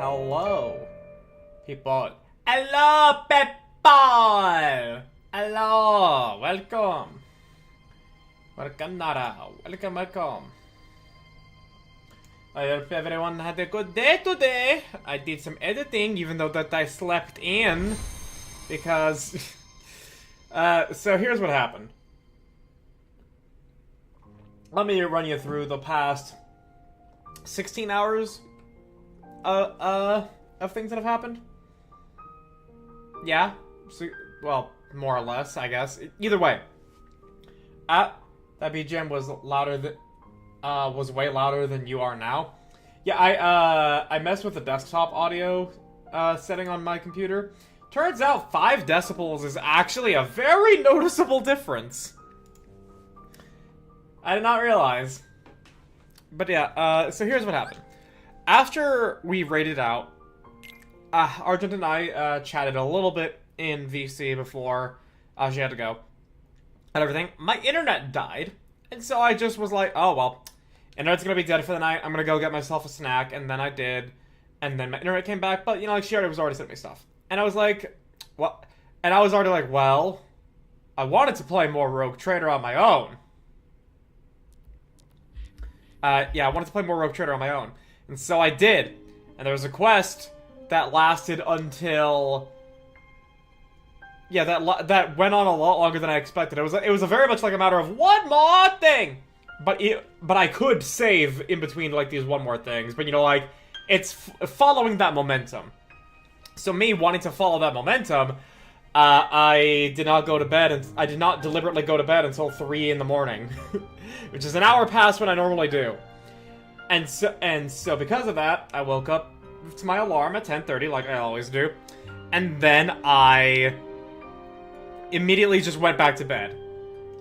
Hello, people. Hello, people. Hello, welcome. Welcome, Nara. Welcome, welcome. I hope everyone had a good day today. I did some editing, even though that I slept in, because. So here's what happened. Let me run you through the past 16 hours of things that have happened. Yeah, so, well, more or less, I guess. Either way, that BGM was louder than was way louder than you are now. Yeah, I messed with the desktop audio setting on my computer. Turns out 5 decibels is actually a very noticeable difference. I did not realize. But yeah, so here's what happened. After we raided out, Argent and I chatted a little bit in VC before she had to go and everything. My internet died, and so I just was like, oh, well, internet's gonna be dead for the night. I'm gonna go get myself a snack, and then I did. And then my internet came back, but, you know, like, she was already sending me stuff. And I was like, what? And I was already like, well, I wanted to play more Rogue Trader on my own. Yeah, I wanted to play more Rogue Trader on my own. And so I did. And there was a quest that lasted until... Yeah, that went on a lot longer than I expected. It was a very much like a matter of one more thing! But I could save in between, like, these one more things. But, you know, like, it's following that momentum. So me wanting to follow that momentum, I did not go to bed, and I did not deliberately go to bed until 3 in the morning. Which is an hour past what I normally do. And so because of that, I woke up to my alarm at 10:30, like I always do. And then I immediately just went back to bed.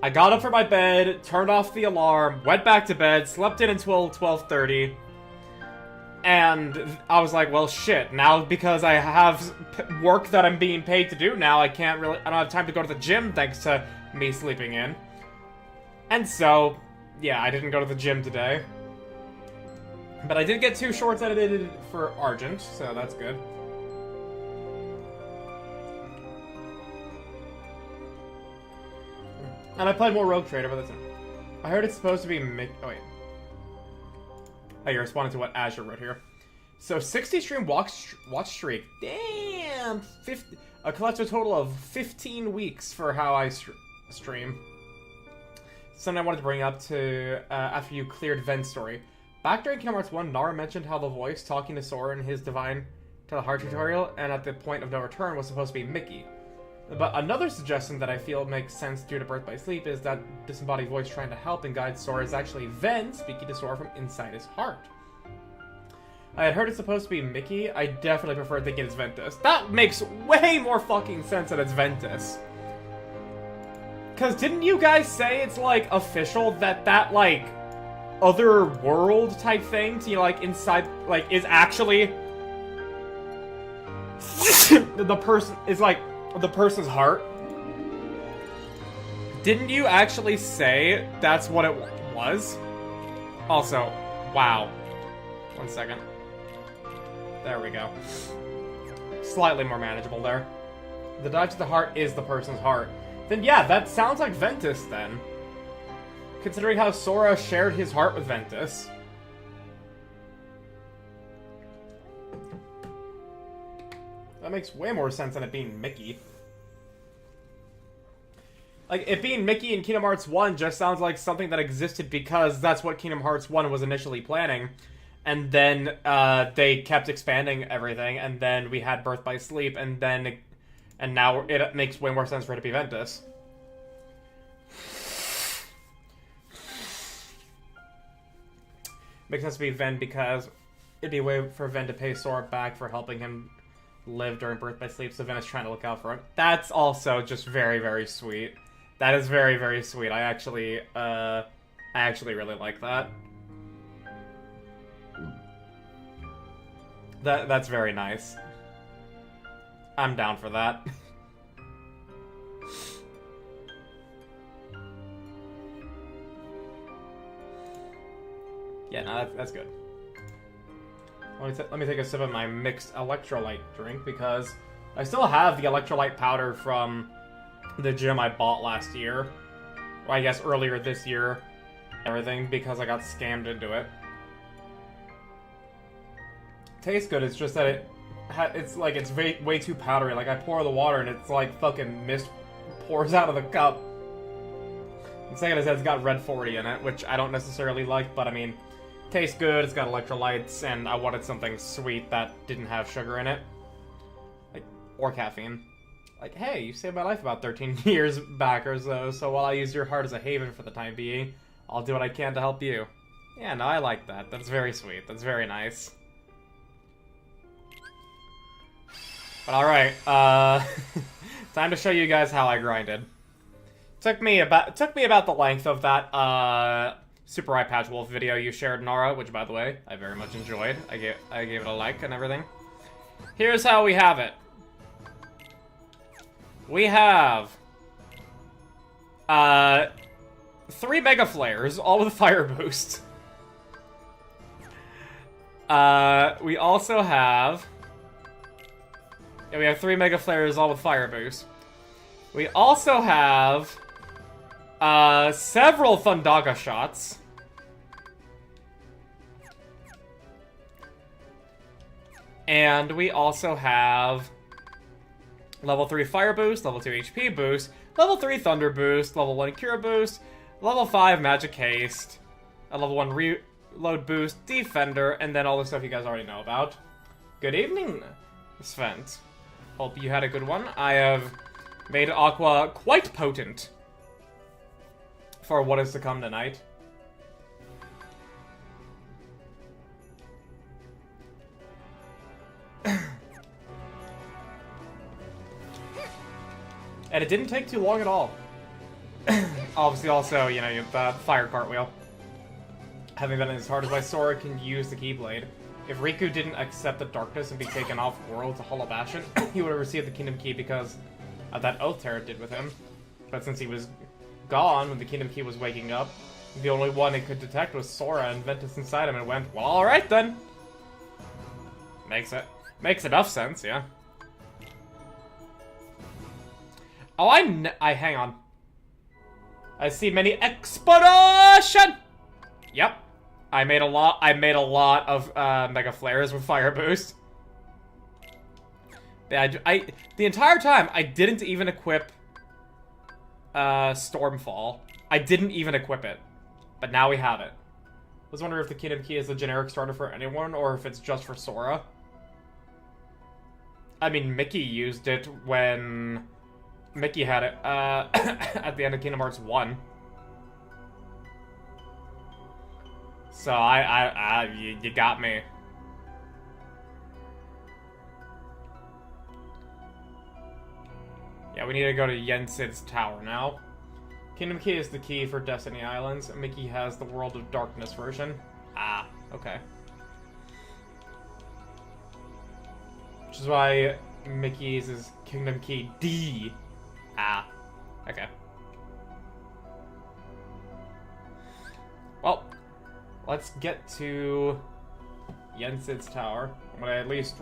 I got up from my bed, turned off the alarm, went back to bed, slept in until 12:30. And I was like, well, shit, now because I have work that I'm being paid to do now, I don't have time to go to the gym thanks to me sleeping in. And so, yeah, I didn't go to the gym today. But I did get 2 shorts edited for Argent, so that's good. And I played more Rogue Trader, but that's it. I heard it's supposed to be oh, wait. Oh, you responded to what Azure wrote here. So, 60 stream watch streak. Damn! A collective total of 15 weeks for how I stream. Something I wanted to bring up to after you cleared Ven's story. Back during Kingdom Hearts 1, Nara mentioned how the voice talking to Sora in his Divine to the Heart tutorial, and at the point of no return, was supposed to be Mickey. But another suggestion that I feel makes sense due to Birth by Sleep is that disembodied voice trying to help and guide Sora is actually Ven speaking to Sora from inside his heart. I had heard it's supposed to be Mickey. I definitely prefer thinking it's Ventus. That makes way more fucking sense that it's Ventus. Because didn't you guys say it's, like, official that like, other world type thing to, you know, like, inside, like, is actually... the person is, like, the person's heart? Didn't you actually say that's what it was? Also, wow. 1 second. There we go. Slightly more manageable there. The dive to the heart is the person's heart. Then yeah, that sounds like Ventus then. Considering how Sora shared his heart with Ventus. That makes way more sense than it being Mickey. Like, it being Mickey in Kingdom Hearts 1 just sounds like something that existed because that's what Kingdom Hearts 1 was initially planning. And then, they kept expanding everything, and then we had Birth by Sleep, and now it makes way more sense for it to be Ventus. Makes sense to be Ven because it'd be a way for Ven to pay Sora back for helping him live during Birth by Sleep, so Ven is trying to look out for him. That's also just very, very sweet. That is very, very sweet. I actually really like that. That's very nice. I'm down for that. Yeah, no, that's good. Let me take a sip of my mixed electrolyte drink, because I still have the electrolyte powder from the gym I bought last year. Or I guess earlier this year. Everything, because I got scammed into it. Tastes good, it's just that it's way too powdery. Like, I pour the water and it's like fucking mist pours out of the cup. And second, it's got Red 40 in it, which I don't necessarily like, but I mean, tastes good, it's got electrolytes, and I wanted something sweet that didn't have sugar in it. Like, or caffeine. Like, hey, you saved my life about 13 years back or so while I use your heart as a haven for the time being, I'll do what I can to help you. Yeah, no, I like that. That's very sweet. That's very nice. But alright, time to show you guys how I grinded. Took me about the length of that, Super Eye Patch Wolf video you shared, Nara, which, by the way, I very much enjoyed. I gave it a like and everything. Here's how we have it. We have, 3 Mega Flares, all with Fire Boost. We also have... Yeah, we have 3 Mega Flares, all with Fire Boost. We also have... several Thundaga shots. And we also have... level 3 Fire Boost, level 2 HP Boost, level 3 Thunder Boost, level 1 Cure Boost, level 5 Magic Haste, a level 1 Reload Boost, Defender, and then all the stuff you guys already know about. Good evening, Sven. Hope you had a good one. I have made Aqua quite potent for what is to come tonight. And it didn't take too long at all. Obviously, also, you know, the fire cartwheel. Having been as hard as my Sora can use the Keyblade. If Riku didn't accept the darkness and be taken off world to Hollow Bastion, he would have received the Kingdom Key because of that oath Terra did with him. But since he was gone when the Kingdom Key was waking up, the only one it could detect was Sora and Ventus inside him, and went, well, alright then. Makes enough sense, yeah. Oh, hang on. I see many explosion! Yep. I made a lot of Mega Flares with Fire Boost. The entire time, I didn't even equip Stormfall. I didn't even equip it. But now we have it. I was wondering if the Kingdom Key is a generic starter for anyone, or if it's just for Sora. I mean, Mickey used it when... Mickey had it, at the end of Kingdom Hearts 1. So, you got me. Yeah, we need to go to Yensid's tower now. Kingdom Key is the key for Destiny Islands. Mickey has the World of Darkness version. Ah, okay. Which is why Mickey's is Kingdom Key D. Ah, okay. Well, let's get to Yensid's tower. I'm gonna at least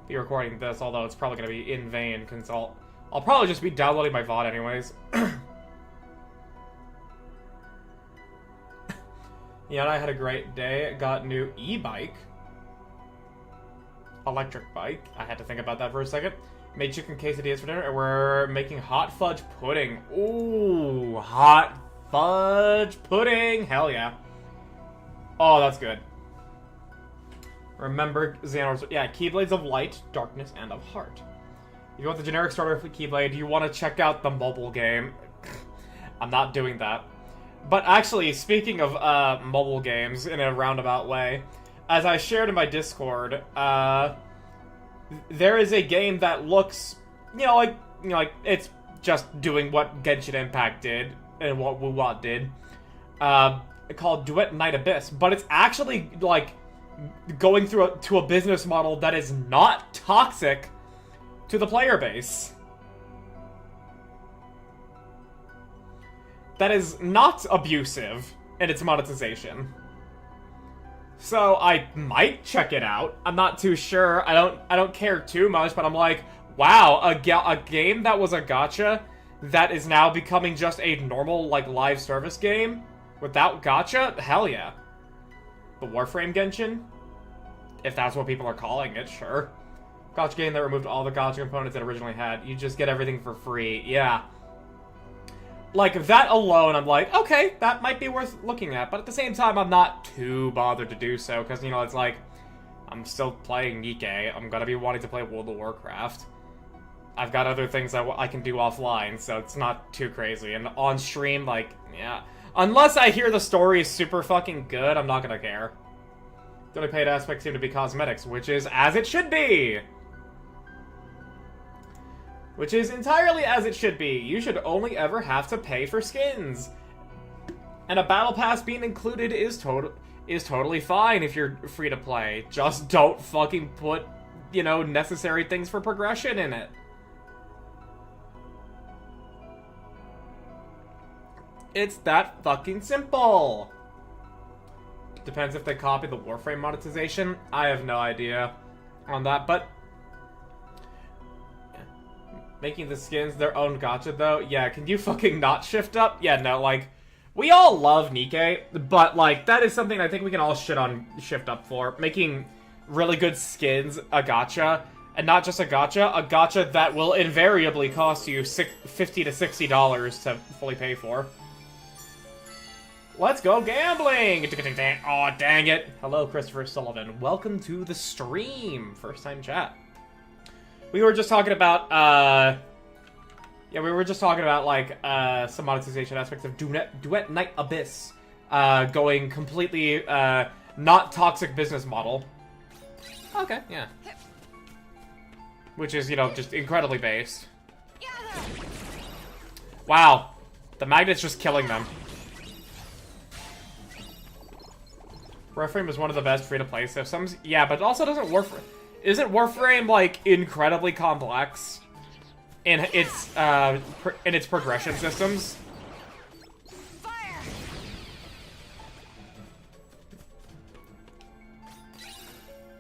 be recording this, although it's probably gonna be in vain, because I'll probably just be downloading my VOD anyways. Yeah, I had a great day. Got new e-bike. Electric bike. I had to think about that for a second. Made chicken quesadillas for dinner, and we're making hot fudge pudding. Ooh, hot fudge pudding. Hell yeah. Oh, that's good. Remember Xehanor's... Yeah, Keyblades of Light, Darkness, and of Heart. If you want the generic starter for Keyblade, you want to check out the mobile game. I'm not doing that. But actually, speaking of mobile games in a roundabout way, as I shared in my Discord, there is a game that looks, like it's just doing what Genshin Impact did and what WoWat did, called Duet Night Abyss. But it's actually like going through to a business model that is not toxic to the player base. That is not abusive in its monetization. So I might check it out. I'm not too sure. I don't care too much, but I'm like, wow, a game that was a gacha that is now becoming just a normal, like, live service game without gacha? Hell yeah. The Warframe Genshin? If that's what people are calling it, sure. Gacha game that removed all the gacha components it originally had. You just get everything for free. Yeah. Like, that alone, I'm like, okay, that might be worth looking at. But at the same time, I'm not too bothered to do so. Because, you know, it's like, I'm still playing Nikke. I'm gonna be wanting to play World of Warcraft. I've got other things I can do offline, so it's not too crazy. And on stream, like, yeah. Unless I hear the story is super fucking good, I'm not gonna care. The only paid aspects seem to be cosmetics, which is as it should be! Which is entirely as it should be. You should only ever have to pay for skins. And a battle pass being included is totally fine if you're free to play. Just don't fucking put, you know, necessary things for progression in it. It's that fucking simple. Depends if they copy the Warframe monetization. I have no idea on that, but making the skins their own gacha, though? Yeah, can you fucking not shift up? Yeah, no, like, we all love Nikke, but, like, that is something I think we can all shit on shift up for. Making really good skins a gacha, and not just a gacha that will invariably cost you $50 to $60 to fully pay for. Let's go gambling! Aw, oh, dang it. Hello, Christopher Sullivan. Welcome to the stream. First time chat. We were just talking about, like, some monetization aspects of Duet Night Abyss, going completely, not toxic business model. Okay, yeah. Which is, you know, just incredibly based. Wow. The magnet's just killing them. Warframe is one of the best free-to-play systems. Yeah, but it also doesn't Isn't Warframe, like, incredibly complex in its progression systems? Fire!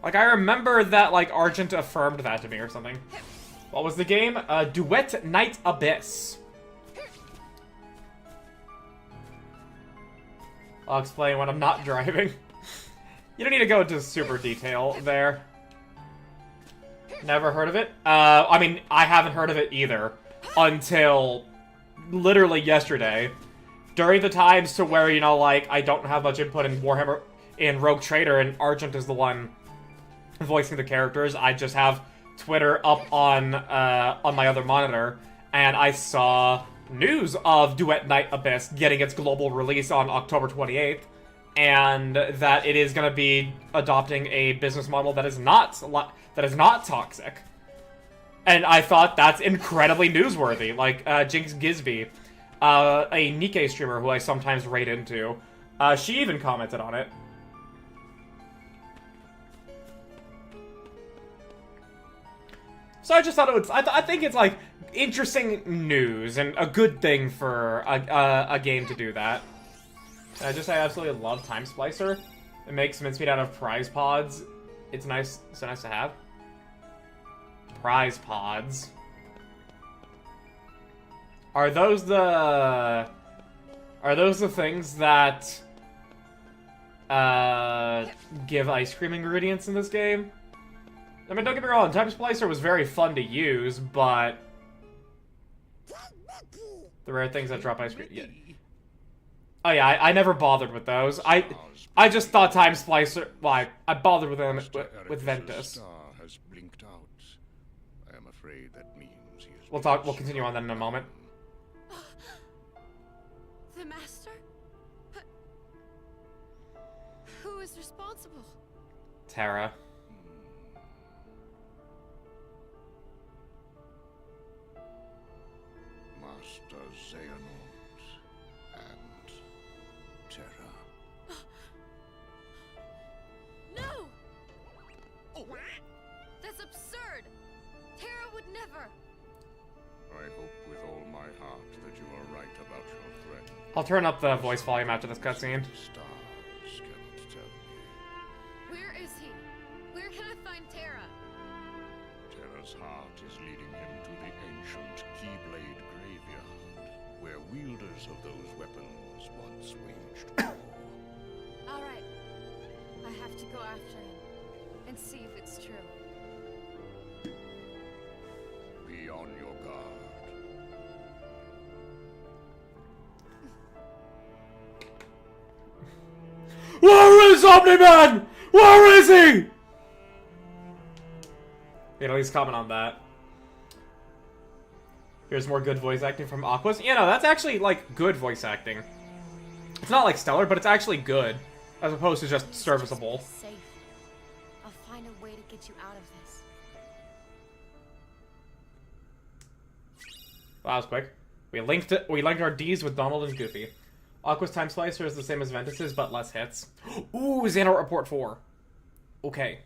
Like, I remember that, like, Argent affirmed that to me or something. What was the game? Duet Night Abyss. I'll explain when I'm not driving. You don't need to go into super detail there. Never heard of it? I mean, I haven't heard of it either. Until literally yesterday. During the times to where, you know, like, I don't have much input in Warhammer, in Rogue Trader, and Argent is the one voicing the characters. I just have Twitter up on my other monitor, and I saw news of Duet Night Abyss getting its global release on October 28th, and that it is going to be adopting a business model that is not toxic. And I thought that's incredibly newsworthy. Like, Jinx Gisby, a Nikke streamer who I sometimes raid into, she even commented on it. So I just thought it was, I think it's, like, interesting news and a good thing for a game to do that. And I absolutely love Time Splicer. It makes mincemeat out of prize pods. It's nice, so nice to have. Prize pods. Are those the things that give ice cream ingredients in this game? I mean, don't get me wrong, Time Splicer was very fun to use, but the rare things that drop ice cream. Yeah. Oh yeah, I never bothered with those. I just thought Time Splicer. Well, I bothered with them with Ventus. Has blinked out. I am afraid that means he is. We'll continue on that in a moment. The Master? But who is responsible? Terra. Master Xehanort and Terra. No! That's absurd! Terra would never! I hope with all my heart that you are right about your friend. I'll turn up the voice volume after this cutscene. Stars cannot tell me. Where is he? Where can I find Terra? Terra's heart is leading him to the ancient Keyblade Graveyard, where wielders of those weapons once waged war. Alright. I have to go after him and see if it's true. Be on your guard. Where is Omni-Man? Where is he? You can at least comment on that. Here's more good voice acting from Aquas. You know, that's actually, like, good voice acting. It's not, like, stellar, but it's actually good. As opposed to just serviceable. Safe. I'll find a way to get you out of this. Wow, that was quick. We linked our Ds with Donald and Goofy. Aqua's Time Slicer is the same as Ventus's, but less hits. Ooh, Xehanort Report 4. Okay.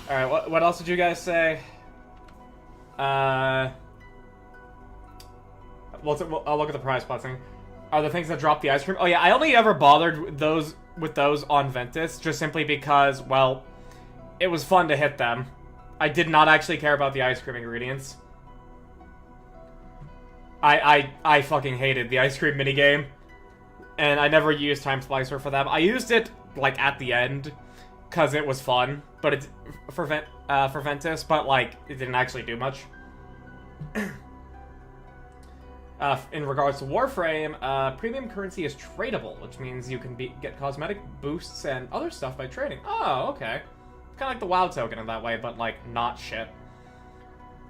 Alright, what else did you guys say? I'll look at the prize pot thing. Are the things that drop the ice cream? Oh yeah, I only ever bothered with those on Ventus, just simply because, well, it was fun to hit them. I did not actually care about the ice cream ingredients. I fucking hated the ice cream minigame. And I never used Time Slicer for them. I used it, like, at the end, because it was fun. But it's for Ventus, but, like, it didn't actually do much. In regards to Warframe, premium currency is tradable, which means you can get cosmetic boosts and other stuff by trading. Oh, okay. Kind of like the WoW token in that way, but, like, not shit.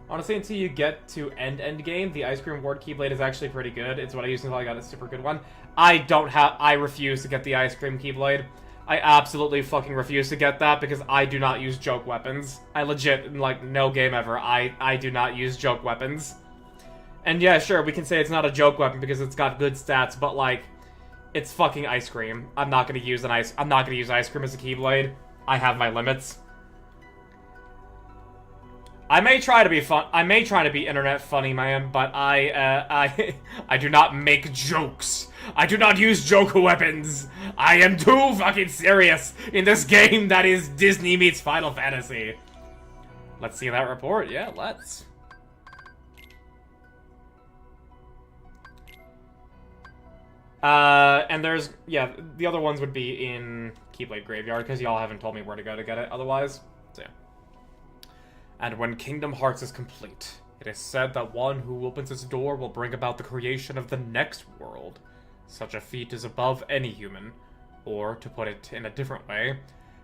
Honestly, until you get to end game, the Ice Cream Ward Keyblade is actually pretty good. It's what I used until I got a super good one. I refuse to get the Ice Cream Keyblade. I absolutely fucking refuse to get that because I do not use joke weapons. I legit, like, no game ever, I do not use joke weapons. And yeah, sure, we can say it's not a joke weapon because it's got good stats, but, like, it's fucking ice cream. I'm not gonna use ice cream as a Keyblade. I have my limits. I may try to be fun. I may try to be internet funny, man, but I do not make jokes. I do not use joke weapons. I am too fucking serious in this game that is Disney meets Final Fantasy. Let's see that report. Yeah, let's. And there's, yeah, the other ones would be in Keyblade Graveyard, because y'all haven't told me where to go to get it otherwise. So, yeah. And when Kingdom Hearts is complete, it is said that one who opens its door will bring about the creation of the next world. Such a feat is above any human. Or, to put it in a different way,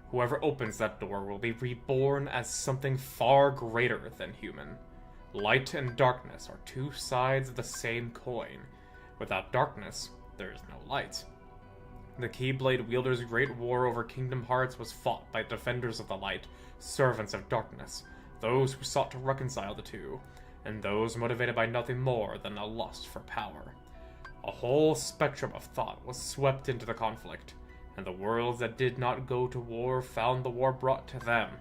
whoever opens that door will be reborn as something far greater than human. Light and darkness are two sides of the same coin. Without darkness, there is no light. The Keyblade wielders' great war over Kingdom Hearts was fought by defenders of the light, servants of darkness, those who sought to reconcile the two, and those motivated by nothing more than a lust for power. A whole spectrum of thought was swept into the conflict, and the worlds that did not go to war found the war brought to them.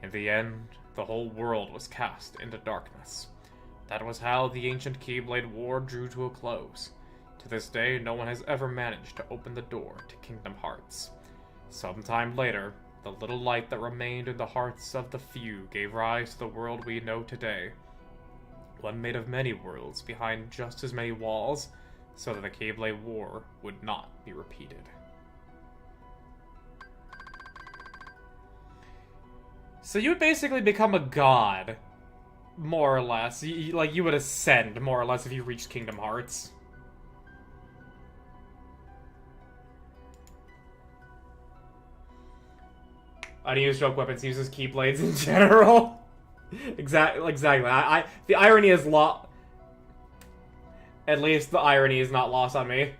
In the end, the whole world was cast into darkness. That was how the ancient Keyblade War drew to a close. To this day, no one has ever managed to open the door to Kingdom Hearts. Sometime later, the little light that remained in the hearts of the few gave rise to the world we know today. One made of many worlds behind just as many walls, so that the Keyblade War would not be repeated. So you would basically become a god, more or less. You would ascend, more or less, if you reached Kingdom Hearts. I don't use joke weapons, he uses Keyblades in general. Exactly. The irony is at least the irony is not lost on me.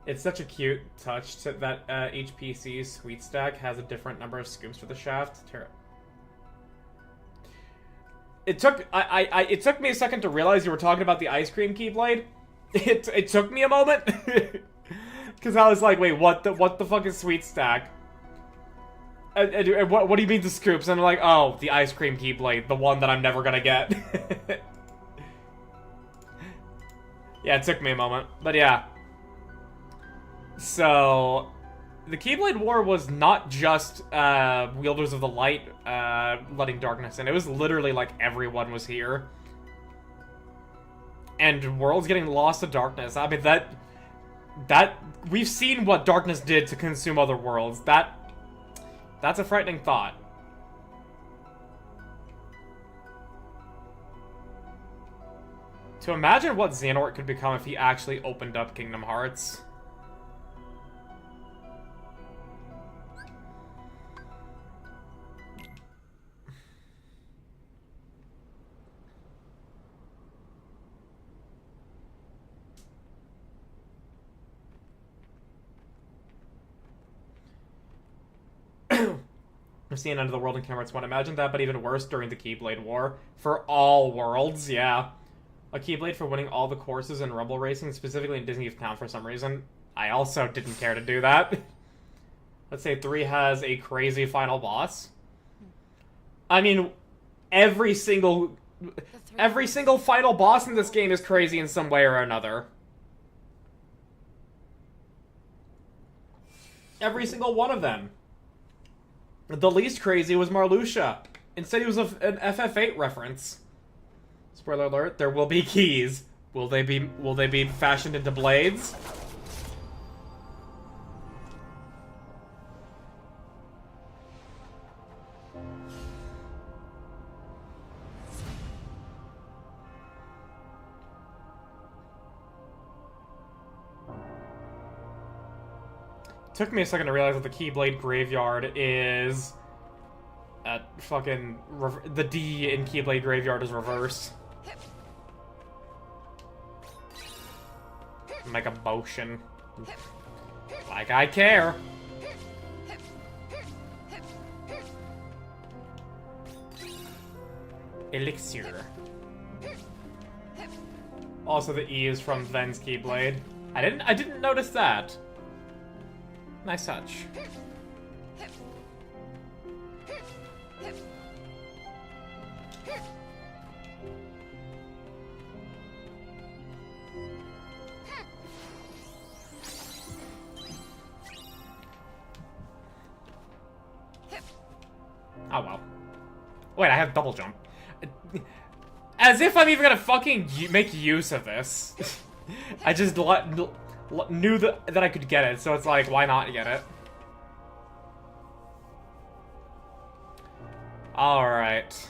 It's such a cute touch that each PC's sweet stack has a different number of scoops for the shaft. It took me a second to realize you were talking about the ice cream Keyblade. It took me a moment. Because I was like, wait, what the fuck is sweet stack? And what do you mean the scoops? And I'm like, oh, the ice cream Keyblade, the one that I'm never gonna get. Yeah, it took me a moment. But yeah. So, the Keyblade War was not just Wielders of the Light letting darkness in. It was literally like everyone was here. And worlds getting lost to darkness. I mean, that we've seen what darkness did to consume other worlds. That's a frightening thought. To imagine what Xehanort could become if he actually opened up Kingdom Hearts. We're seeing End of the World in Kingdom Hearts 1. Imagine that, but even worse during the Keyblade War. For all worlds, yeah. A Keyblade for winning all the courses in Rumble Racing, specifically in Disney Town for some reason. I also didn't care to do that. Let's say 3 has a crazy final boss. I mean, every single final boss in this game is crazy in some way or another. Every single one of them. The least crazy was Marluxia. Instead, he was an FF8 reference. Spoiler alert: there will be keys. Will they be fashioned into blades? Took me a second to realize that the Keyblade Graveyard is the D in Keyblade Graveyard is reversed. Make a motion. Like I care. Elixir. Also, the E is from Ven's Keyblade. I didn't notice that. Nice touch. Oh well. Wait, I have double jump. As if I'm even gonna fucking make use of this. I just knew that I could get it, so it's like, why not get it? Alright.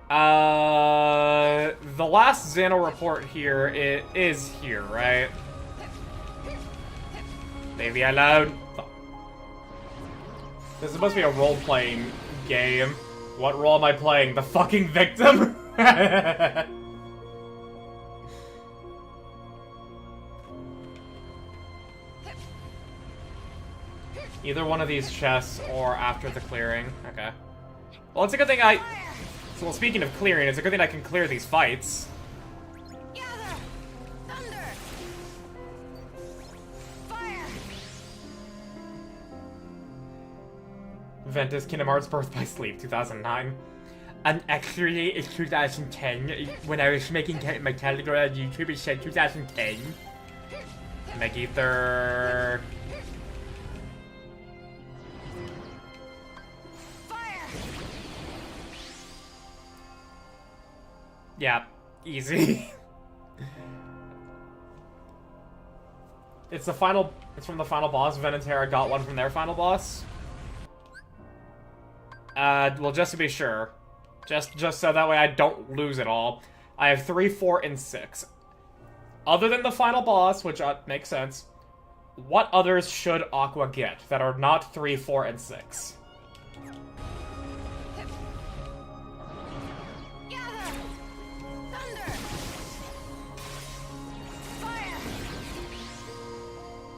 The last Xano report here is here, right? Leave me alone. This is supposed to be a role-playing game. What role am I playing? The fucking victim? Either one of these chests or after the clearing. Okay. Well, it's a good thing well, speaking of clearing, it's a good thing I can clear these fights. Gather! Thunder! Fire! Ventus Kingdom Hearts Birth by Sleep, 2009. And actually, it's 2010. When I was making my category on YouTube, it said 2010. Megaether... Yeah, easy. It's from the final boss. Ven and Terra got one from their final boss. Well, just to be sure. Just so that way I don't lose it all. I have 3, 4, and 6. Other than the final boss, which makes sense, what others should Aqua get that are not 3, 4, and 6?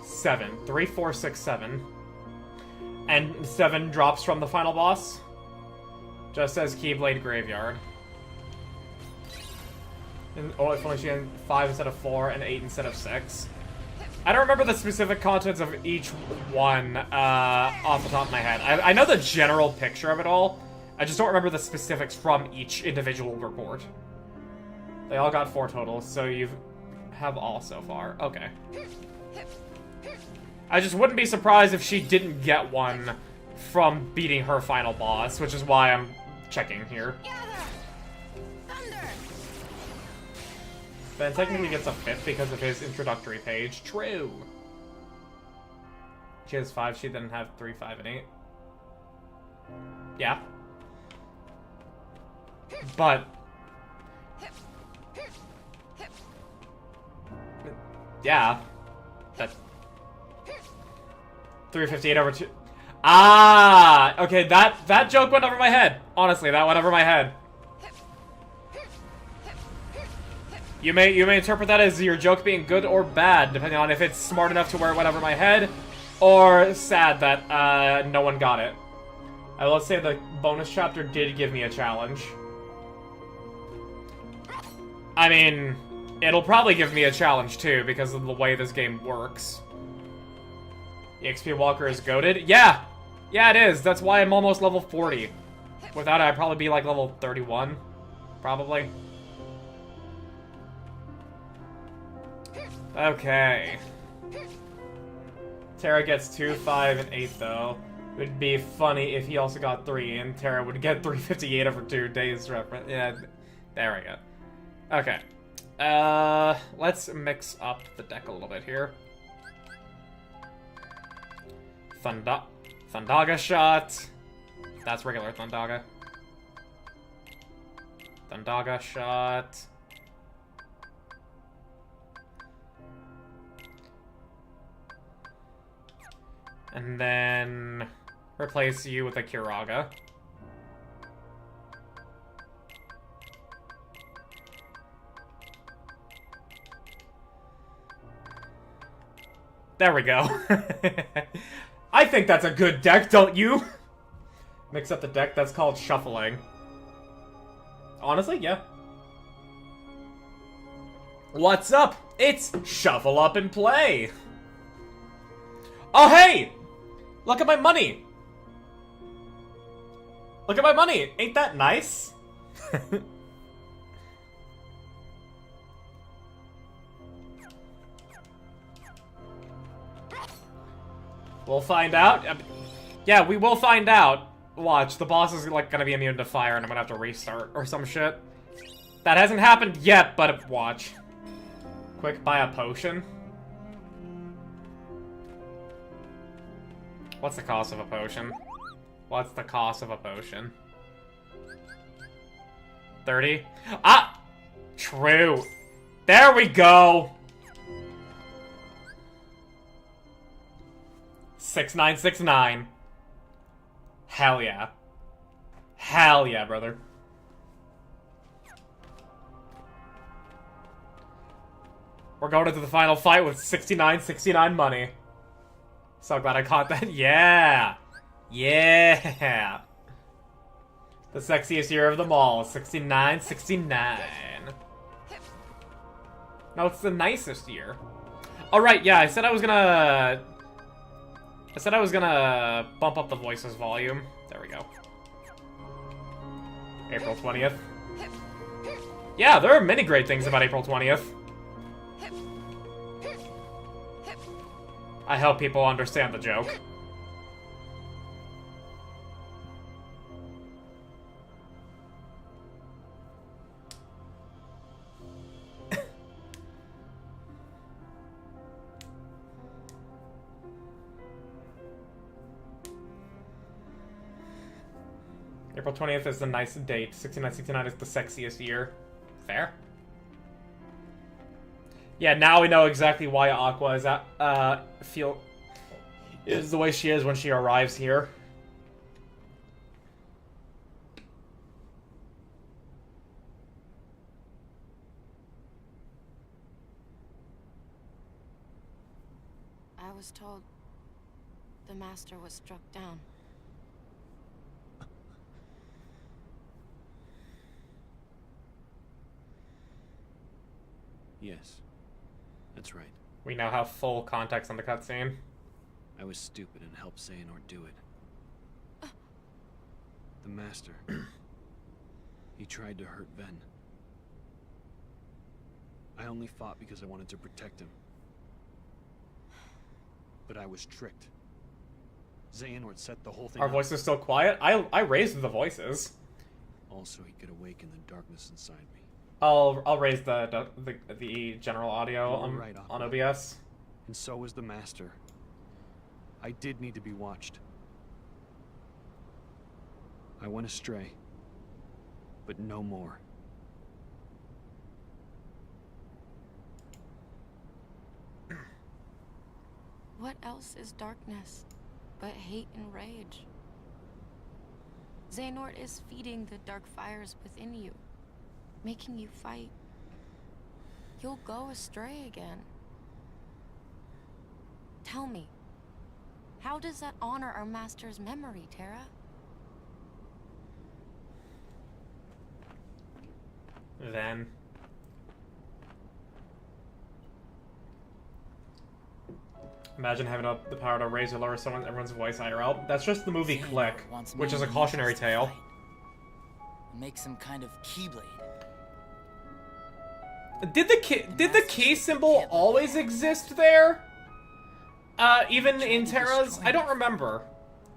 Seven. 3, 4, 6, 7. And 7 drops from the final boss. Just as Keyblade Graveyard. And if only she had 5 instead of 4 and 8 instead of 6. I don't remember the specific contents of each one off the top of my head. I know the general picture of it all. I just don't remember the specifics from each individual report. They all got 4 total, so you have all so far. Okay. I just wouldn't be surprised if she didn't get one from beating her final boss, which is why I'm checking here. Thunder! Ben technically gets a 5th because of his introductory page. True. She has 5, she didn't have 3, 5, and 8. Yeah. But... yeah. That's... 358 over 2... Ah! Okay, that joke went over my head. Honestly, that went over my head. You may interpret that as your joke being good or bad, depending on if it's smart enough to where it went over my head, or sad that no one got it. I will say the bonus chapter did give me a challenge. I mean, it'll probably give me a challenge too, because of the way this game works. EXP Walker is goated? Yeah! Yeah, it is. That's why I'm almost level 40. Without it, I'd probably be like level 31. Probably. Okay. Terra gets 2, 5, and 8 though. It would be funny if he also got 3 and Terra would get 358 over 2 days reference. Yeah, there we go. Okay. Let's mix up the deck a little bit here. Thundaga shot. That's regular Thundaga. Thundaga shot. And then replace you with a Kiraga. There we go. I think that's a good deck, don't you? Mix up the deck, that's called shuffling. Honestly, yeah. What's up? It's Shuffle Up and Play! Oh, hey! Look at my money! Look at my money! Ain't that nice? We'll find out. Yeah, we will find out. Watch, the boss is like gonna be immune to fire and I'm gonna have to restart or some shit. That hasn't happened yet, but watch. Quick, buy a potion. What's the cost of a potion? What's the cost of a potion? 30? Ah! True. There we go! 6969. Hell yeah. Hell yeah, brother. We're going into the final fight with 6969 money. So glad I caught that. Yeah! Yeah! The sexiest year of them all. 6969. No, it's the nicest year. Alright, yeah, I said I was gonna bump up the voices volume. There we go. April 20th. Yeah, there are many great things about April 20th. I hope people understand the joke. April 20th is the nice date. 6969 is the sexiest year. Fair. Yeah, now we know exactly why Aqua is is the way she is when she arrives here. I was told the master was struck down. Yes, that's right. We now have full context on the cutscene. I was stupid and helped Xehanort do it. The Master. He tried to hurt Ven. I only fought because I wanted to protect him. But I was tricked. Xehanort set the whole thing Our up. voices still quiet? I raised the voices. Also, he could awaken the darkness inside me. I'll raise the general audio You're on, right, on Aqua. OBS. And so was the Master. I did need to be watched. I went astray. But no more. What else is darkness but hate and rage? Xehanort is feeding the dark fires within you, making you fight. You'll go astray again. Tell me, how does that honor our master's memory, Terra? Then. Imagine having the power to raise or lower everyone's voice IRL. That's just the movie Xehanort Click, wants which me is a and cautionary Lucas to tale. fight. Make some kind of keyblade. Did the key symbol always exist there? Even in Terra's? I don't remember.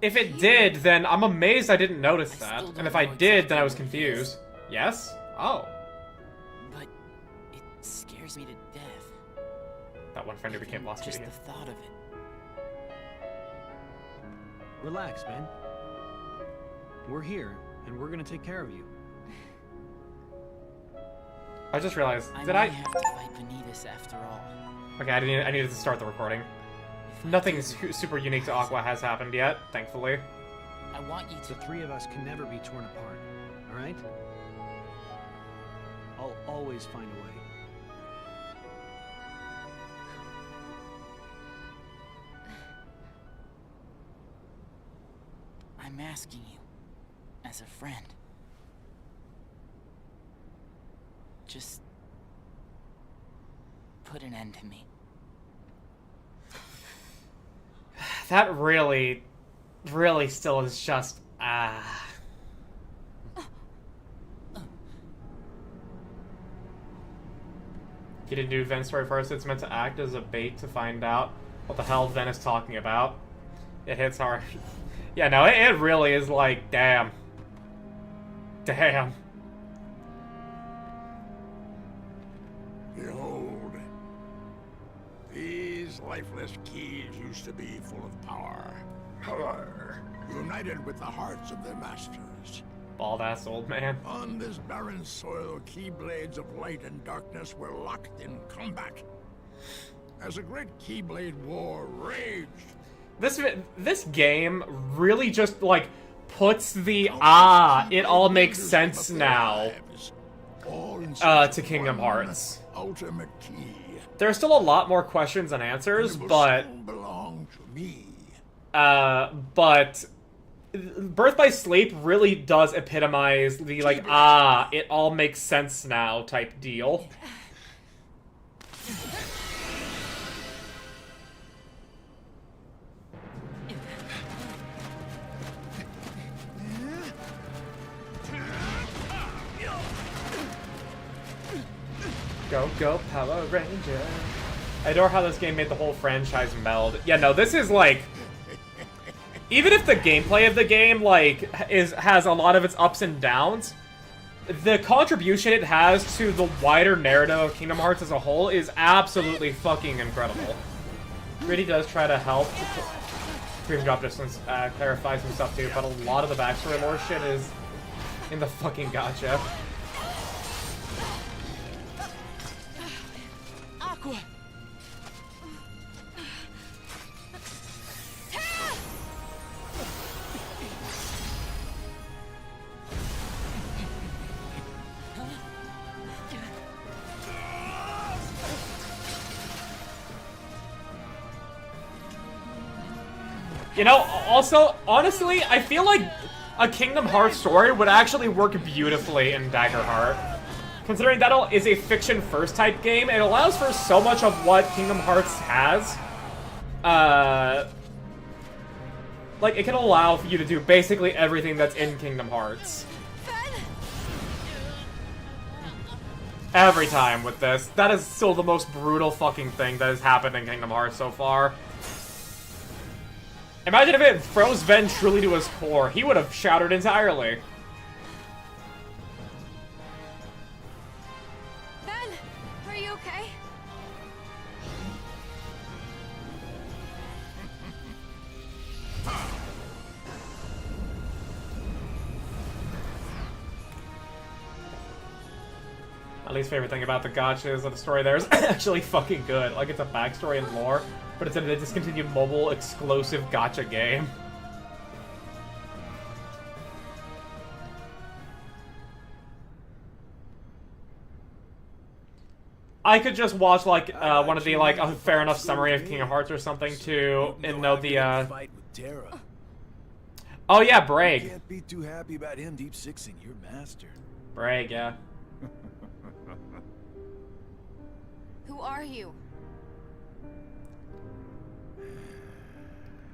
If it did, then I'm amazed I didn't notice that. still And if don't I know did, then I was exactly what it confused. Yes? Oh. But it scares me to death. That one friend who became Even lost just video. the thought of it. Relax, man. We're here, and we're gonna take care of you. I just realized, I did may I? have to fight Vanitas after all. Okay, I needed to start the recording. If I Nothing do, super unique to Aqua has happened yet, thankfully. I want you The to. three of us can never be torn apart, alright? I'll always find a way. I'm asking you, as a friend. Just put an end to me. That really still is just, You didn't do Ven's story first. It's meant to act as a bait to find out what the hell Ven is talking about. It hits hard. Yeah, no, it really is like, damn. Damn. Behold, these lifeless keys used to be full of power. Power, united with the hearts of their masters. Bald ass old man. On this barren soil, keyblades of light and darkness were locked in combat. As a great keyblade war raged, This game really just like puts the it all makes sense now to Kingdom Hearts. Ultimate key. There's still a lot more questions and answers, It will but soon belong to me. but Birth by Sleep really does epitomize the like it all makes sense now type deal. Go, go, Power Ranger. I adore how this game made the whole franchise meld. Yeah, no, this is like... Even if the gameplay of the game, like, has a lot of its ups and downs, the contribution it has to the wider narrative of Kingdom Hearts as a whole is absolutely fucking incredible. Gritty does try to help Dream Drop Distance clarify some stuff too, but a lot of the backstory lore shit is in the fucking gotcha. Aqua! You know, also, honestly, I feel like a Kingdom Hearts story would actually work beautifully in Daggerheart. Considering that is a fiction-first type game, it allows for so much of what Kingdom Hearts has. Like, it can allow for you to do basically everything that's in Kingdom Hearts. Every time with this. That is still the most brutal fucking thing that has happened in Kingdom Hearts so far. Imagine if it froze Ven truly to his core. He would have shattered entirely. Ben, are you okay? My least favorite thing about the gacha is that the story there is actually fucking good. Like, it's a backstory and lore, but it's in a discontinued mobile exclusive gacha game. I could just watch, like, one of the, like, a fair enough summary of Kingdom Hearts or something to, and know the, Fight with Terra. Oh yeah, Braig. Can't be too happy about him deep sixing your master. Braig, yeah. Who are you?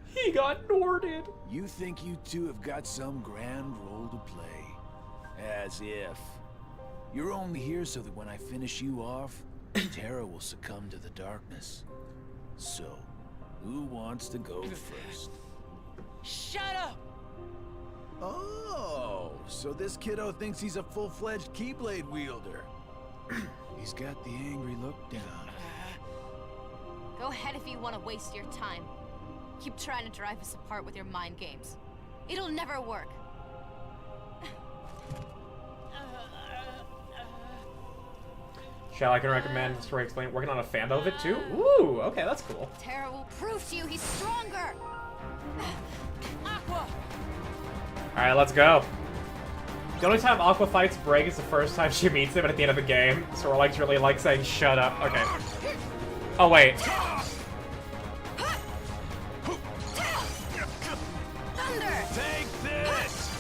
He got Norded. You think you two have got some grand role to play? As if. You're only here so that when I finish you off, Terra will succumb to the darkness. So, who wants to go first? Shut up! Oh, so this kiddo thinks he's a full-fledged Keyblade wielder. He's got the angry look down. Go ahead if you want to waste your time. Keep trying to drive us apart with your mind games. It'll never work. Shall I can recommend Story Explain working on a fan of it too? Ooh, okay, that's cool. Terra will prove to you he's stronger. Aqua. Alright, let's go. The only time Aqua fights Braig is the first time she meets him and at the end of the game. So we're like really like saying shut up. Okay. Oh wait. Thunder. Take this!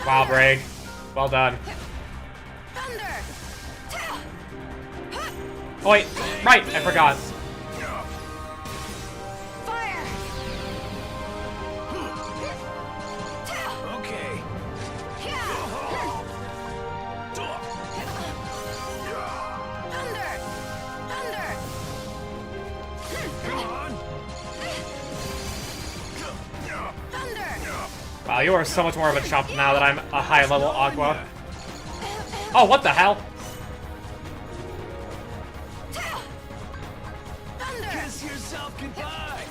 Wow, Braig. Well done. Thunder. Oh wait, right, I forgot. Fire. Okay. Thunder. Thunder. Come on! Thunder. Wow, you are so much more of a chump now that I'm a high level Aqua. Oh, what the hell? Kiss yourself goodbye!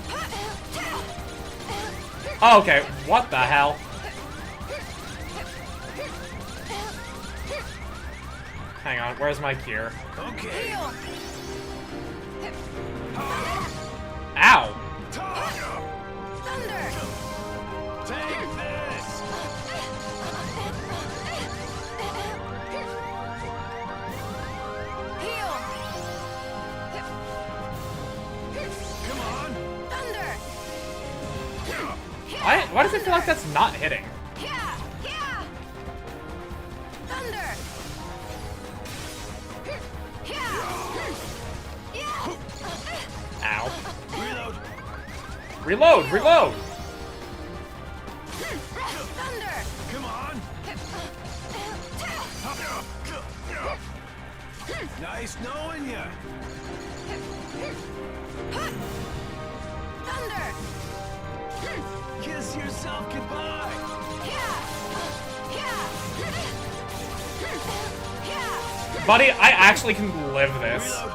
Oh, okay, what the hell? Hang on, where's my gear? Okay. Ow! Thunder. Take this! Heal. Come on! Thunder. Why does it feel like that's not hitting? Yeah. Yeah. Thunder. Yeah. Ow. Reload! Reload! Reload! Thunder. Come on! Nice knowing ya! Thunder. Kiss yourself goodbye! Buddy, I actually can live this. Reload!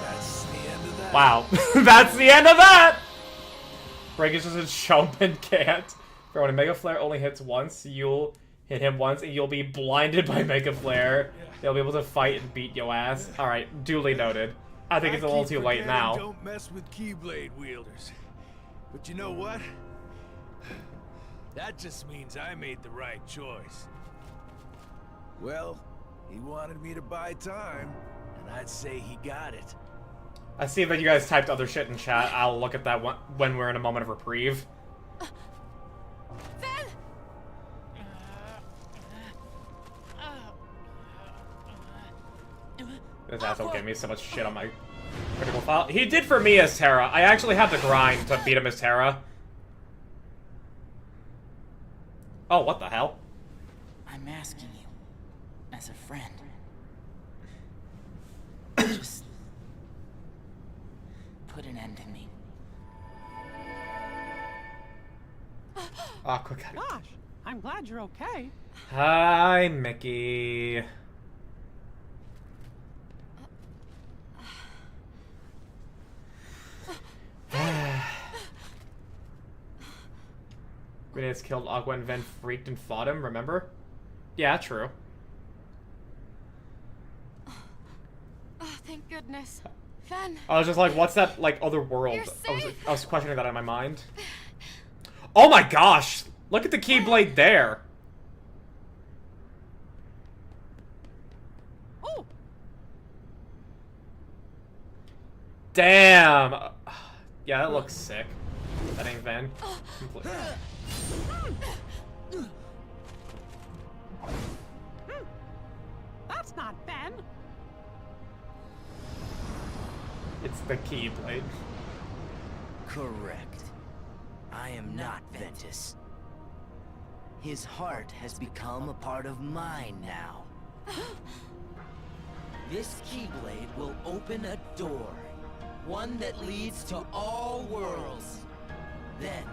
That's the end of that. Wow. That's the end of that! Braig is just a chump and can't. For when a Mega Flare only hits once, you'll hit him once and you'll be blinded by Mega Flare. They'll be able to fight and beat your ass. Alright, duly noted. I think it's a little too late now. Don't mess with Keyblade wielders. But you know what? That just means I made the right choice. Well, he wanted me to buy time, and I'd say he got it. I see that you guys typed other shit in chat. I'll look at that when we're in a moment of reprieve. Ven. This asshole gave me so much shit on my critical file. He did for me as Terra. I actually had to grind to beat him as Terra. Oh, what the hell? I'm asking you, as a friend. Just put an end to me. Ah, quick. Gosh, I'm glad you're okay. Hi, Mickey. Grenades killed Aqua and Ven freaked and fought him, remember? Yeah, true. Oh, thank goodness. Ven. I was just like, what's that, like, other world? You're safe. I was questioning that in my mind. Oh my gosh! Look at the Keyblade there! Oh, Damn! Yeah, that looks sick. That ain't Ven. that's not Ben. It's the Keyblade. Correct. I am not Ventus. His heart has become a part of mine now. This Keyblade will open a door. One that leads to all worlds. Then,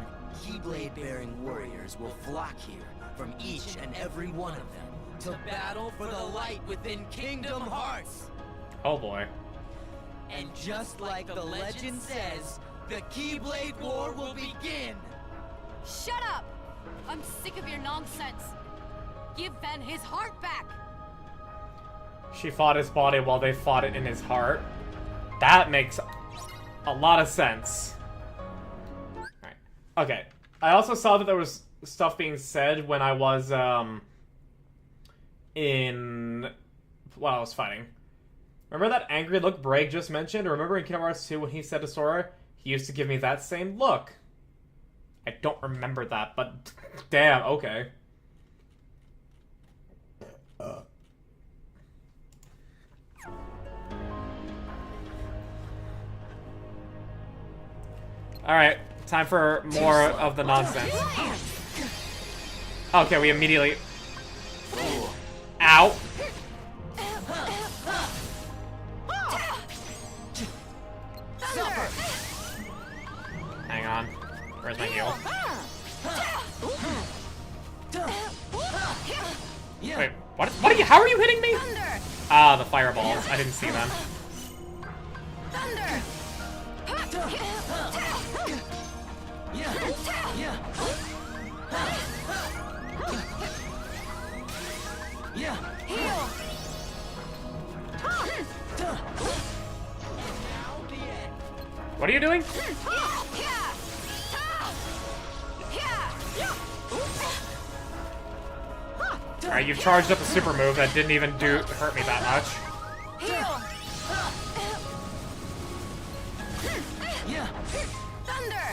Keyblade-bearing warriors will flock here from each and every one of them to battle for the light within Kingdom Hearts. Oh boy. And just like the legend says, the Keyblade War will begin! Shut up! I'm sick of your nonsense. Give Ven his heart back. She fought his body while they fought it in his heart. That makes a lot of sense. Alright. Okay. I also saw that there was stuff being said when I was, while I was fighting. Remember that angry look Braig just mentioned? Remember in Kingdom Hearts 2 when he said to Sora, he used to give me that same look? I don't remember that, but damn, okay. Alright, time for more of the nonsense. Okay, we immediately... Ow! Hang on. Where's my heal? Wait, what are you- how are you hitting me? Thunder! Ah, the fireballs. I didn't see them. Thunder! Heal! What are you doing? Alright, you've charged up a super move that didn't even hurt me that much. Heal! Thunder!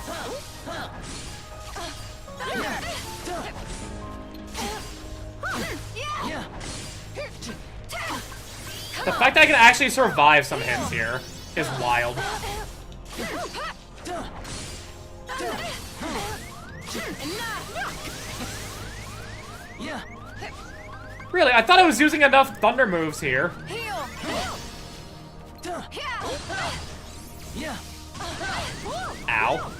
The fact that I can actually survive some hits here is wild. Really, I thought I was using enough thunder moves here. Heal! Ow.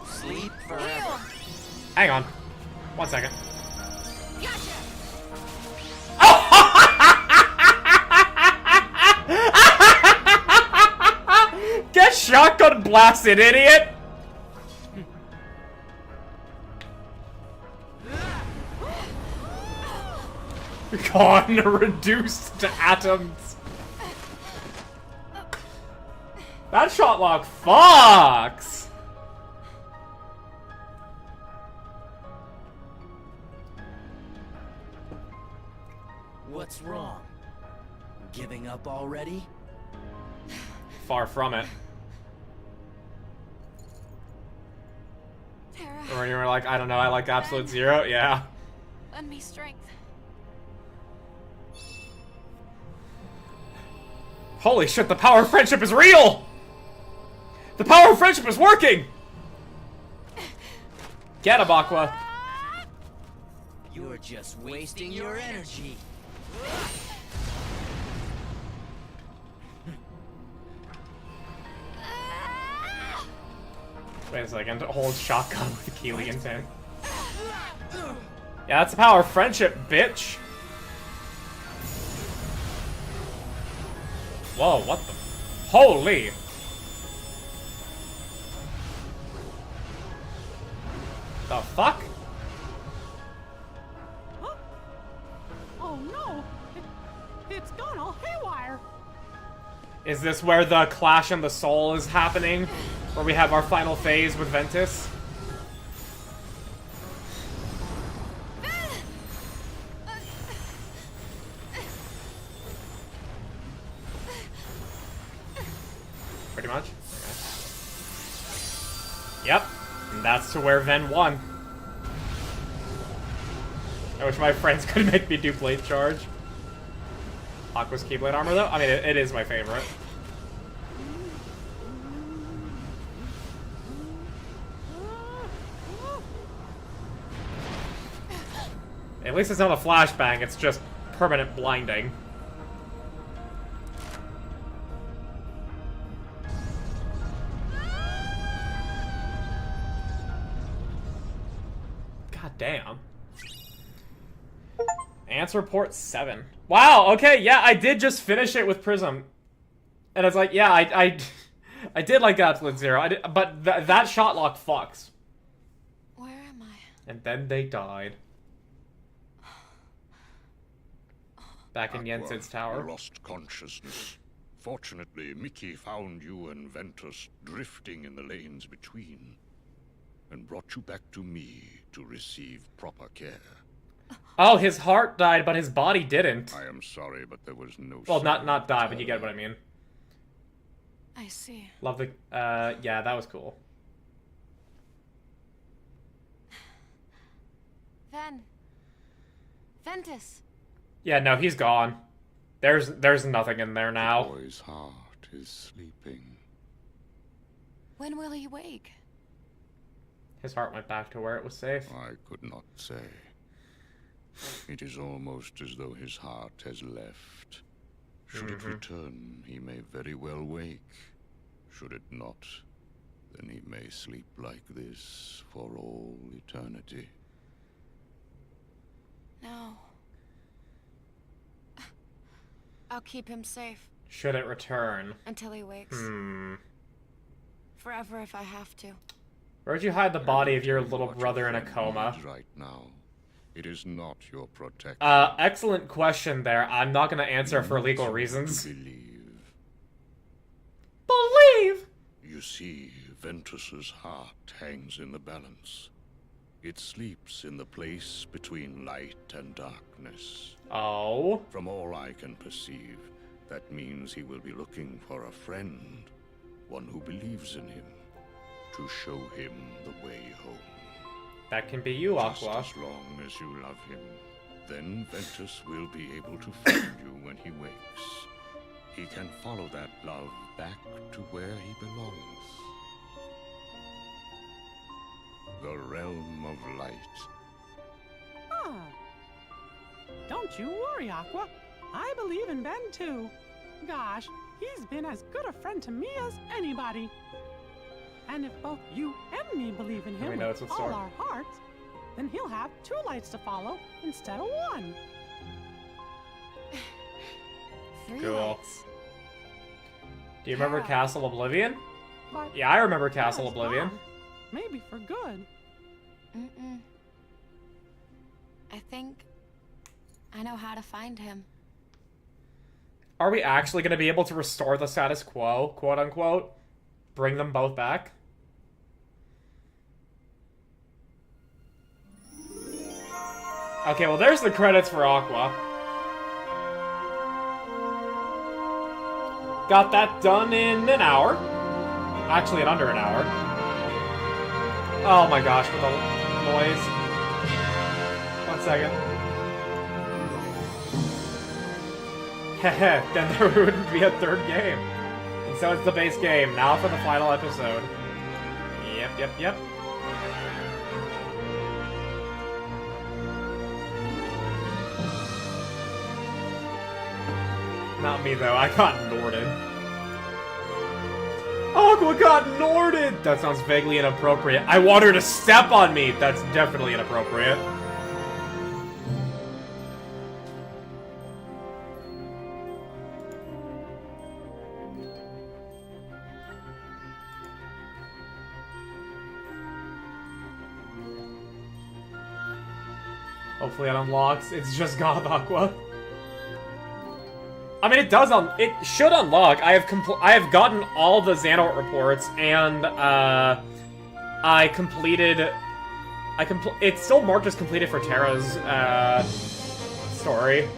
Sleep forever. Heal! Hang on. 1 second. Gotcha! Get shotgun blasted, idiot! Gone, reduced to atoms. That shot lock fucks! What's wrong? Giving up already? Far from it. Terra, Or you were like, I don't know, I like Absolute Zero? Yeah. lend me strength. Holy shit, the power of friendship is real! The power of friendship is working! Get him, Aqua. You're just wasting your energy. Wait a second. Hold shotgun with Keelian's hand. Yeah, that's the power of friendship, bitch. Whoa, what the? Holy! The fuck? Huh? Oh no! It's gone all haywire! Is this where the clash in the soul is happening? Where we have our final phase with Ventus? Pretty much. Okay. Yep. And that's to where Ven won. I wish my friends could make me do blade charge. Aqua's Keyblade armor, though? I mean, it is my favorite. At least it's not a flashbang, it's just permanent blinding. God damn. Answer port 7. Wow, okay, yeah, I did just finish it with Prism. And it's like, yeah, I did like Absolute Zero, but that shot lock fucks. Where am I? And then they died. Back in Aqua, Jensen's tower. you lost consciousness. Fortunately, Mickey found you and Ventus drifting in the lanes between, and brought you back to me to receive proper care. Oh, his heart died, but his body didn't. I am sorry, but there was no... Well, not die, but you get what I mean. I see. Love the... yeah, that was cool. Ventus. Yeah, no, he's gone. There's nothing in there The now. boy's heart is sleeping. When will he wake? His heart went back to where it was safe. I could not say. It is almost as though his heart has left. Should it return, he may very well wake. Should it not, then he may sleep like this for all eternity. No. I'll keep him safe Should it return? until he wakes. Forever if I have to. Where'd you hide the body of your What little brother in a friend coma? needs right now. It is not your protection. Excellent question there. I'm not gonna answer for legal reasons. Believe. Believe! You see, Ventus's heart hangs in the balance. It sleeps in the place between light and darkness. Oh. From all I can perceive, that means he will be looking for a friend, one who believes in him, to show him the way home. That can be you, Just Aqua. as long as you love him, then Ventus will be able to find you when he wakes. He can follow that love back to where he belongs. The realm of light. Ah. Don't you worry, Aqua. I believe in Ben too. Gosh, he's been as good a friend to me as anybody. And if both you and me believe in him know it's with with all Sword. our hearts, then he'll have 2 lights to follow instead of 1. 3 Cool. lights. Do you remember Yeah. Castle Oblivion? But Yeah, I remember now Castle it's Oblivion. gone. Maybe for good. Mm-mm. I think I know how to find him. Are we actually going to be able to restore the status quo, quote unquote? Bring them both back? Okay, well there's the credits for Aqua. Got that done in an hour. Actually, in under an hour. Oh my gosh, with the noise. 1 second. Heh, then there wouldn't be a 3rd game. And so it's the base game. Now for the final episode. Yep. Not me, though. I got Norded. Aqua got Norded! That sounds vaguely inappropriate. I want her to step on me! That's definitely inappropriate. Hopefully it unlocks. It's just Goth Aqua. I mean, it does it should unlock. I have gotten all the Xehanort reports, and it's still marked as completed for Terra's story.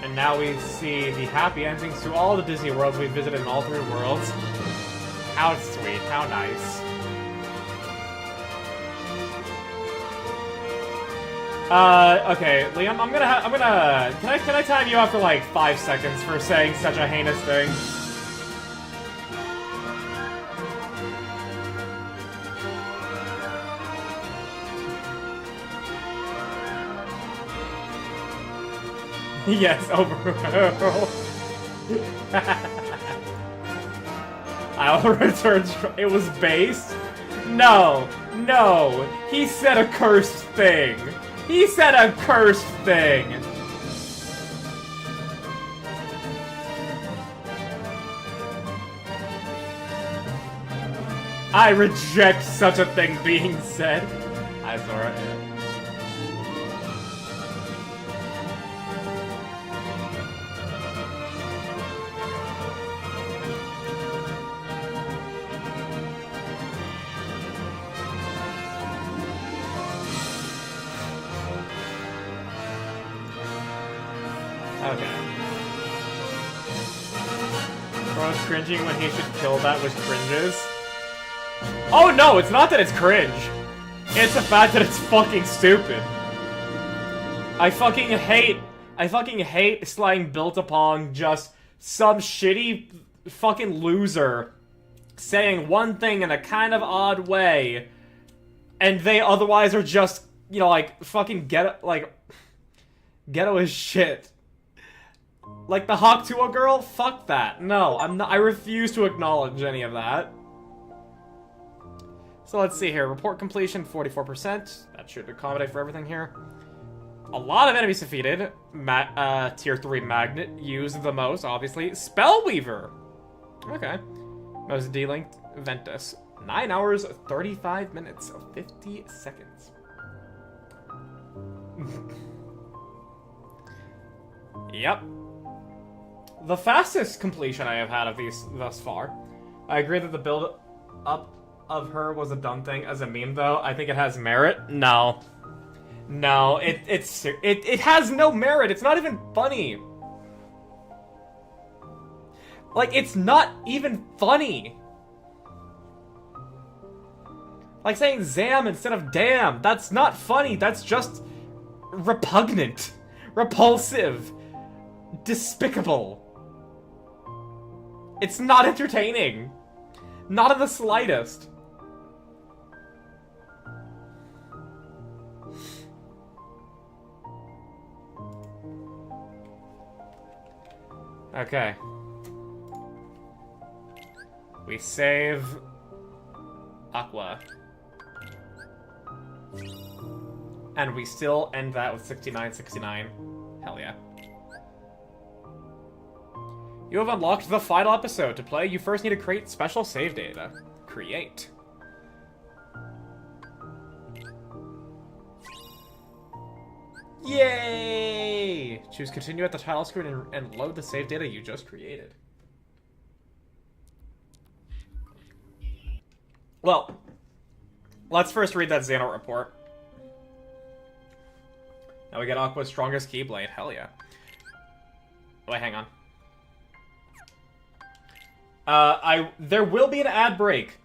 And now we see the happy endings to all the Disney worlds we've visited in all 3 worlds. How sweet, how nice. Okay, Liam, can I time you out for like 5 seconds for saying such a heinous thing? Yes, overrule. I'll return. It was based? No, no. He said a cursed thing. He said a cursed thing. I reject such a thing being said. I saw it. Okay. Bro's cringing when he should kill that with cringes. Oh no, it's not that it's cringe. It's the fact that it's fucking stupid. I fucking hate slang built upon just some shitty fucking loser saying one thing in a kind of odd way, and they otherwise are just, you know, like, fucking ghetto as shit. Like the Hawktua girl? Fuck that. No, I refuse to acknowledge any of that. So let's see here. Report completion, 44%. That should accommodate for everything here. A lot of enemies defeated. Tier 3 Magnet used the most, obviously. Spellweaver! Okay. Most delinked Ventus. 9 hours, 35 minutes, 50 seconds. Yep. The fastest completion I have had of these thus far. I agree that the build-up of her was a dumb thing as a meme, though. I think it has merit. No. No, it has no merit. It's not even funny. Like, it's not even funny. Like saying Zam instead of damn. That's not funny. That's just repugnant. Repulsive. Despicable. It's not entertaining. Not in the slightest. Okay. We save Aqua. And we still end that with 6969. Hell yeah. You have unlocked the final episode. To play, you first need to create special save data. Create. Yay! Choose continue at the title screen and load the save data you just created. Well, let's first read that Xehanort report. Now we get Aqua's strongest Keyblade. Hell yeah. Wait, hang on. There will be an ad break.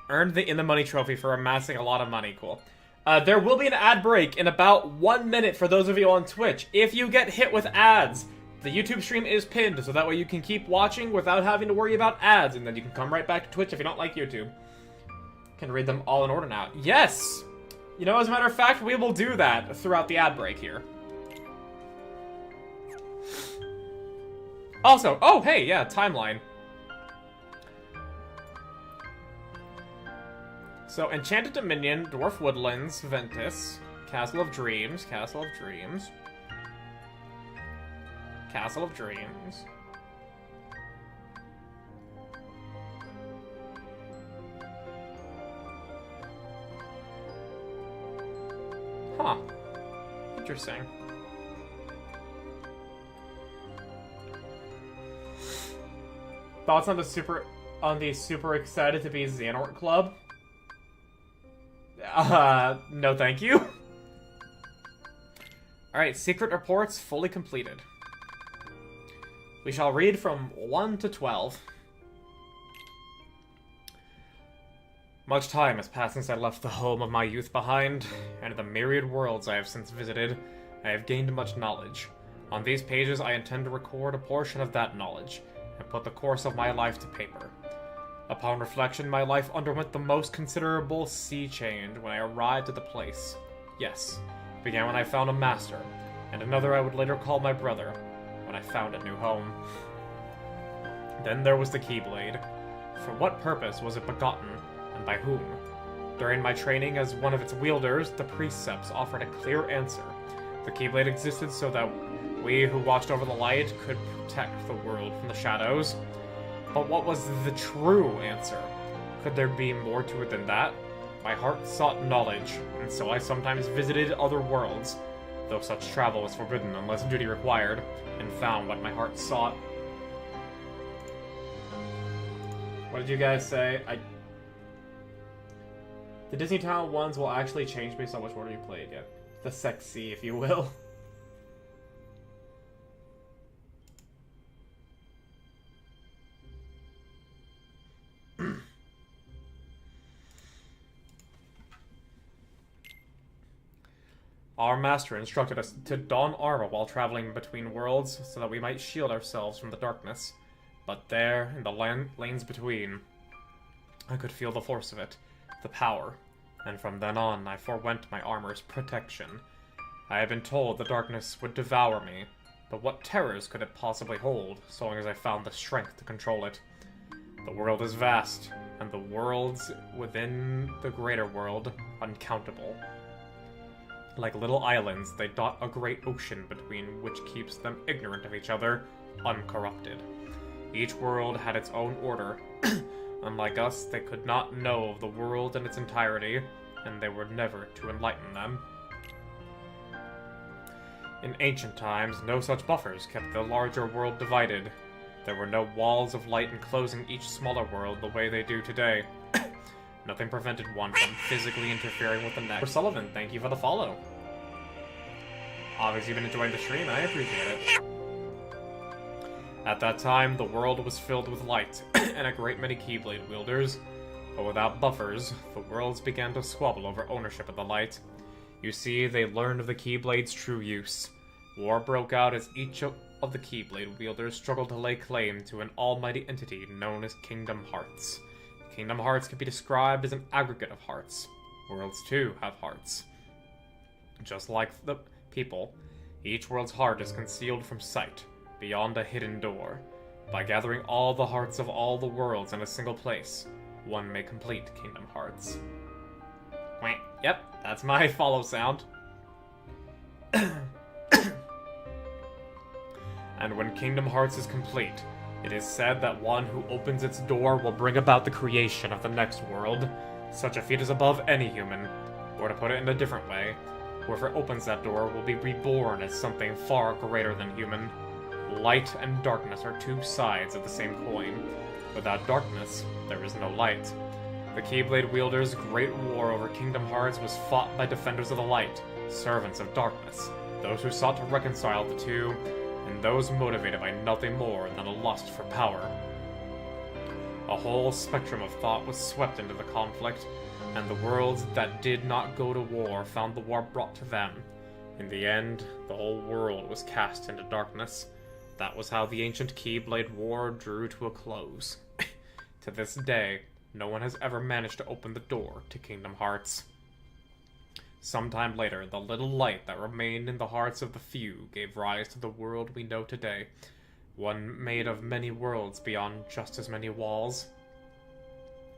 Earned the In the Money trophy for amassing a lot of money. Cool. There will be an ad break in about 1 minute for those of you on Twitch. If you get hit with ads, the YouTube stream is pinned, so that way you can keep watching without having to worry about ads, and then you can come right back to Twitch if you don't like YouTube. Can read them all in order now. Yes! You know, as a matter of fact, we will do that throughout the ad break here. Also, oh, hey, yeah, timeline. So, Enchanted Dominion, Dwarf Woodlands, Ventus, Castle of Dreams, Castle of Dreams, Castle of Dreams. Huh. Interesting. Thoughts on the super excited to be Xehanort Club? No thank you. Alright, secret reports fully completed. We shall read from 1 to 12. Much time has passed since I left the home of my youth behind, and in the myriad worlds I have since visited, I have gained much knowledge. On these pages I intend to record a portion of that knowledge, and put the course of my life to paper. Upon reflection, my life underwent the most considerable sea change when I arrived at the place. Yes, it began when I found a master, and another I would later call my brother, when I found a new home. Then there was the Keyblade. For what purpose was it begotten, and by whom? During my training as one of its wielders, the precepts offered a clear answer. The Keyblade existed so that we who watched over the light could protect the world from the shadows. But what was the true answer? Could there be more to it than that? My heart sought knowledge, and so I sometimes visited other worlds, though such travel was forbidden unless duty required, and found what my heart sought. What did you guys say? The Disney Channel ones will actually change based on which order you play again. The sexy, if you will. Our master instructed us to don armor while traveling between worlds so that we might shield ourselves from the darkness. But there, in the lanes between, I could feel the force of it, the power, and from then on I forewent my armor's protection. I had been told the darkness would devour me, but what terrors could it possibly hold, so long as I found the strength to control it? The world is vast, and the worlds within the greater world uncountable. Like little islands, they dot a great ocean between which keeps them ignorant of each other, uncorrupted. Each world had its own order. Unlike us, they could not know of the world in its entirety, and they were never to enlighten them. In ancient times, no such buffers kept the larger world divided. There were no walls of light enclosing each smaller world the way they do today. Nothing prevented one from physically interfering with the next. Sullivan, thank you for the follow. Obviously you've been enjoying the stream, I appreciate it. At that time, the world was filled with light, and a great many Keyblade wielders. But without buffers, the worlds began to squabble over ownership of the light. You see, they learned of the Keyblade's true use. War broke out as each of the Keyblade wielders struggled to lay claim to an almighty entity known as Kingdom Hearts. Kingdom Hearts can be described as an aggregate of hearts. Worlds, too, have hearts. Just like the people, each world's heart is concealed from sight, beyond a hidden door. By gathering all the hearts of all the worlds in a single place, one may complete Kingdom Hearts. Wait, yep, that's my follow sound. And when Kingdom Hearts is complete, it is said that one who opens its door will bring about the creation of the next world. Such a feat is above any human. Or to put it in a different way, whoever opens that door will be reborn as something far greater than human. Light and darkness are two sides of the same coin. Without darkness, there is no light. The Keyblade wielders' great war over Kingdom Hearts was fought by defenders of the light, servants of darkness, those who sought to reconcile the two, and those motivated by nothing more than a lust for power. A whole spectrum of thought was swept into the conflict, and the worlds that did not go to war found the war brought to them. In the end, the whole world was cast into darkness. That was how the ancient Keyblade War drew to a close. To this day, no one has ever managed to open the door to Kingdom Hearts. Sometime later, the little light that remained in the hearts of the few gave rise to the world we know today, one made of many worlds beyond just as many walls,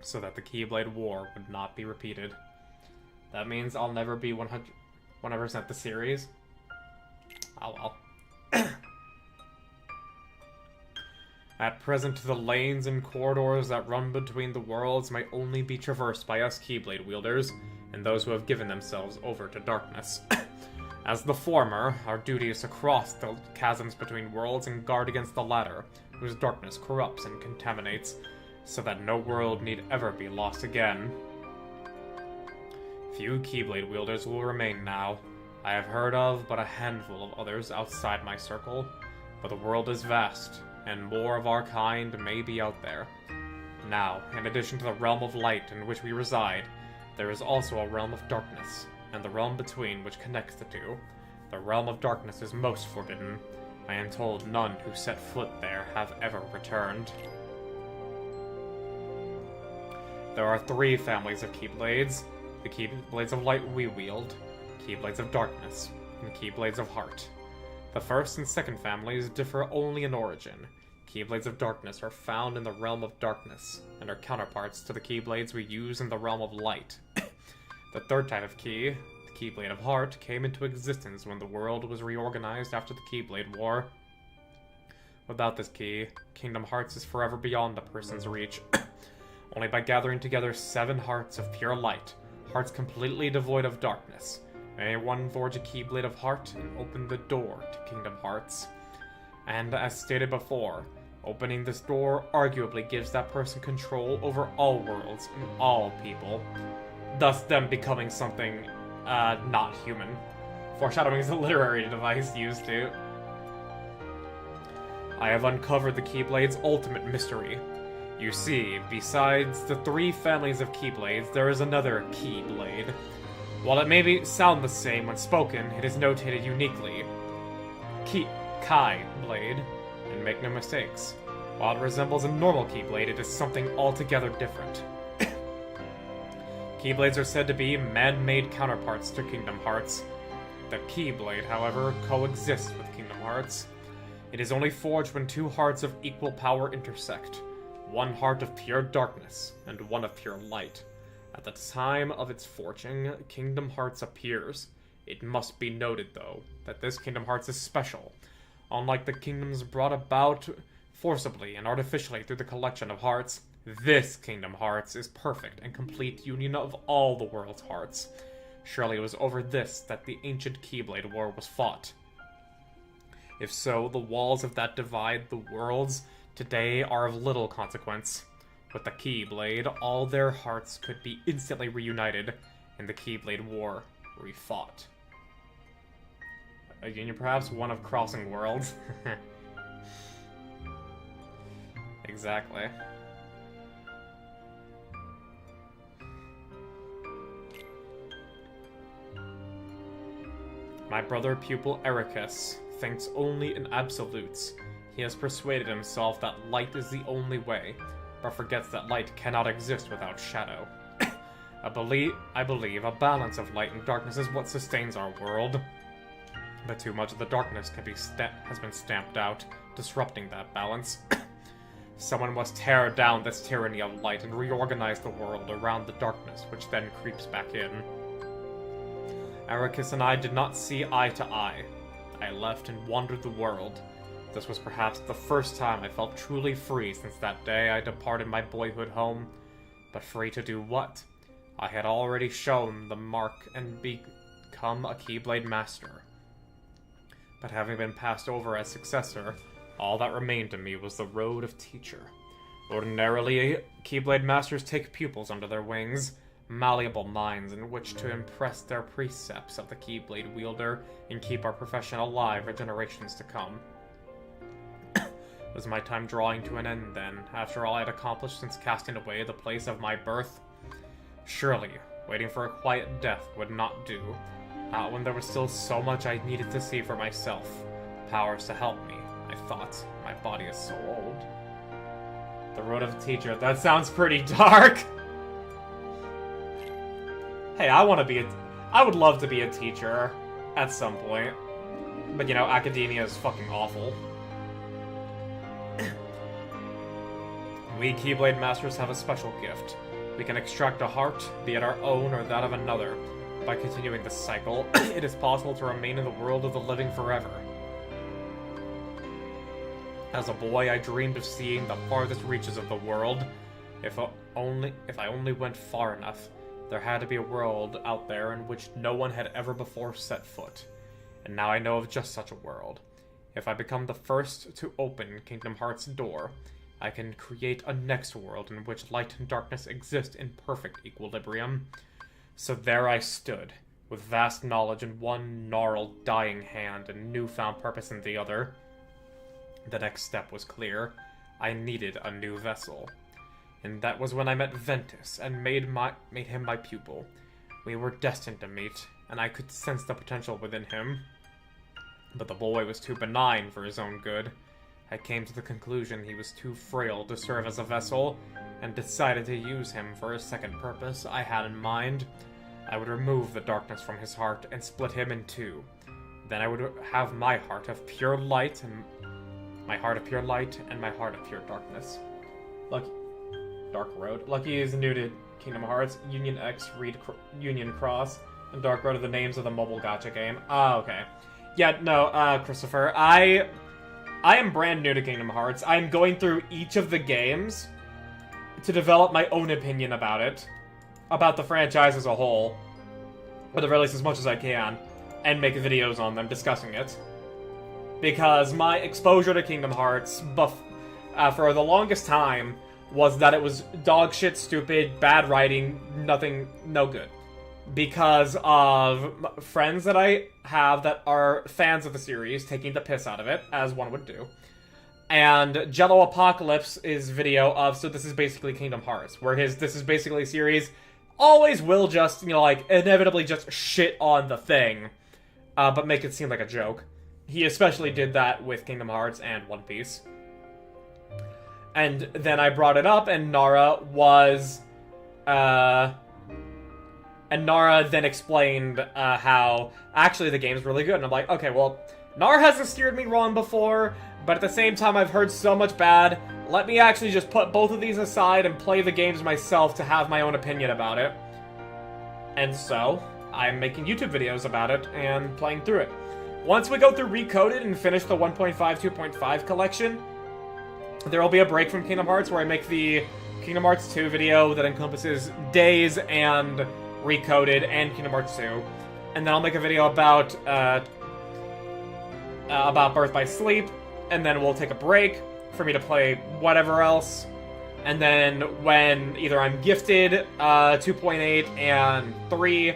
so that the Keyblade War would not be repeated. That means I'll never be 100% the series. Oh well. At present, the lanes and corridors that run between the worlds might only be traversed by us Keyblade wielders, and those who have given themselves over to darkness. As the former, our duty is to cross the chasms between worlds and guard against the latter, whose darkness corrupts and contaminates, so that no world need ever be lost again. Few Keyblade wielders will remain now. I have heard of but a handful of others outside my circle, but the world is vast, and more of our kind may be out there. Now, in addition to the realm of light in which we reside, there is also a realm of darkness, and the realm between which connects the two. The realm of darkness is most forbidden. I am told none who set foot there have ever returned. There are 3 families of Keyblades: the Keyblades of Light we wield, Keyblades of Darkness, and Keyblades of Heart. The first and second families differ only in origin. Keyblades of Darkness are found in the realm of darkness, and are counterparts to the Keyblades we use in the realm of light. The third type of key, the Keyblade of Heart, came into existence when the world was reorganized after the Keyblade War. Without this key, Kingdom Hearts is forever beyond a person's reach. Only by gathering together 7 hearts of pure light, hearts completely devoid of darkness, may one forge a Keyblade of Heart and open the door to Kingdom Hearts. And as stated before, opening this door arguably gives that person control over all worlds and all people, thus them becoming something, not human. Foreshadowing is a literary device used to. I have uncovered the Keyblade's ultimate mystery. You see, besides the 3 families of Keyblades, there is another Keyblade. While it may sound the same when spoken, it is notated uniquely. Kai Blade, and make no mistakes. While it resembles a normal Keyblade, it is something altogether different. Keyblades are said to be man-made counterparts to Kingdom Hearts. The Keyblade, however, coexists with Kingdom Hearts. It is only forged when 2 hearts of equal power intersect. 1 heart of pure darkness, and 1 of pure light. At the time of its forging, Kingdom Hearts appears. It must be noted, though, that this Kingdom Hearts is special. Unlike the kingdoms brought about forcibly and artificially through the collection of hearts, this Kingdom Hearts is perfect and complete union of all the world's hearts. Surely it was over this that the ancient Keyblade War was fought. If so, the walls of that divide the worlds today are of little consequence. With the Keyblade, all their hearts could be instantly reunited, and the Keyblade War refought. A union, perhaps one of crossing worlds? Exactly. My brother pupil Ericus thinks only in absolutes. He has persuaded himself that light is the only way, but forgets that light cannot exist without shadow. I believe a balance of light and darkness is what sustains our world. But too much of the darkness has been stamped out, disrupting that balance. Someone must tear down this tyranny of light and reorganize the world around the darkness, which then creeps back in. Ericus and I did not see eye to eye. I left and wandered the world. This was perhaps the first time I felt truly free since that day I departed my boyhood home. But free to do what? I had already shown the mark and become a Keyblade Master. But having been passed over as successor, all that remained to me was the road of teacher. Ordinarily, Keyblade Masters take pupils under their wings. malleable minds in which to impress their precepts of the Keyblade wielder and keep our profession alive for generations to come. Was my time drawing to an end then, after all I had accomplished since casting away the place of my birth? Surely, waiting for a quiet death would not do. Not when there was still so much I needed to see for myself. Powers to help me, I thought. My body is so old. The road of a teacher. That sounds pretty dark! Hey, I would love to be a teacher at some point. But you know, academia is fucking awful. We Keyblade Masters have a special gift. We can extract a heart, be it our own or that of another. By continuing this cycle, it is possible to remain in the world of the living forever. As a boy, I dreamed of seeing the farthest reaches of the world. If I only went far enough, there had to be a world out there in which no one had ever before set foot. And now I know of just such a world. If I become the first to open Kingdom Hearts' door, I can create a next world in which light and darkness exist in perfect equilibrium. So there I stood, with vast knowledge in one gnarled, dying hand and newfound purpose in the other. The next step was clear. I needed a new vessel. And that was when I met Ventus and made him my pupil. We were destined to meet, and I could sense the potential within him. But the boy was too benign for his own good. I came to the conclusion he was too frail to serve as a vessel, and decided to use him for a second purpose I had in mind. I would remove the darkness from his heart and split him in two. Then I would have my heart of pure light and my heart of pure light and my heart of pure darkness. Dark Road. Lucky is new to Kingdom Hearts. Union X, Read Union Cross, and Dark Road are the names of the mobile gacha game. Ah, okay. Yeah, no, Christopher, I am brand new to Kingdom Hearts. I'm going through each of the games to develop my own opinion about it. About the franchise as a whole. Or the very least as much as I can. And make videos on them discussing it. Because my exposure to Kingdom Hearts for the longest time was that it was dog shit, stupid, bad writing, no good. Because of friends that I have that are fans of the series taking the piss out of it, as one would do. And Jello Apocalypse's video of, so this is basically Kingdom Hearts, where this is basically a series, always will just, inevitably just shit on the thing, but make it seem like a joke. He especially did that with Kingdom Hearts and One Piece. And then I brought it up, and Nara then explained how actually the game's really good. And I'm like, okay, well, Nara hasn't steered me wrong before, but at the same time I've heard so much bad. Let me actually just put both of these aside and play the games myself to have my own opinion about it. And so, I'm making YouTube videos about it and playing through it. Once we go through Recoded and finish the 1.5, 2.5 collection, there will be a break from Kingdom Hearts where I make the Kingdom Hearts 2 video that encompasses Days and Recoded and Kingdom Hearts 2. And then I'll make a video about Birth by Sleep, and then we'll take a break for me to play whatever else. And then when either I'm gifted 2.8 and 3,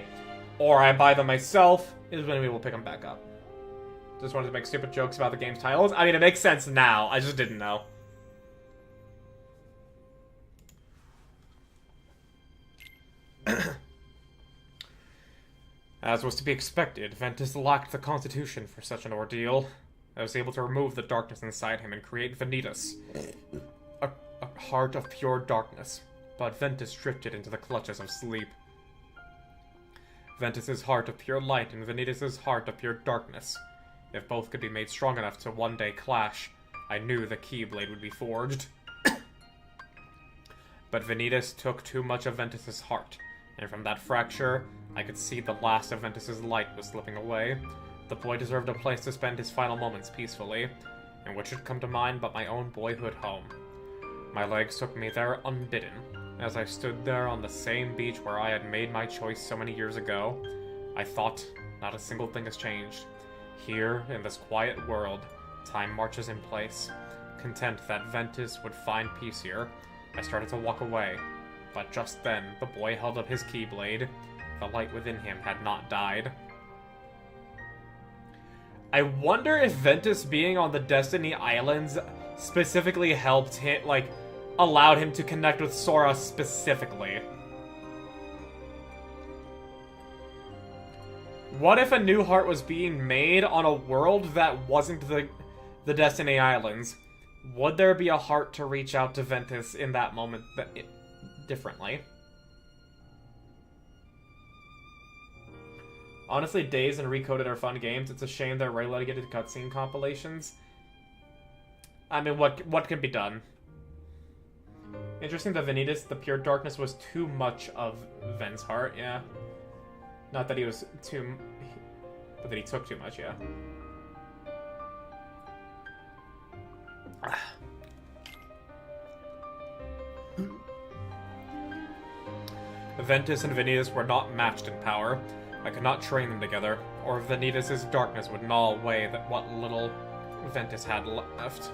or I buy them myself, is when we will pick them back up. Just wanted to make stupid jokes about the game's titles. I mean, it makes sense now. I just didn't know. As was to be expected, Ventus lacked the constitution for such an ordeal. I was able to remove the darkness inside him and create Vanitas, a heart of pure darkness. But Ventus drifted into the clutches of sleep. Ventus's heart of pure light and Vanitas' heart of pure darkness. If both could be made strong enough to one day clash, I knew the Keyblade would be forged. But Vanitas took too much of Ventus's heart, and from that fracture, I could see the last of Ventus's light was slipping away. The boy deserved a place to spend his final moments peacefully, and what should come to mind but my own boyhood home. My legs took me there unbidden. As I stood there on the same beach where I had made my choice so many years ago, I thought not a single thing has changed. Here, in this quiet world, time marches in place. Content that Ventus would find peace here, I started to walk away. But just then, the boy held up his Keyblade. The light within him had not died. I wonder if Ventus being on the Destiny Islands specifically helped him, like, allowed him to connect with Sora specifically. What if a new heart was being made on a world that wasn't the Destiny Islands? Would there be a heart to reach out to Ventus in that moment differently? Honestly, Days and Recoded are fun games. It's a shame they're relegated to cutscene compilations. I mean, what can be done? Interesting that Vanitas, the pure darkness, was too much of Ven's heart, yeah. Not that he was too... but that he took too much, yeah. Ventus and Vanitas were not matched in power. I could not train them together, or Vanitas' darkness would gnaw away what little Ventus had left.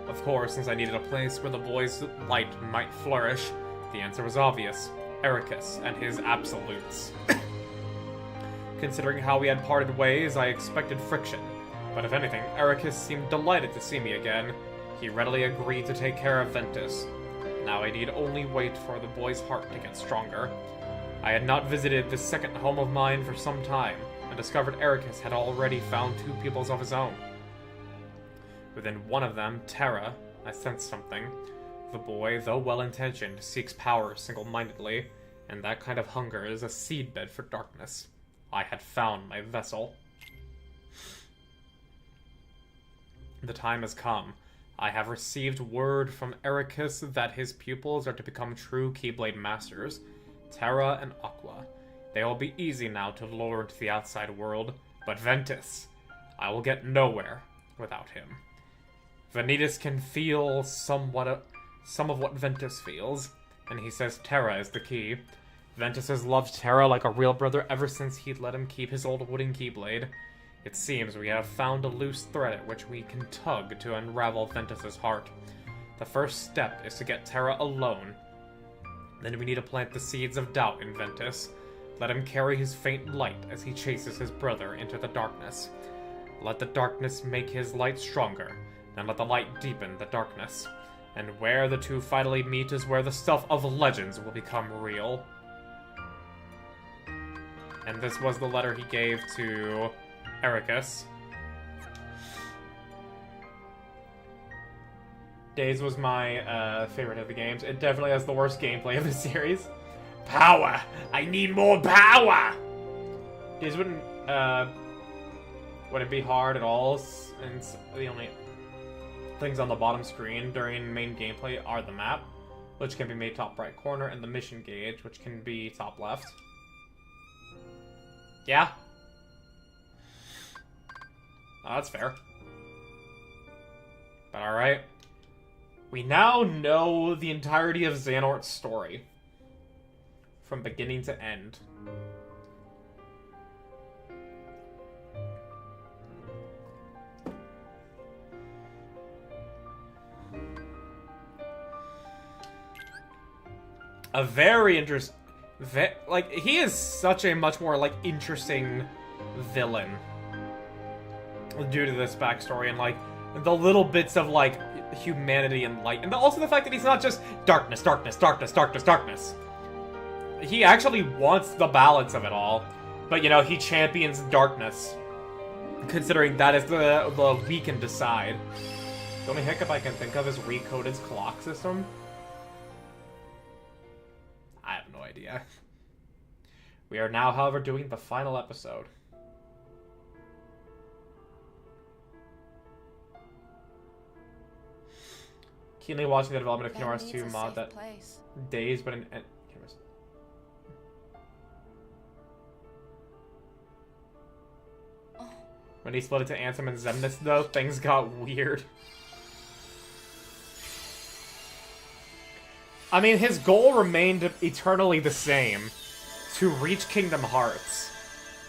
Of course, since I needed a place where the boy's light might flourish, the answer was obvious. Ericus and his absolutes. Considering how we had parted ways, I expected friction. But if anything, Ericus seemed delighted to see me again. He readily agreed to take care of Ventus. Now I need only wait for the boy's heart to get stronger. I had not visited this second home of mine for some time, and discovered Ericus had already found 2 pupils of his own. Within one of them, Terra, I sensed something. The boy, though well-intentioned, seeks power single-mindedly, and that kind of hunger is a seedbed for darkness. I had found my vessel. The time has come. I have received word from Ericus that his pupils are to become true Keyblade Masters, Terra and Aqua. They will be easy now to lure into the outside world, but Ventus, I will get nowhere without him. Vanitas can feel some of what Ventus feels, and he says Terra is the key. Ventus has loved Terra like a real brother ever since he'd let him keep his old wooden Keyblade. It seems we have found a loose thread at which we can tug to unravel Ventus's heart. The first step is to get Terra alone. Then we need to plant the seeds of doubt in Ventus. Let him carry his faint light as he chases his brother into the darkness. Let the darkness make his light stronger, then let the light deepen the darkness. And where the two finally meet is where the stuff of legends will become real. And this was the letter he gave to Ericus. Days was my favorite of the games. It definitely has the worst gameplay of the series. Power! I need more power! Days wouldn't be hard at all, and the only things on the bottom screen during main gameplay are the map, which can be made top right corner, and the mission gauge, which can be top left. Yeah? Oh, that's fair. But alright. We now know the entirety of Xehanort's story. From beginning to end. A very interesting... like, he is such a much more, like, interesting villain. Due to this backstory and, like, the little bits of, like, humanity and light. And also the fact that he's not just darkness, darkness, darkness, darkness, darkness. He actually wants the balance of it all. But, you know, he champions darkness. Considering that is the we can decide. The only hiccup I can think of is Recoded's clock system. I have no idea. We are now, however, doing the final episode. Keenly watching the development of Kingdom Hearts 2 mod that Days, but in when he split it to Ansem and Xemnas, though, things got weird. I mean, his goal remained eternally the same, to reach Kingdom Hearts,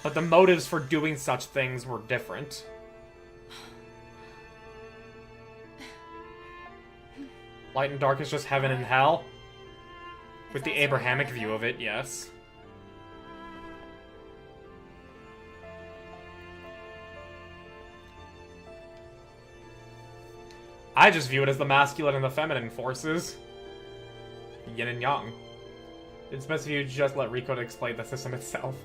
but the motives for doing such things were different. Light and dark is just heaven and hell? With the Abrahamic view of it, yes. I just view it as the masculine and the feminine forces. Yin and yang. It's best if you just let Rico explain the system itself.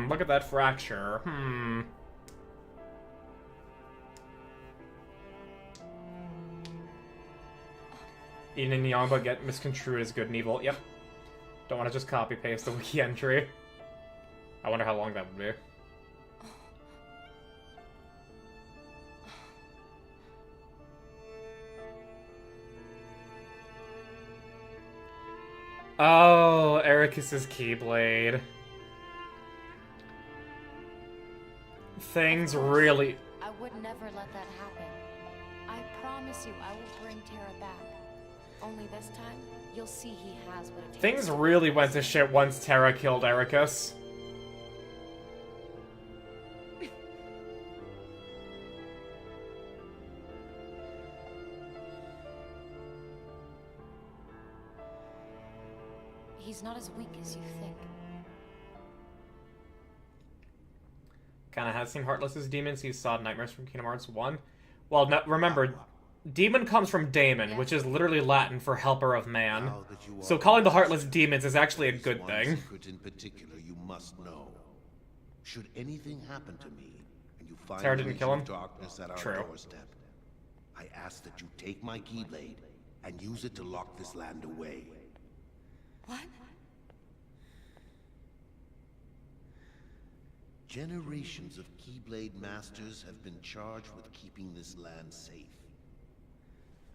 Look at that fracture. Yin and yang but get misconstrued as good and evil. Yep. Don't want to just copy-paste the wiki entry. I wonder how long that would be. Oh, Ericus's Keyblade. Things really... I would never let that happen. I promise you I will bring Terra back. Only this time, you'll see he has what it takes. Things really went to shit once Terra killed Ericus. He's not as weak as you think. Kinda has seen Heartless's demons. He saw Nightmares from Kingdom Hearts 1. Well, no, remember, demon comes from daemon, which is literally Latin for helper of man. So calling the Heartless demons is actually a good thing. Secret in particular you must know. Should anything happen to me, and you find Terra didn't kill him? darkness at our True. doorstep, I ask that you take my Keyblade and use it to lock this land away. What? Generations of Keyblade masters have been charged with keeping this land safe.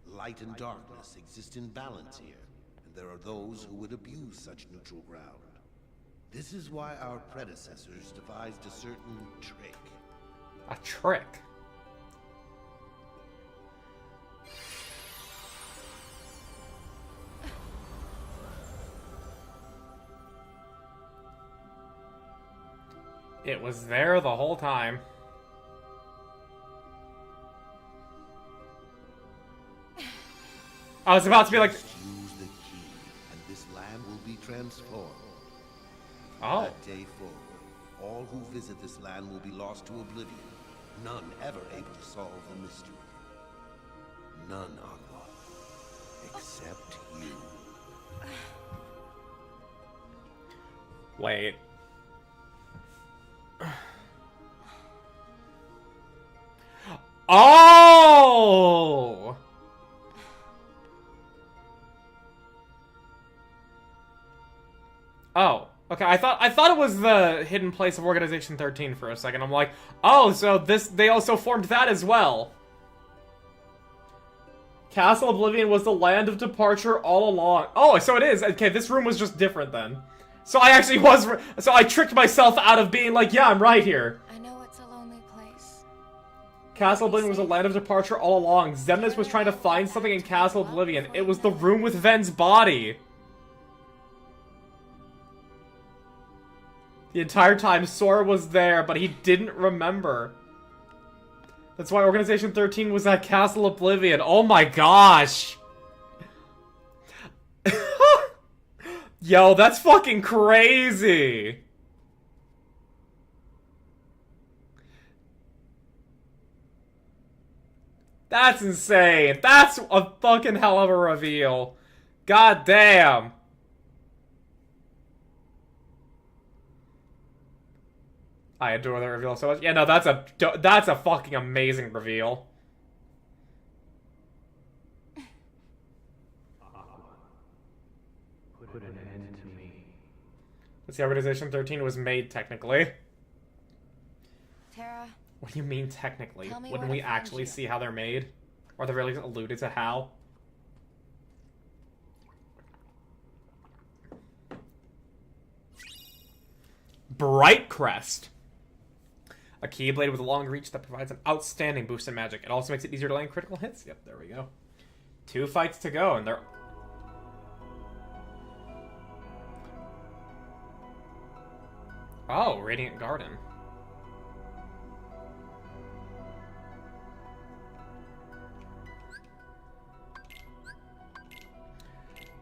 Light and darkness exist in balance here, and there are those who would abuse such neutral ground. This is why our predecessors devised a certain trick. A trick? It was there the whole time. I was about to be like... Just use the key, and this land will be transformed. Oh. That day forward, all who visit this land will be lost to oblivion. None ever able to solve the mystery. None, Aqua. Except you. Wait. Oh! Oh, okay. I thought it was the hidden place of Organization 13 for a second. I'm like, oh, so they also formed that as well. Castle Oblivion was the land of departure all along. Oh, so it is. Okay, this room was just different then. So I actually was. So I tricked myself out of being like, yeah, I'm right here. I know it's a lonely place. Castle Oblivion was a land of departure all along. Xemnas was trying to find something in Castle Oblivion. It was the room with Ven's body. The entire time, Sora was there, but he didn't remember. That's why Organization 13 was at Castle Oblivion. Oh my gosh! Yo, that's fucking crazy! That's insane. That's a fucking hell of a reveal. God damn. I adore the reveal so much. Yeah, no, that's a fucking amazing reveal. Put an end to me. Let's see, Organization 13 was made technically. Terra, What do you mean technically? Tell me Wouldn't where we to find actually you. see how they're made? Or they really alluded to how? Bright Crest. A Keyblade with a long reach that provides an outstanding boost in magic. It also makes it easier to land critical hits. Yep, there we go. 2 fights to go, and they're... Oh, Radiant Garden.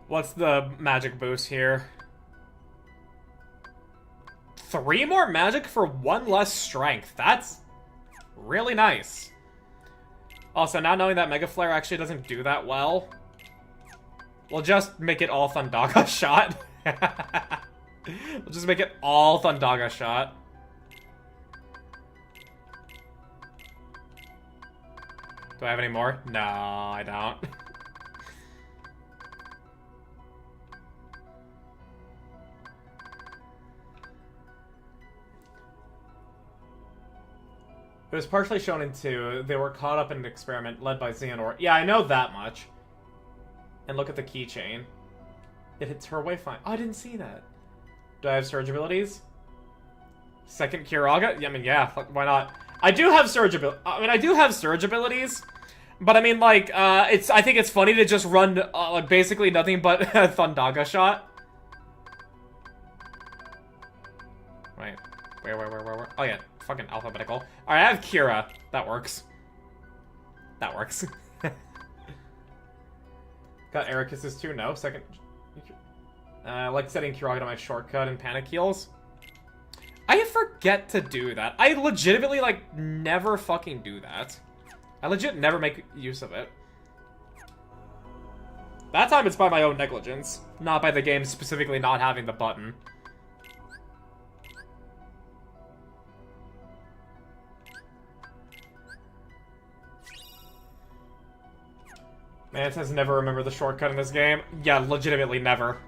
What's the magic boost here? 3 more magic for 1 less strength. That's really nice. Also, now knowing that Mega Flare actually doesn't do that well, we'll just make it all Thundaga shot. We'll just make it all Thundaga shot. Do I have any more? No, I don't. It was partially shown in 2. They were caught up in an experiment led by Xehanort. Yeah, I know that much. And look at the keychain. It hits her way fine. Oh, I didn't see that. Do I have surge abilities? Second Kiraga? Yeah, I mean, yeah, why not? I do have surge abilities. But I mean, like, I think it's funny to just run, like, basically nothing but Thundaga shot. Wait. Where? Oh, yeah. Fucking alphabetical. Alright, I have Kira. That works. That works. Got Ericus's too? No. Second. I like setting Kiraga to my shortcut and panic heals. I forget to do that. I legitimately, like, never fucking do that. I legit never make use of it. That time it's by my own negligence, not by the game specifically not having the button. Mantis never remember the shortcut in this game. Yeah, legitimately never.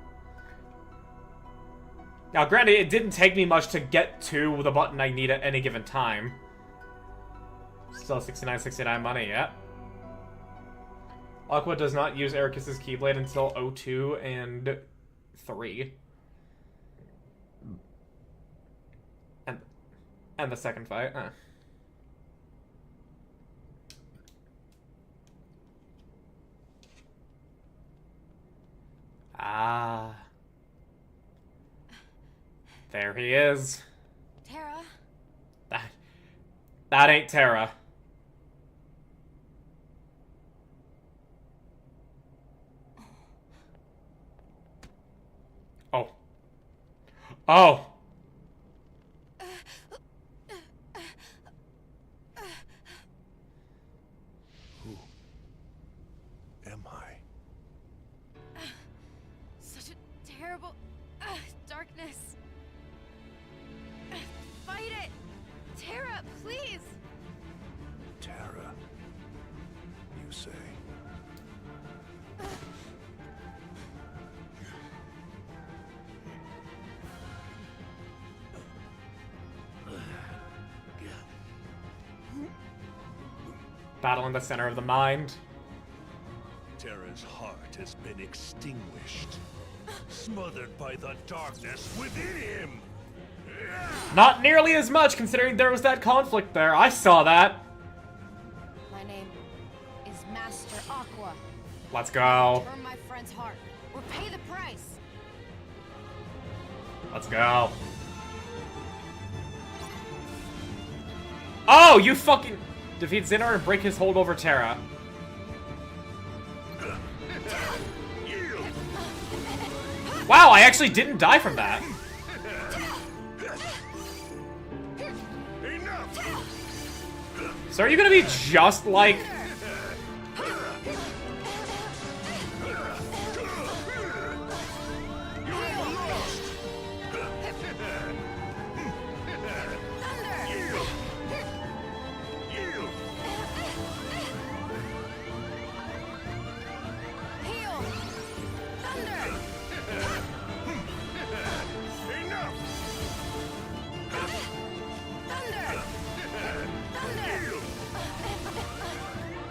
Now, granted, it didn't take me much to get to the button I need at any given time. Still 69 money, yeah. Aqua does not use Ericus's Keyblade until 02 and 3. And the second fight. Ah. There he is. Terra? That ain't Terra. Oh. Oh! Who am I? Such a terrible darkness. Fight it! Terra, please! Terra, you say? Battle in the center of the mind. Terra's heart has been extinguished, smothered by the darkness within him. Not nearly as much, considering there was that conflict there. I saw that. My name is Master Aqua. Let's go. Turn my friend's heart, or pay the price. Let's go. Oh, you fucking... Defeat Xehanort and break his hold over Terra. Wow, I actually didn't die from that. So are you gonna be just like...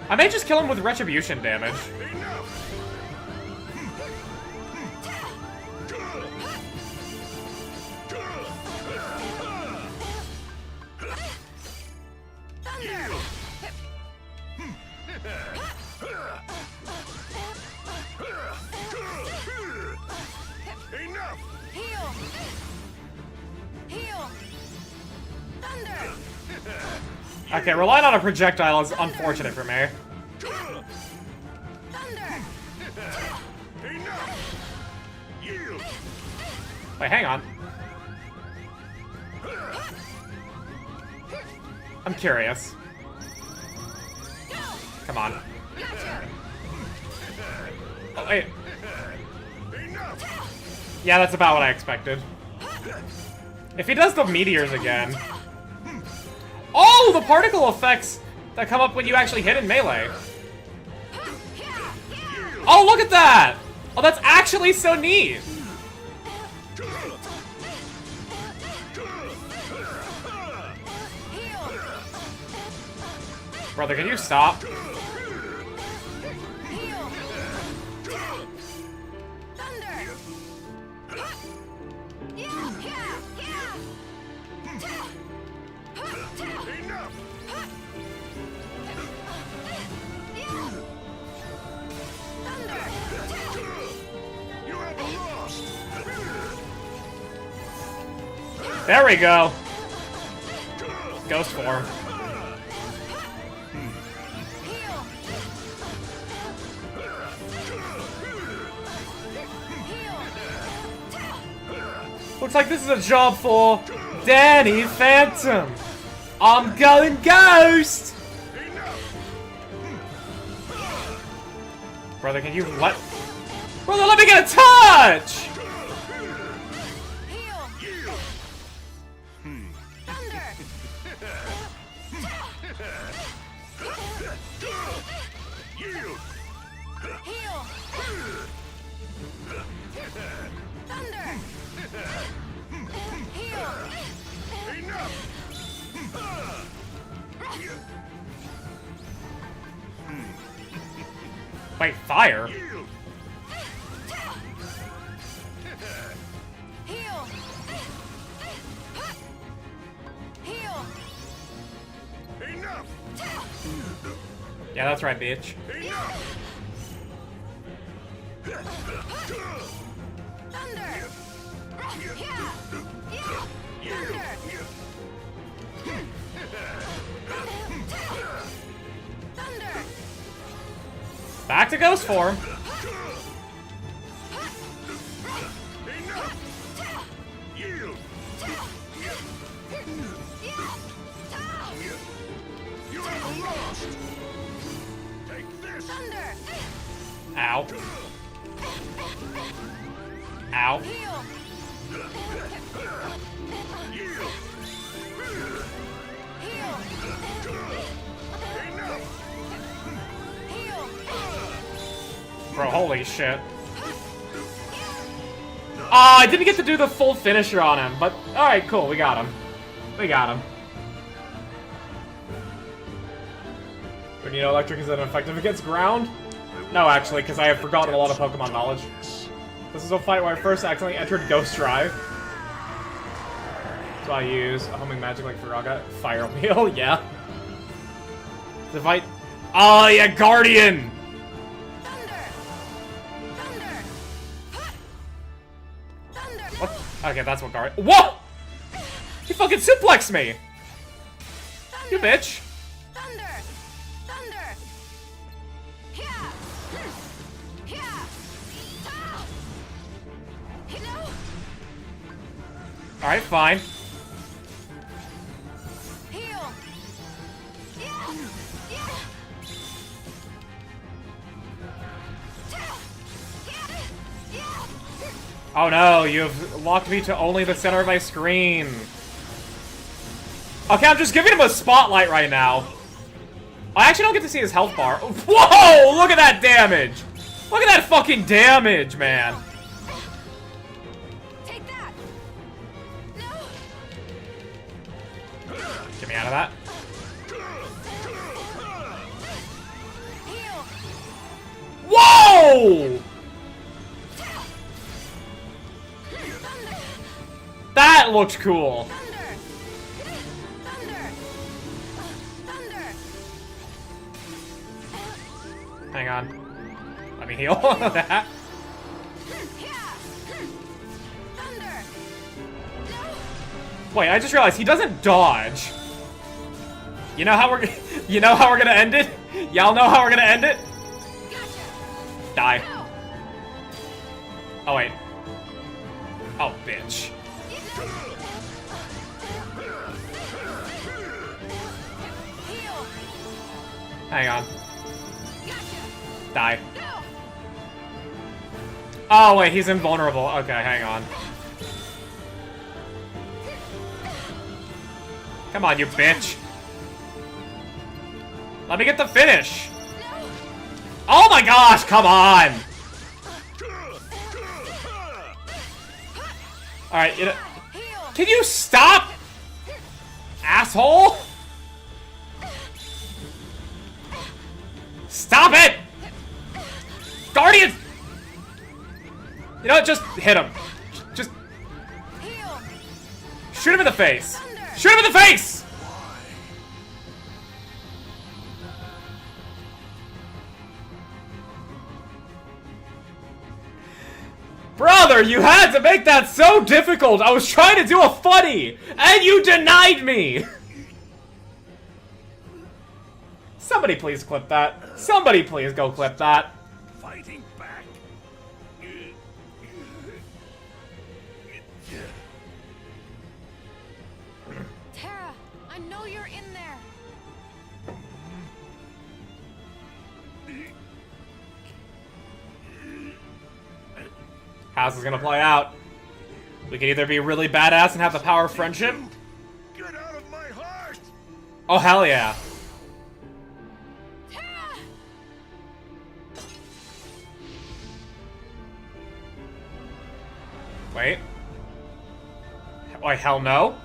I may just kill him with retribution damage. Heal! Heal! Okay, relying on a projectile is unfortunate for me. Wait, hang on. I'm curious. Come on. Oh, wait. Yeah, that's about what I expected. If he does the meteors again... Oh, the particle effects that come up when you actually hit in melee. Oh, look at that! Oh, that's actually so neat! Brother, can you stop? There we go. Ghost form. Looks like this is a job for Danny Phantom. I'm going ghost. Brother, can you let... Brother, let me get a touch! Wait, fire? Yeah, that's right, bitch. Back to ghost form. Ow. Ow. Bro, holy shit. I didn't get to do the full finisher on him, but alright, cool, we got him. We got him. When you know electric is ineffective against ground? No, actually, because I have forgotten a lot of Pokemon knowledge. This is a fight where I first accidentally entered Ghost Drive. So I use a homing magic like Firaga. Fire Wheel, yeah. The fight. Oh, yeah, Guardian! What? Okay, that's what Guardian. Whoa! He fucking suplexed me! You bitch! Alright, fine. Oh no, you've locked me to only the center of my screen. Okay, I'm just giving him a spotlight right now. I actually don't get to see his health bar. Whoa! Look at that damage! Look at that fucking damage, man! Get me out of that. Whoa! That looked cool. Hang on. Let me heal that. Wait, I just realized he doesn't dodge. You know how we're gonna end it? Y'all know how we're gonna end it? Die. Oh wait. Oh bitch. Hang on. Die. Oh wait, he's invulnerable. Okay, hang on. Come on, you bitch. Let me get the finish. Oh my gosh, come on. Alright, you know, can you stop? Asshole? Stop it! Guardian! You know what, just hit him. Just shoot him in the face. Shoot him in the face! Brother, you had to make that so difficult! I was trying to do a funny, and you denied me! Somebody please clip that. Somebody please go clip that. Fighting back. Terra, I know you're in there. How's this gonna play out? We can either be really badass and have the power of friendship. Get out of my heart! Oh, hell yeah. Terra! Wait. Wait, hell no?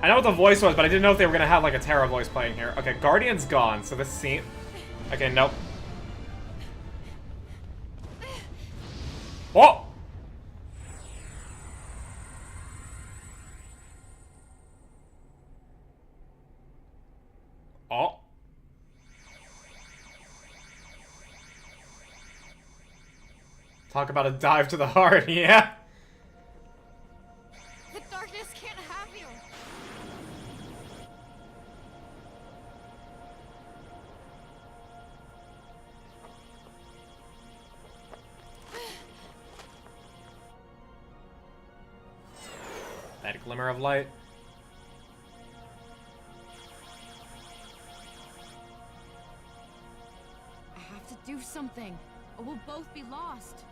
I know what the voice was, but I didn't know if they were gonna have like a Terra voice playing here. Okay, Guardian's gone, so this scene... Okay, nope. Oh! Oh. Talk about a dive to the heart, yeah? The darkness can't have you. That glimmer of light. I have to do something, or we'll both be lost.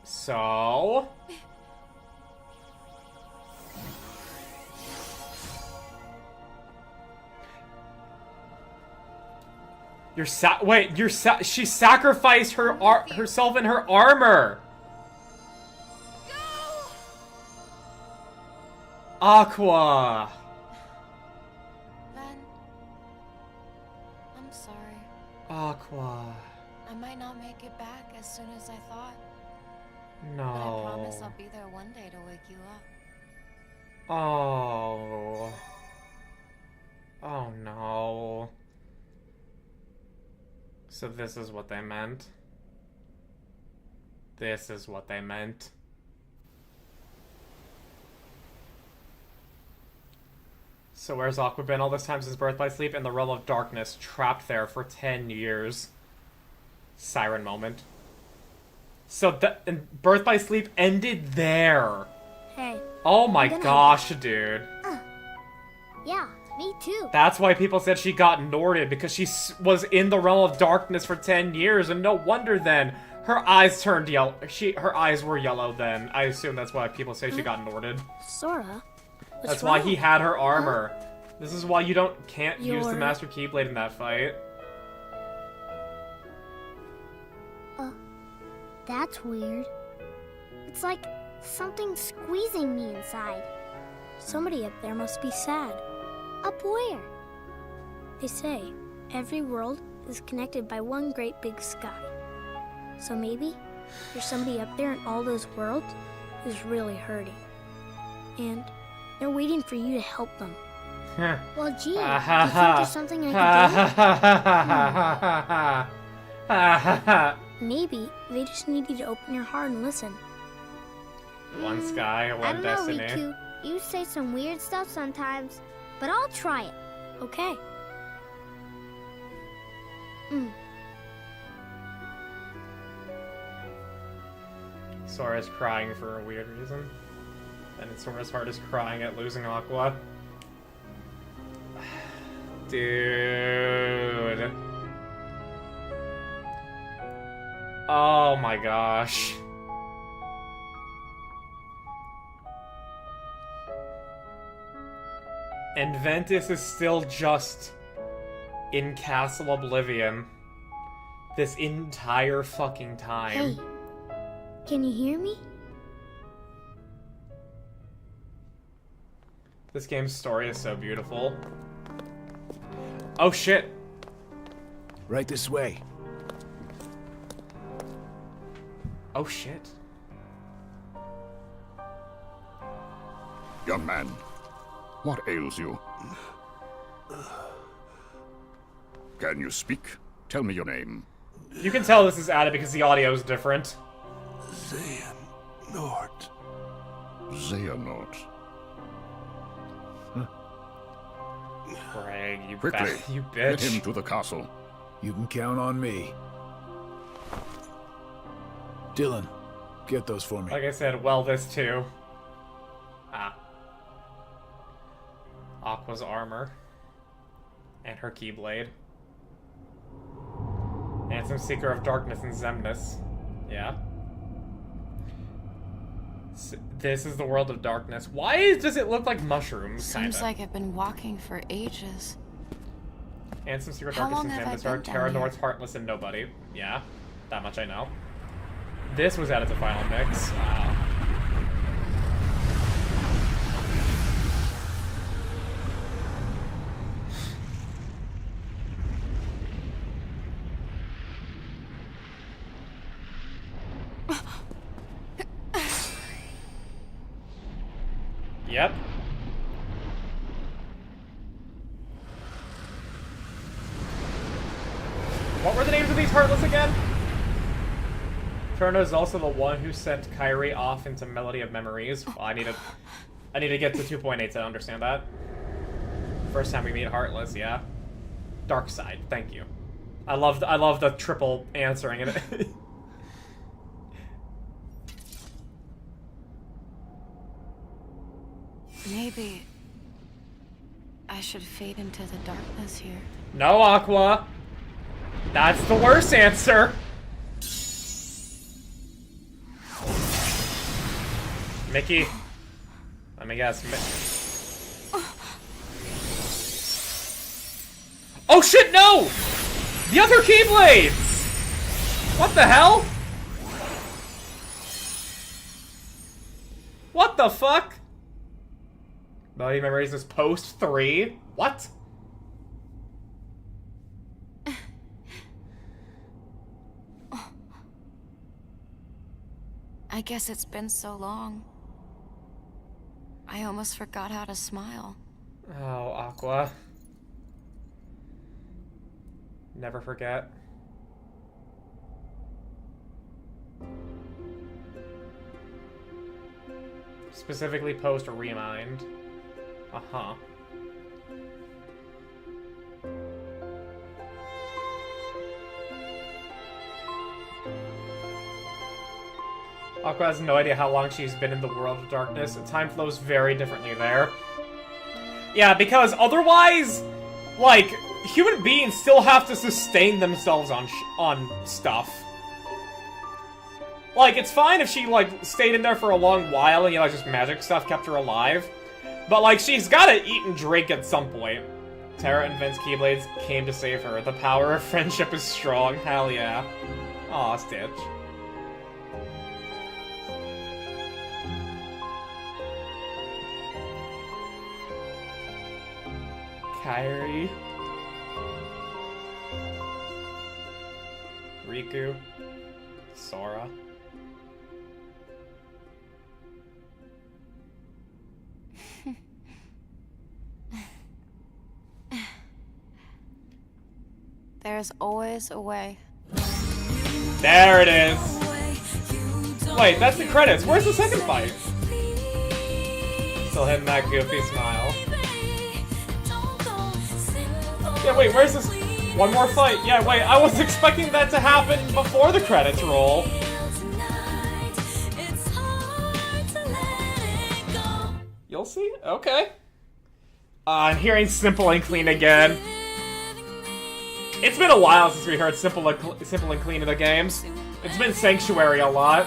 So... she sacrificed herself and her armor! Aqua! Ben, I'm sorry. Aqua. I might not make it back as soon as I thought. No. But I promise I'll be there one day to wake you up. Oh. Oh no. So this is what they meant. This is what they meant. So where's Aqua been all this time since Birth by Sleep? In the realm of darkness, trapped there for 10 years. Siren moment. So Birth by Sleep ended there. Hey. Oh my gosh, dude. Yeah, me too. That's why people said she got Norded, because she was in the realm of darkness for 10 years, and no wonder then her eyes turned yellow. Her eyes were yellow then. I assume that's why people say she got Norded. Sora. That's why he had her armor. This is why you can't use the Master Keyblade in that fight. That's weird. It's like something's squeezing me inside. Somebody up there must be sad. Up where? They say every world is connected by one great big sky. So maybe there's somebody up there in all those worlds who's really hurting. And they're waiting for you to help them. Well, gee, do you think there's something I can do? Maybe they just need you to open your heart and listen. One sky, I one don't destiny. know, Riku. You say some weird stuff sometimes, but I'll try it, okay? Sora's crying for a weird reason. And Sora's heart is crying at losing Aqua. Dude. Oh my gosh. And Ventus is still just in Castle Oblivion this entire fucking time. Hey, can you hear me? This game's story is so beautiful. Oh shit. Right this way. Oh shit. Young man, what ails you? Can you speak? Tell me your name. You can tell this is added because the audio is different. Xehanort. Xehanort. Craig, you Quickly, you get bitch. him to the castle. You can count on me. Dylan, get those for me. Like I said, well, this too. Ah. Aqua's armor. And her Keyblade. And some Seeker of Darkness and Xemnas. Yeah. This is the world of darkness. Why does it look like mushrooms, Seems kinda? like I've been walking for ages. And some Secret How Darkness long and have I Xemnas are been down Terra here? North's Heartless and Nobody. Yeah, that much I know. This was added to Final Mix. Wow. Yep. What were the names of these Heartless again? Turner is also the one who sent Kairi off into Melody of Memories. Well, I need to get to 2.8 to understand that. First time we meet Heartless, yeah. Dark Side, thank you. I love the triple answering in it. Maybe I should fade into the darkness here. No, Aqua. That's the worst answer. Mickey. Let me guess. Oh shit, no! The other Keyblades! What the hell? What the fuck? Melody Memories is post 3? What? I guess it's been so long. I almost forgot how to smile. Oh, Aqua. Never forget. Specifically post a remind. Uh-huh. Aqua has no idea how long she's been in the world of darkness. Time flows very differently there. Yeah, because otherwise, like, human beings still have to sustain themselves on stuff. Like, it's fine if she, like, stayed in there for a long while and, you know, like, just magic stuff kept her alive. But, like, she's gotta eat and drink at some point. Terra and Vince Keyblades came to save her. The power of friendship is strong. Hell yeah. Aw, Stitch. Kairi. Riku. Sora. There's always a way. There it is. Wait, that's the credits. Where's the second fight? Still hitting that goofy smile. Yeah, wait, where's this? One more fight. Yeah, wait, I was expecting that to happen before the credits roll. You'll see? Okay. I'm hearing Simple and Clean again. It's been a while since we heard Simple and Clean in the games. It's been Sanctuary a lot.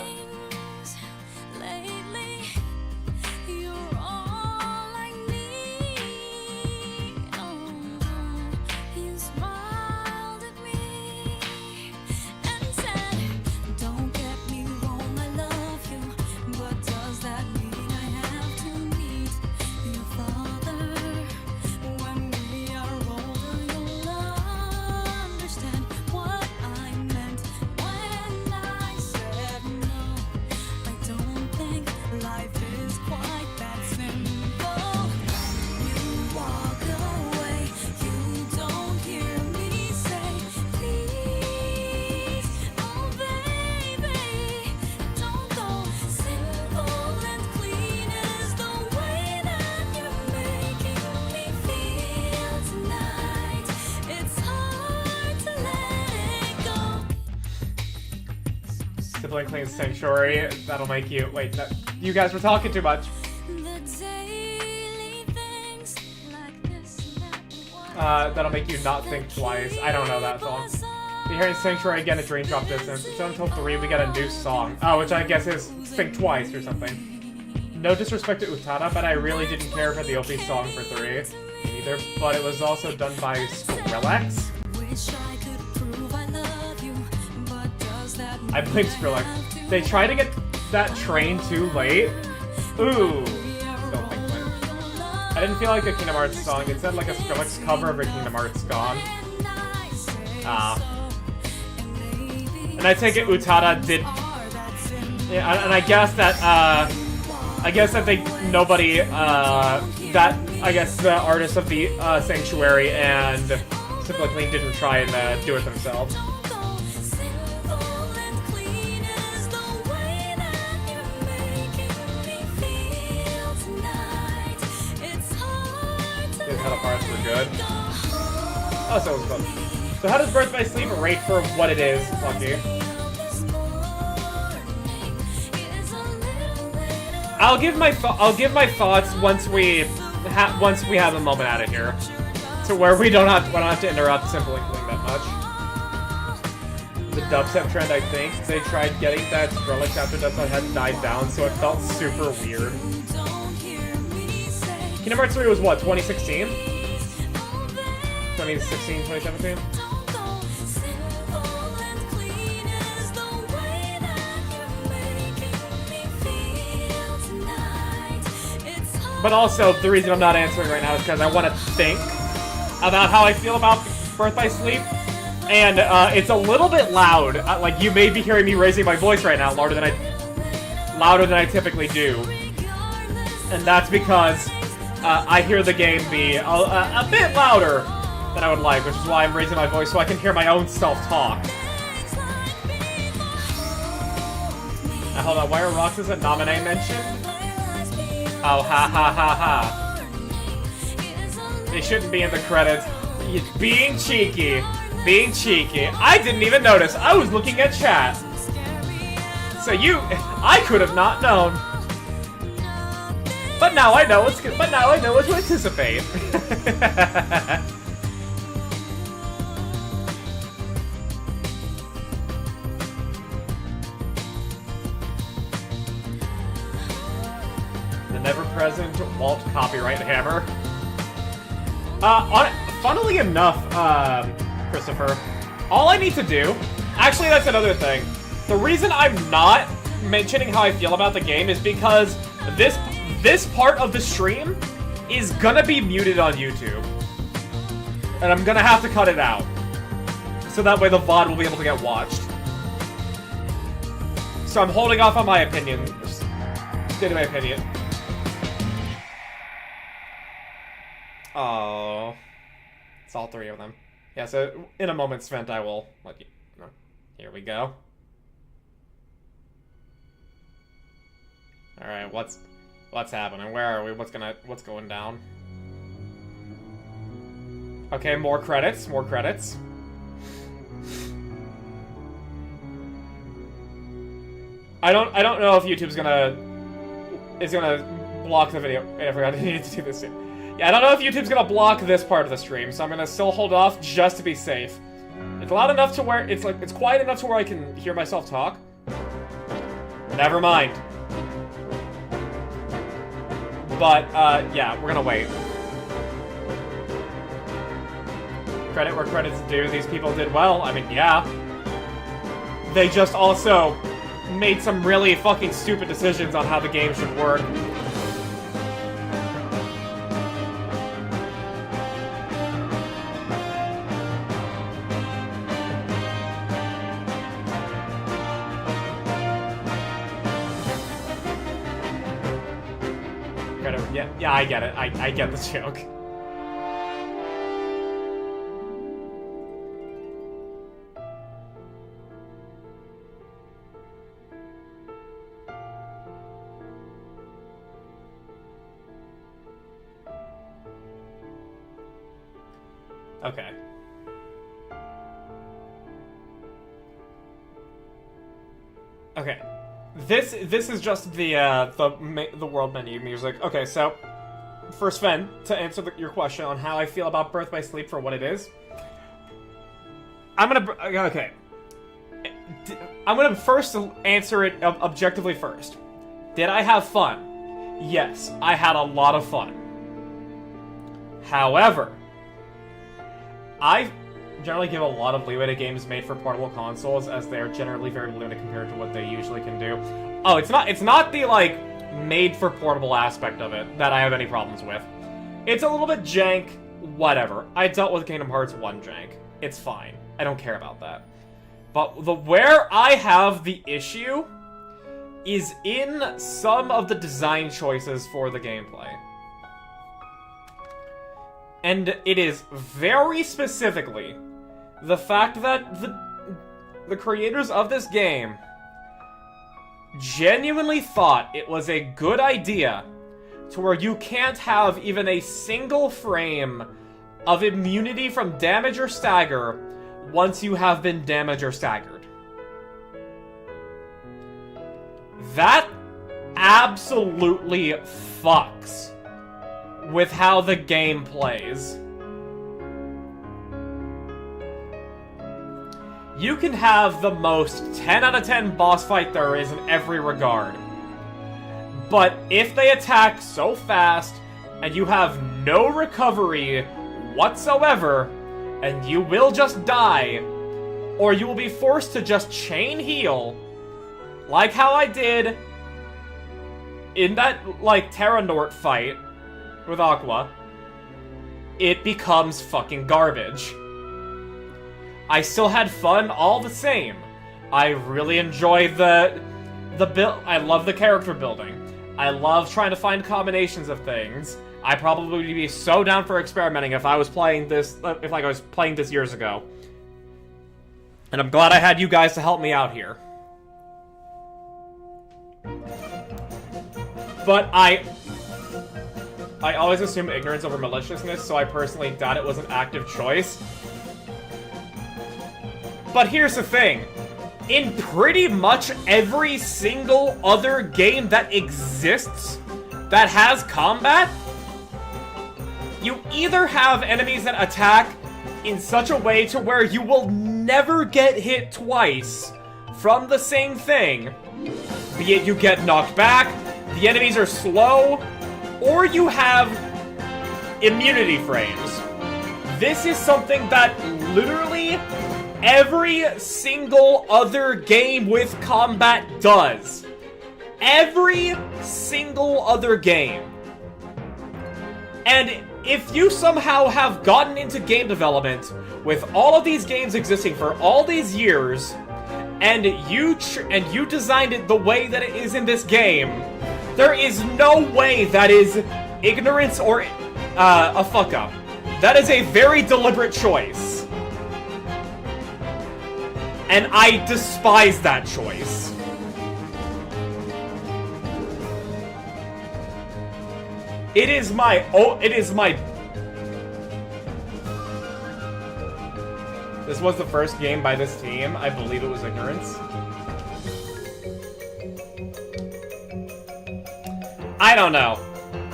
Simple and Clean Sanctuary. That'll make you... Wait, you guys were talking too much. That'll make you not think twice. I don't know that song. Be hearing Sanctuary again at Dream Drop Distance. It's until 3 we get a new song. Oh, which I guess is Think Twice or something. No disrespect to Utada, but I really didn't care for the OP song for 3 either. But it was also done by Skrillex. I blame Skrillex. They try to get that train too late. Ooh. Don't think so. I didn't feel like a Kingdom Hearts song. It sounded like a Skrillex cover of a Kingdom Hearts Gone. And I take it Utada did... Yeah, and I guess that, nobody, I guess the artists of the, Sanctuary and Simple and Clean didn't try and, do it themselves. How the parts were good. Oh, so it was fun. So how does Birth by Sleep rate for what it is, Lucky? I'll give my thoughts once we have a moment out of here, to where we don't have to interrupt Simple and Clean that much. The dubstep trend, I think they tried getting that Skrillex after dubstep had died down, so it felt super weird. Kingdom Hearts 3 was what, 2016? 2016, 2017? But also, the reason I'm not answering right now is because I want to think about how I feel about Birth by Sleep. And it's a little bit loud. Like, you may be hearing me raising my voice right now louder than I typically do. And that's because I hear the game be a bit louder than I would like, which is why I'm raising my voice so I can hear my own self-talk. Now, hold on, why are Roxas a nominee mention? Oh, ha ha ha ha. They shouldn't be in the credits. Being cheeky. Being cheeky. I didn't even notice. I was looking at chat. So I could have not known. But now I know what to anticipate. The never-present Walt copyright hammer. Funnily enough, Christopher, all I need to do... Actually, that's another thing. The reason I'm not mentioning how I feel about the game is because this part of the stream is gonna be muted on YouTube. And I'm gonna have to cut it out. So that way the VOD will be able to get watched. So I'm holding off on my opinion. Stating my opinion. Oh. It's all three of them. Yeah, so in a moment, Svent, I will let you know. Here we go. Alright, what's happening? Where are we? What's going down? Okay, more credits, more credits. I don't know if YouTube's gonna block the video. Wait, I forgot I needed to do this too. Yeah, I don't know if YouTube's gonna block this part of the stream, so I'm gonna still hold off just to be safe. It's loud enough to where it's quiet enough to where I can hear myself talk. Never mind. But yeah, we're gonna wait. Credit where credit's due. These people did well. I mean, yeah. They just also made some really fucking stupid decisions on how the game should work. Yeah, I get it. I get the joke. Okay. Okay. This is just the world menu music. Okay, so first, Fen, to answer your question on how I feel about Birth by Sleep for what it is, I'm gonna first answer it objectively first. Did I have fun? Yes, I had a lot of fun. However, I generally give a lot of leeway to games made for portable consoles, as they are generally very limited compared to what they usually can do. Oh, it's not the, like, made for portable aspect of it that I have any problems with. It's a little bit jank, whatever. I dealt with Kingdom Hearts 1 jank. It's fine. I don't care about that. But where I have the issue is in some of the design choices for the gameplay. And it is very specifically the fact that the creators of this game genuinely thought it was a good idea to where you can't have even a single frame of immunity from damage or stagger once you have been damaged or staggered. That absolutely fucks with how the game plays. You can have the most 10 out of 10 boss fight there is in every regard. But if they attack so fast, and you have no recovery whatsoever, and you will just die, or you will be forced to just chain heal, like how I did in that, like, Terranort fight with Aqua, it becomes fucking garbage. I still had fun all the same. I really enjoy the build. I love the character building. I love trying to find combinations of things. I probably would be so down for experimenting if I was playing this, if I was playing this years ago. And I'm glad I had you guys to help me out here. But I always assume ignorance over maliciousness, so I personally doubt it was an active choice. But here's the thing. In pretty much every single other game that exists that has combat, you either have enemies that attack in such a way to where you will never get hit twice from the same thing, be it you get knocked back, the enemies are slow, or you have immunity frames. This is something that literally every single other game with combat does. Every single other game. And if you somehow have gotten into game development with all of these games existing for all these years, and you designed it the way that it is in this game, there is no way that is ignorance or a fuck-up. That is a very deliberate choice. And I despise that choice. It is my... Oh, it is my... This was the first game by this team. I believe it was Ignorance. I don't know.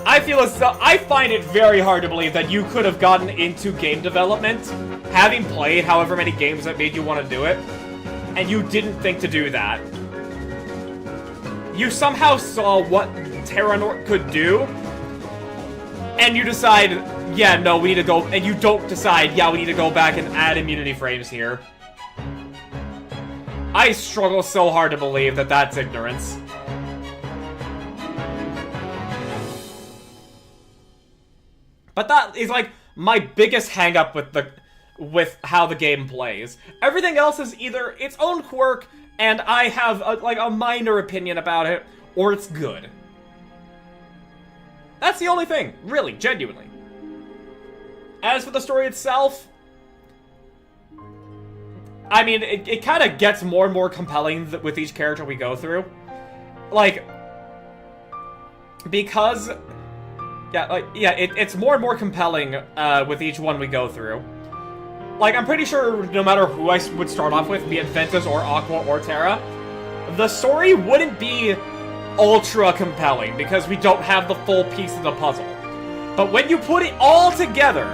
I feel as though... I find it very hard to believe that you could have gotten into game development, having played however many games that made you want to do it, and you didn't think to do that. You somehow saw what Terranort could do, and you decide, yeah, no, we need to go, and you don't decide, yeah, we need to go back and add immunity frames here. I struggle so hard to believe that that's ignorance. But that is, like, my biggest hang-up with how the game plays. Everything else is either its own quirk, and I have, a minor opinion about it, or it's good. That's the only thing, really, genuinely. As for the story itself, I mean, it kind of gets more and more compelling with each character we go through. Like, because... it's more and more compelling with each one we go through. Like, I'm pretty sure no matter who I would start off with, be it Ventus or Aqua or Terra, the story wouldn't be ultra compelling because we don't have the full piece of the puzzle. But when you put it all together,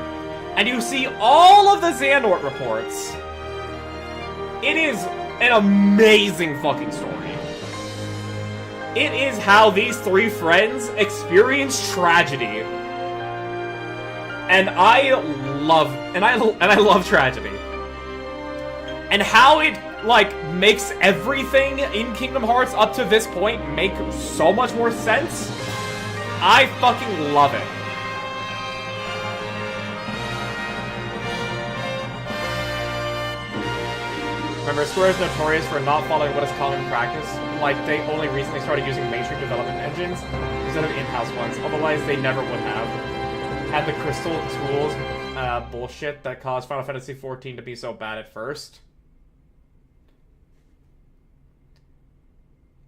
and you see all of the Xehanort reports, it is an amazing fucking story. It is how these three friends experience tragedy. And I love tragedy. And how it, like, makes everything in Kingdom Hearts up to this point make so much more sense. I fucking love it. Remember, Square is notorious for not following what is common practice. Like, they only recently started using mainstream development engines instead of in-house ones. Otherwise, they never would have. Had the Crystal Tools bullshit that caused Final Fantasy XIV to be so bad at first.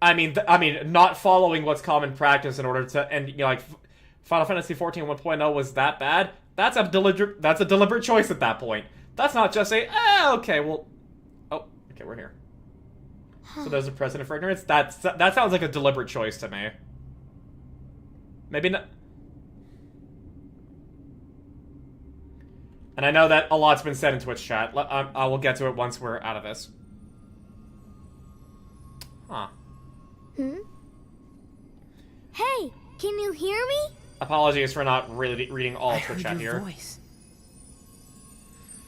I mean, not following what's common practice in order to, and, you know, like, Final Fantasy XIV 1.0 was that bad? That's a deliberate choice at that point. That's not just a, okay, well, oh, okay, we're here. So there's a precedent for ignorance? That sounds like a deliberate choice to me. Maybe not. And I know that a lot's been said in Twitch chat. I will get to it once we're out of this. Huh. Hey, can you hear me? Apologies for not really reading all Twitch chat here. I heard your voice.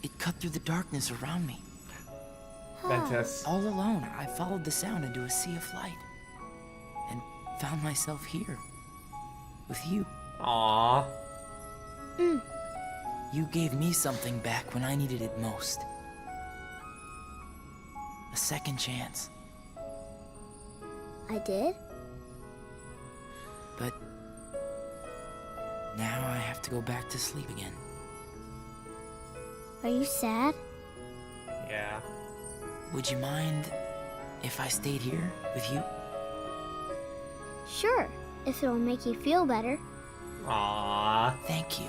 It cut through the darkness around me. Ventus. All alone, I followed the sound into a sea of light. And found myself here. With you. Aww. You gave me something back when I needed it most. A second chance. I did? But now I have to go back to sleep again. Are you sad? Yeah. Would you mind if I stayed here with you? Sure, if it'll make you feel better. Aww. Thank you.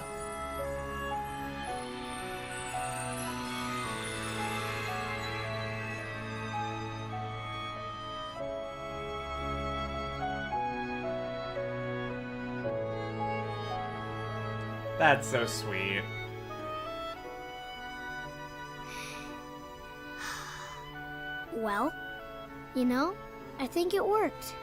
That's so sweet. Well, you know, I think it worked.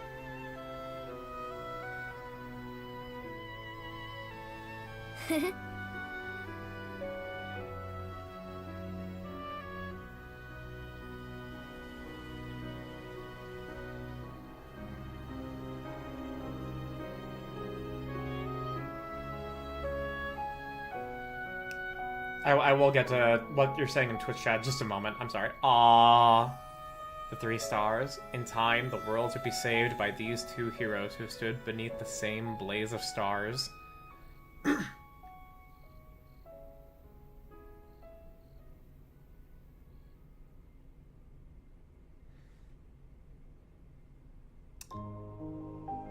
I will get to what you're saying in Twitch chat in just a moment. I'm sorry. Aww. The 3 stars. In time, the worlds would be saved by these 2 heroes who stood beneath the same blaze of stars.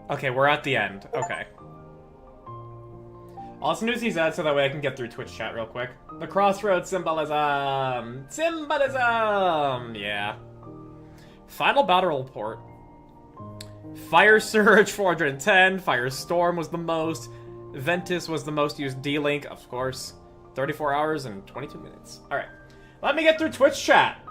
Okay, we're at the end. Okay. I'll snooze these ads so that way I can get through Twitch chat real quick. The crossroads symbolism! Symbolism! Yeah. Final battle report. Fire Surge 410, Firestorm was the most, Ventus was the most used D-Link, of course. 34 hours and 22 minutes. Alright. Let me get through Twitch chat.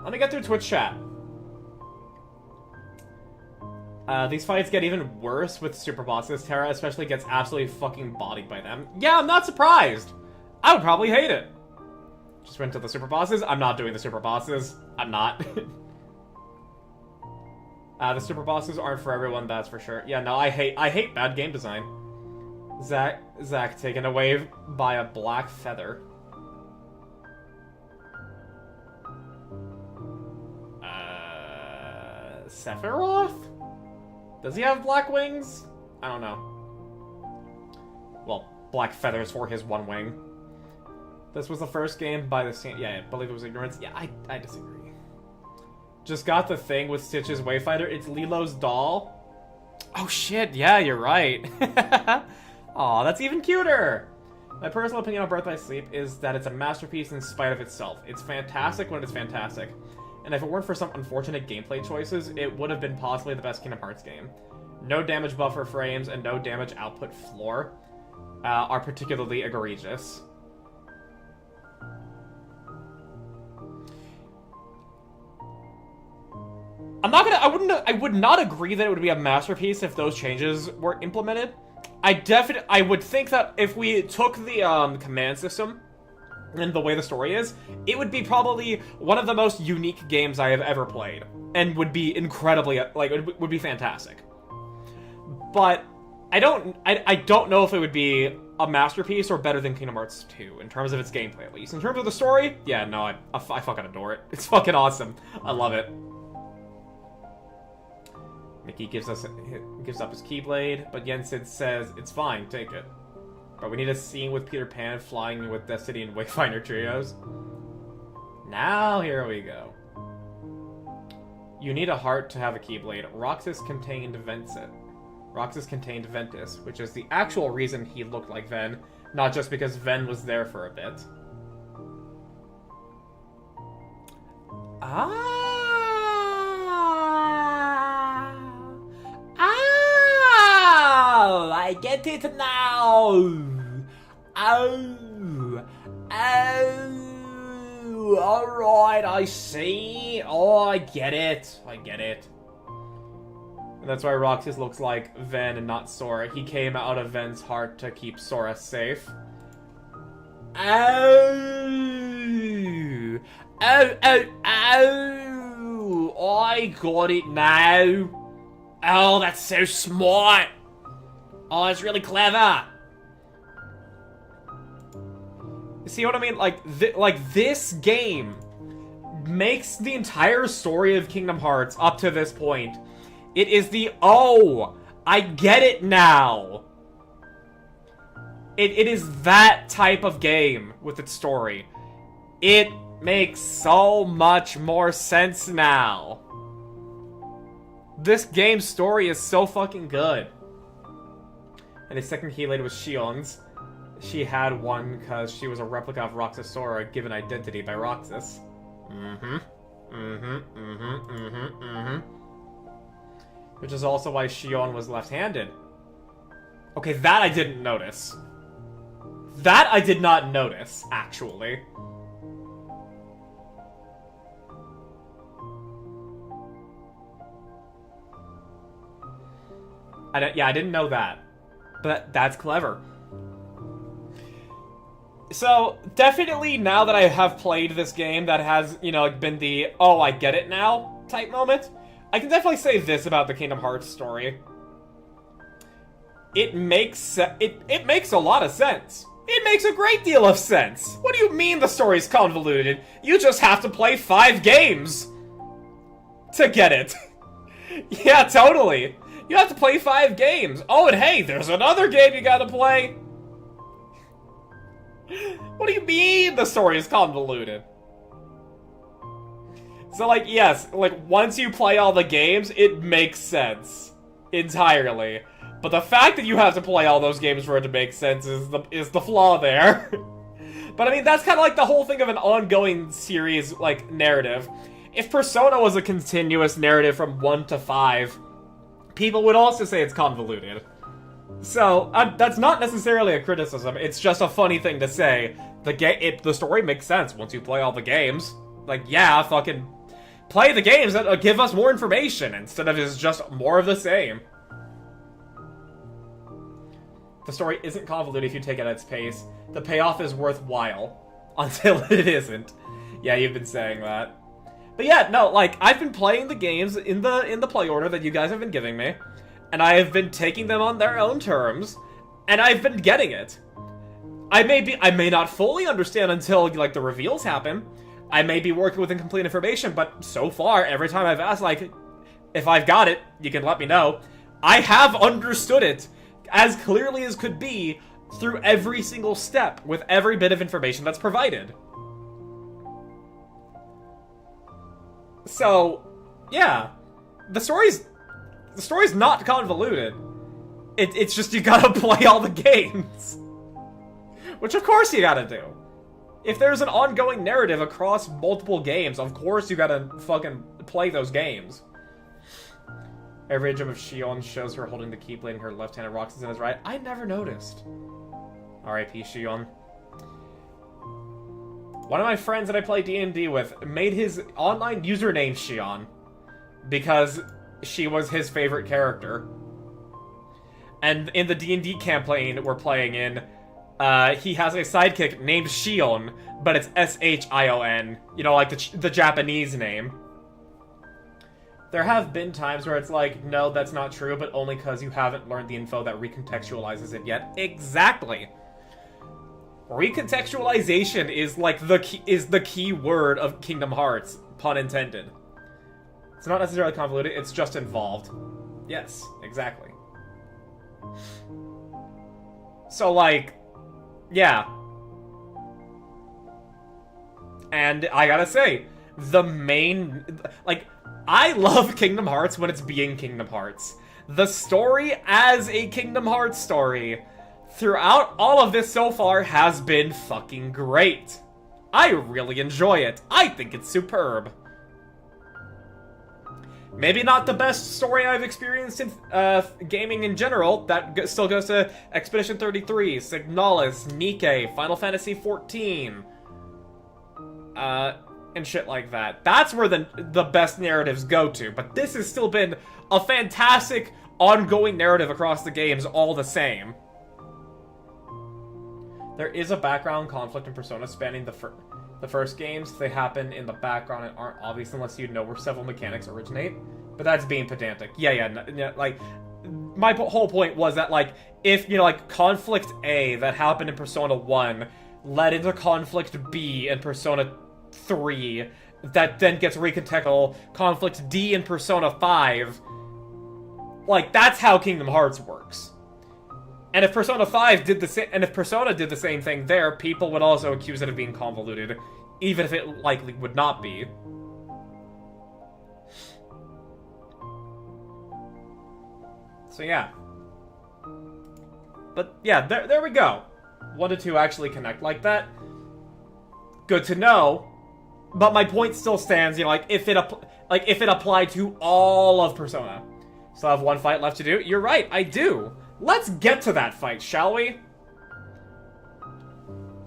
These fights get even worse with super bosses. Terra especially gets absolutely fucking bodied by them. Yeah, I'm not surprised. I would probably hate it. Just went to the super bosses. I'm not doing the super bosses. I'm not. The super bosses aren't for everyone, that's for sure. Yeah, no, I hate bad game design. Zack taken away by a black feather. Sephiroth? Does he have black wings? I don't know. Well, black feathers for his one wing. This was the first game by the same... Yeah, I believe it was Ignorance. Yeah, I disagree. Just got the thing with Stitch's Wayfinder. It's Lilo's doll. Oh shit, yeah, you're right. Aw, that's even cuter! My personal opinion on Birth by Sleep is that it's a masterpiece in spite of itself. It's fantastic when it's fantastic. And if it weren't for some unfortunate gameplay choices, it would have been possibly the best Kingdom Hearts game. No damage buffer frames and no damage output floor are particularly egregious. I would not agree that it would be a masterpiece if those changes were implemented. I would think that if we took the command system and the way the story is, it would be probably one of the most unique games I have ever played, and would be incredibly, like, it would be fantastic. But I don't know if it would be a masterpiece or better than Kingdom Hearts 2 in terms of its gameplay, at least. In terms of the story, yeah, no, I fucking adore it. It's fucking awesome. I love it. Mickey gives up his Keyblade, but Yensid says, it's fine, take it. But we need a scene with Peter Pan flying with Destiny and Wayfinder trios. Now, here we go. You need a heart to have a Keyblade. Roxas contained Ventus, which is the actual reason he looked like Ven, not just because Ven was there for a bit. Oh, I get it now. Oh, alright, I see. Oh, I get it. And that's why Roxas looks like Ven and not Sora. He came out of Ven's heart to keep Sora safe. Oh, I got it now. Oh, that's so smart. Oh, that's really clever. You see what I mean? Like this game makes the entire story of Kingdom Hearts up to this point. It is the, oh, I get it now. It is that type of game with its story. It makes so much more sense now. This game's story is so fucking good. And his second Keyblade was Shion's. She had one because she was a replica of Roxas Sora given identity by Roxas. Which is also why Shion was left-handed. Okay, that I didn't notice. That I did not notice, actually. I didn't know that. But that's clever. So, definitely now that I have played this game that has, you know, like been the, oh, I get it now type moment, I can definitely say this about the Kingdom Hearts story. It makes it makes a lot of sense. It makes a great deal of sense. What do you mean the story's convoluted? You just have to play 5 games to get it. Yeah, totally. You have to play 5 games. Oh, and hey, there's another game you gotta play. What do you mean the story is convoluted? So, like, yes, like, once you play all the games, it makes sense. Entirely. But the fact that you have to play all those games for it to make sense is the flaw there. But I mean, that's kind of like the whole thing of an ongoing series, like, narrative. If Persona was a continuous narrative from 1 to 5, people would also say it's convoluted. So, that's not necessarily a criticism, it's just a funny thing to say. The story makes sense once you play all the games. Like, yeah, fucking play the games that give us more information, instead of just more of the same. The story isn't convoluted if you take it at its pace. The payoff is worthwhile. Until it isn't. Yeah, you've been saying that. But yeah, no, like, I've been playing the games in the play order that you guys have been giving me. And I have been taking them on their own terms. And I've been getting it. I may not fully understand until, like, the reveals happen. I may be working with incomplete information, but so far, every time I've asked, like, if I've got it, you can let me know. I have understood it as clearly as could be through every single step with every bit of information that's provided. So, yeah, the story's not convoluted. It's just you gotta play all the games. Which of course you gotta do. If there's an ongoing narrative across multiple games, of course you gotta fucking play those games. Every image of Shion shows her holding the Keyblade in her left hand and Roxas in his right. I never noticed. R.I.P. Shion. One of my friends that I play D&D with made his online username Shion because she was his favorite character. And in the D&D campaign we're playing in, he has a sidekick named Shion, but it's S-H-I-O-N. You know, like the Japanese name. There have been times where it's like, no, that's not true, but only because you haven't learned the info that recontextualizes it yet. Exactly! Recontextualization is like the key word of Kingdom Hearts, pun intended. It's not necessarily convoluted, it's just involved. Yes, exactly. So, like, yeah. And I gotta say, the main, like, I love Kingdom Hearts when it's being Kingdom Hearts. The story as a Kingdom Hearts story throughout all of this so far has been fucking great. I really enjoy it. I think it's superb. Maybe not the best story I've experienced in gaming in general. That still goes to Expedition 33, Signalis, Nikke, Final Fantasy XIV. And shit like that. That's where the best narratives go to. But this has still been a fantastic ongoing narrative across the games all the same. There is a background conflict in Persona spanning the first games. They happen in the background and aren't obvious unless you know where several mechanics originate. But that's being pedantic. Yeah, like, my whole point was that, like, if, you know, like, Conflict A that happened in Persona 1 led into Conflict B in Persona 3, that then gets recontextual, Conflict D in Persona 5, like, that's how Kingdom Hearts works. And if Persona 5 did the same, and if Persona did the same thing there, people would also accuse it of being convoluted, even if it likely would not be. So yeah. But yeah, there we go. 1 to 2 actually connect like that. Good to know. But my point still stands, you know, like, if it applied to all of Persona. Still have one fight left to do? You're right, I do. Let's get to that fight, shall we?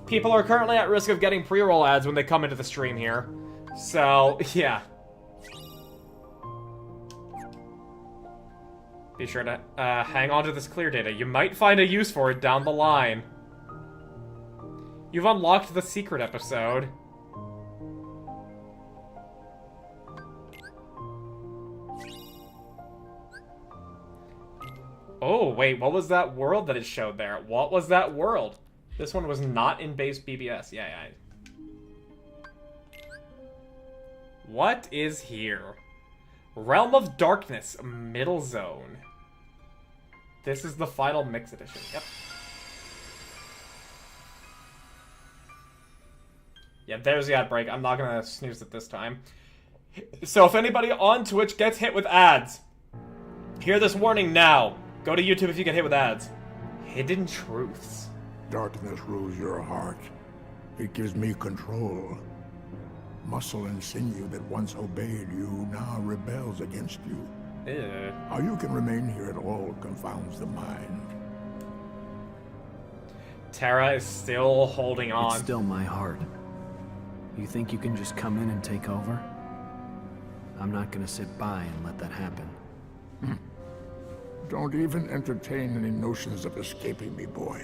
People are currently at risk of getting pre-roll ads when they come into the stream here. So, yeah. Be sure to hang on to this clear data. You might find a use for it down the line. You've unlocked the secret episode. Oh, wait, what was that world that it showed there? What was that world? This one was not in base BBS. Yeah. What is here? Realm of Darkness, Middle Zone. This is the final mix edition. Yep. Yeah, there's the ad break. I'm not gonna snooze it this time. So if anybody on Twitch gets hit with ads, hear this warning now. Go to YouTube if you get hit with ads. Hidden truths. Darkness rules your heart. It gives me control. Muscle and sinew that once obeyed you now rebels against you. Ew. How you can remain here at all confounds the mind. Terra is still holding on. It's still my heart. You think you can just come in and take over? I'm not gonna sit by and let that happen. Don't even entertain any notions of escaping me, boy.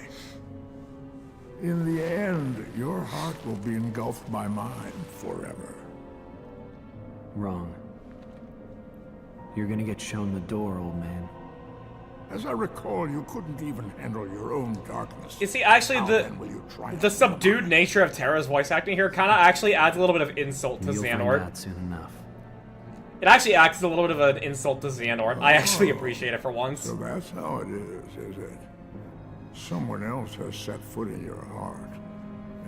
In the end, your heart will be engulfed by mine forever. Wrong. You're gonna get shown the door, old man. As I recall, you couldn't even handle your own darkness. You see, actually, How then will you triumph the subdued nature of Terra's voice acting here kind of actually adds a little bit of insult to You'll Xehanort. find out soon enough. It actually acts as a little bit of an insult to Xehanort. I actually appreciate it for once. So that's how it is it? Someone else has set foot in your heart.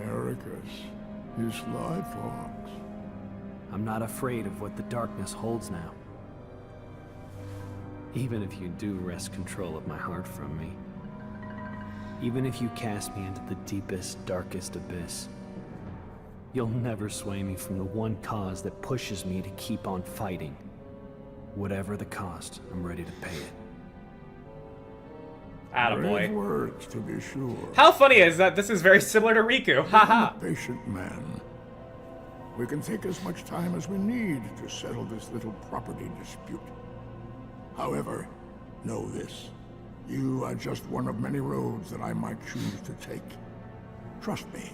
Ericus, you sly fox. I'm not afraid of what the darkness holds now. Even if you do wrest control of my heart from me. Even if you cast me into the deepest, darkest abyss. You'll never sway me from the one cause that pushes me to keep on fighting. Whatever the cost, I'm ready to pay it. Brave Attaboy. words, to be sure. How funny is that this is very similar to Riku? Haha. Patient man. We can take as much time as we need to settle this little property dispute. However, know this. You are just one of many roads that I might choose to take. Trust me,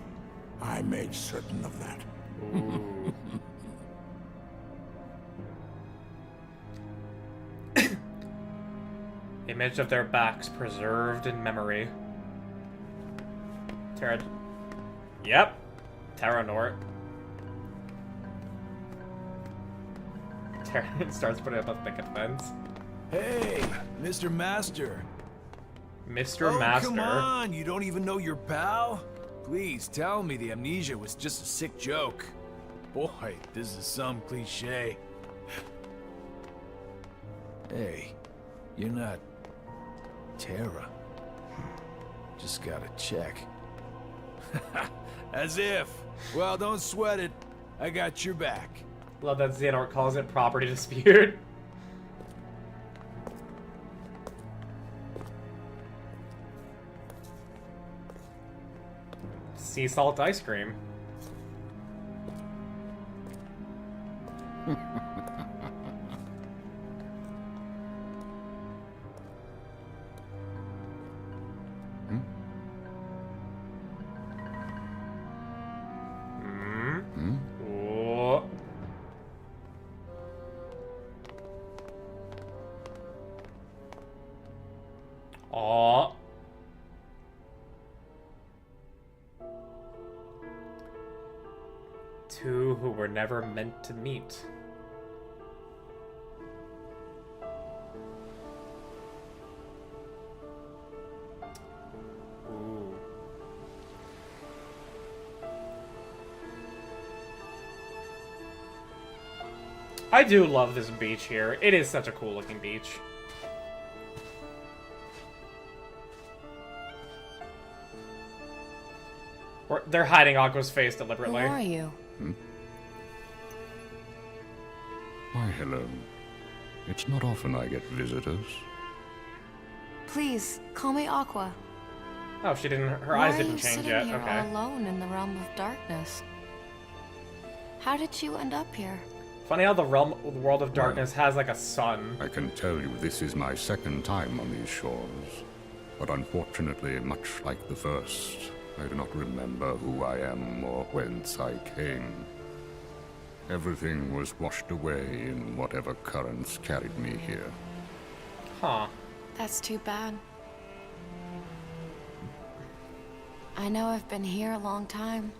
I made certain of that. Image of their backs preserved in memory. Terra. Yep. Terranort. Terra starts putting up a thicket fence. Hey, Mr. Master. Mr. Master. Come on, you don't even know your pal? Please tell me the amnesia was just a sick joke. Boy, this is some cliche. Hey, you're not Terra. Just gotta check. As if. Well, don't sweat it. I got your back. Love that Xehanort calls it property dispute. Sea salt ice cream. Oh. Aw. Two who were never meant to meet. Ooh. I do love this beach here. It is such a cool looking beach. They're hiding Aqua's face deliberately. Who are you? Why, hello. It's not often I get visitors. Please, call me Aqua. Oh, she didn't. Her eyes didn't Why change are you yet. sitting here Okay. all alone in the realm of darkness? How did you end up here? Funny how the world of darkness has like a sun. I can tell you this is my second time on these shores. But unfortunately, much like the first, I do not remember who I am or whence I came. Everything was washed away in whatever currents carried me here. Huh. That's too bad. I know I've been here a long time,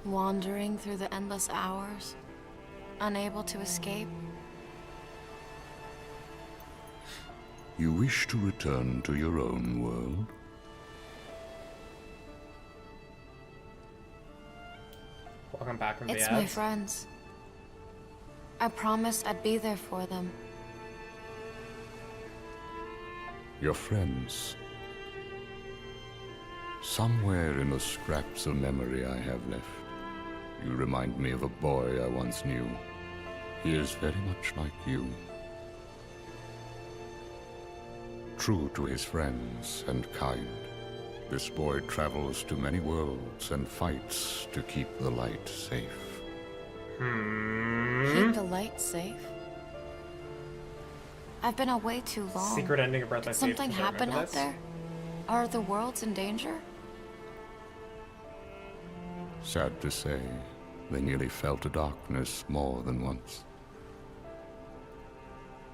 wandering through the endless hours, unable to escape. You wish to return to your own world? Welcome back from the It's ads. my friends. I promised I'd be there for them. your friends. Somewhere in the scraps of memory I have left, you remind me of a boy I once knew. He is very much like you. True to his friends and kind, this boy travels to many worlds and fights to keep the light safe. Keep the light safe? I've been away too long. Secret ending of Breath by Did Fate. something Did I happen remember out this? there? Are the worlds in danger? Sad to say, they nearly fell to darkness more than once.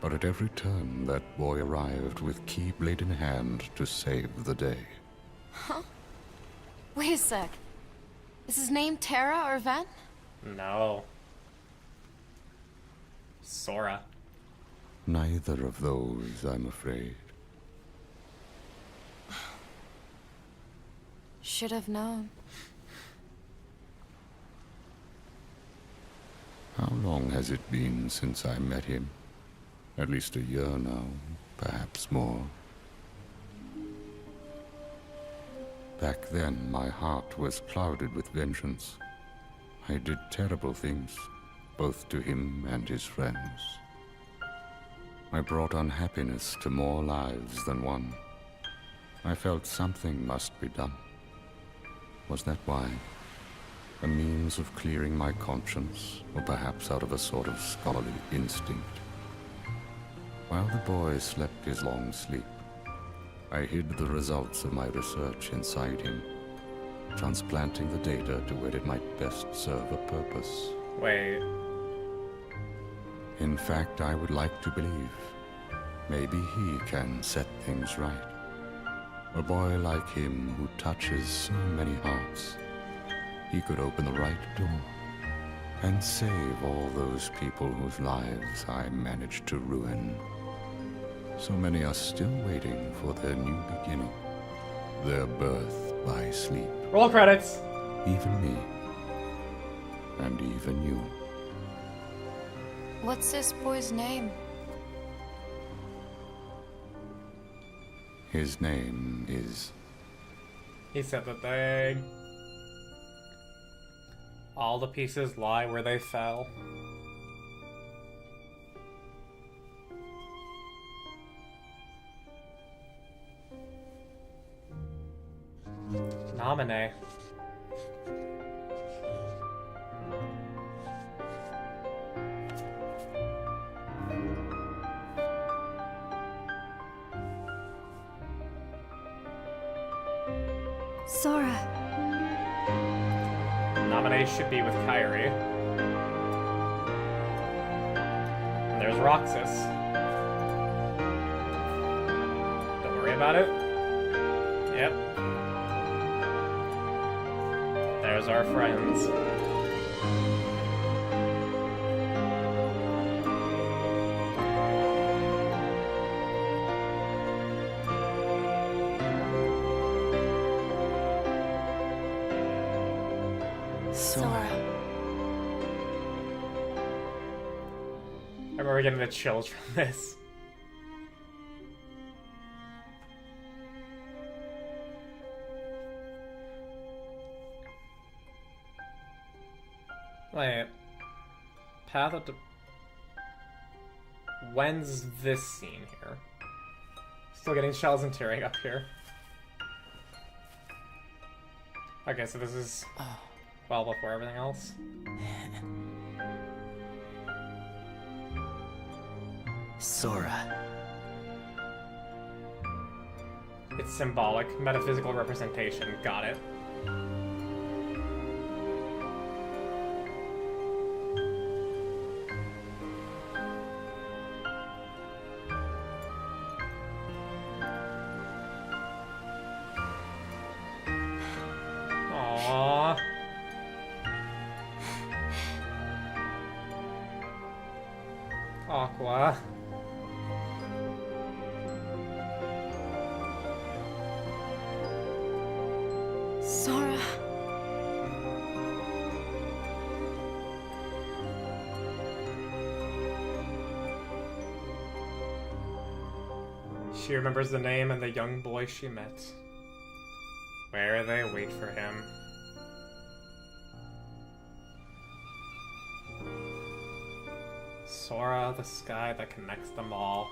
But at every turn, that boy arrived with Keyblade in hand to save the day. Huh? Wait a sec. Is his name Terra or Ven? No. Sora. Neither of those, I'm afraid. Should have known. How long has it been since I met him? At least a year now, perhaps more. Back then, my heart was clouded with vengeance. I did terrible things, both to him and his friends. I brought unhappiness to more lives than one. I felt something must be done. Was that why? A means of clearing my conscience, or perhaps out of a sort of scholarly instinct? While the boy slept his long sleep, I hid the results of my research inside him, transplanting the data to where it might best serve a purpose. Wait. In fact, I would like to believe maybe he can set things right. A boy like him who touches so many hearts, he could open the right door and save all those people whose lives I managed to ruin. So many are still waiting for their new beginning, their birth by sleep. Roll credits. Even me, and even you. What's this boy's name? His name is... He said the thing. All the pieces lie where they fell. Nominee. Sora. Nominee should be with Kairi. And there's Roxas. Don't worry about it. Yep. There's our friends. Sora. I remember getting the chills from this. Wait. Path of... When's this scene here? Still getting shells and tearing up here. Okay, so this is... well before everything else. Sora. It's symbolic, metaphysical representation. Got it. Aww. Aqua. Sora. She remembers the name and the young boy she met. Where they wait for him. Sora, the sky that connects them all.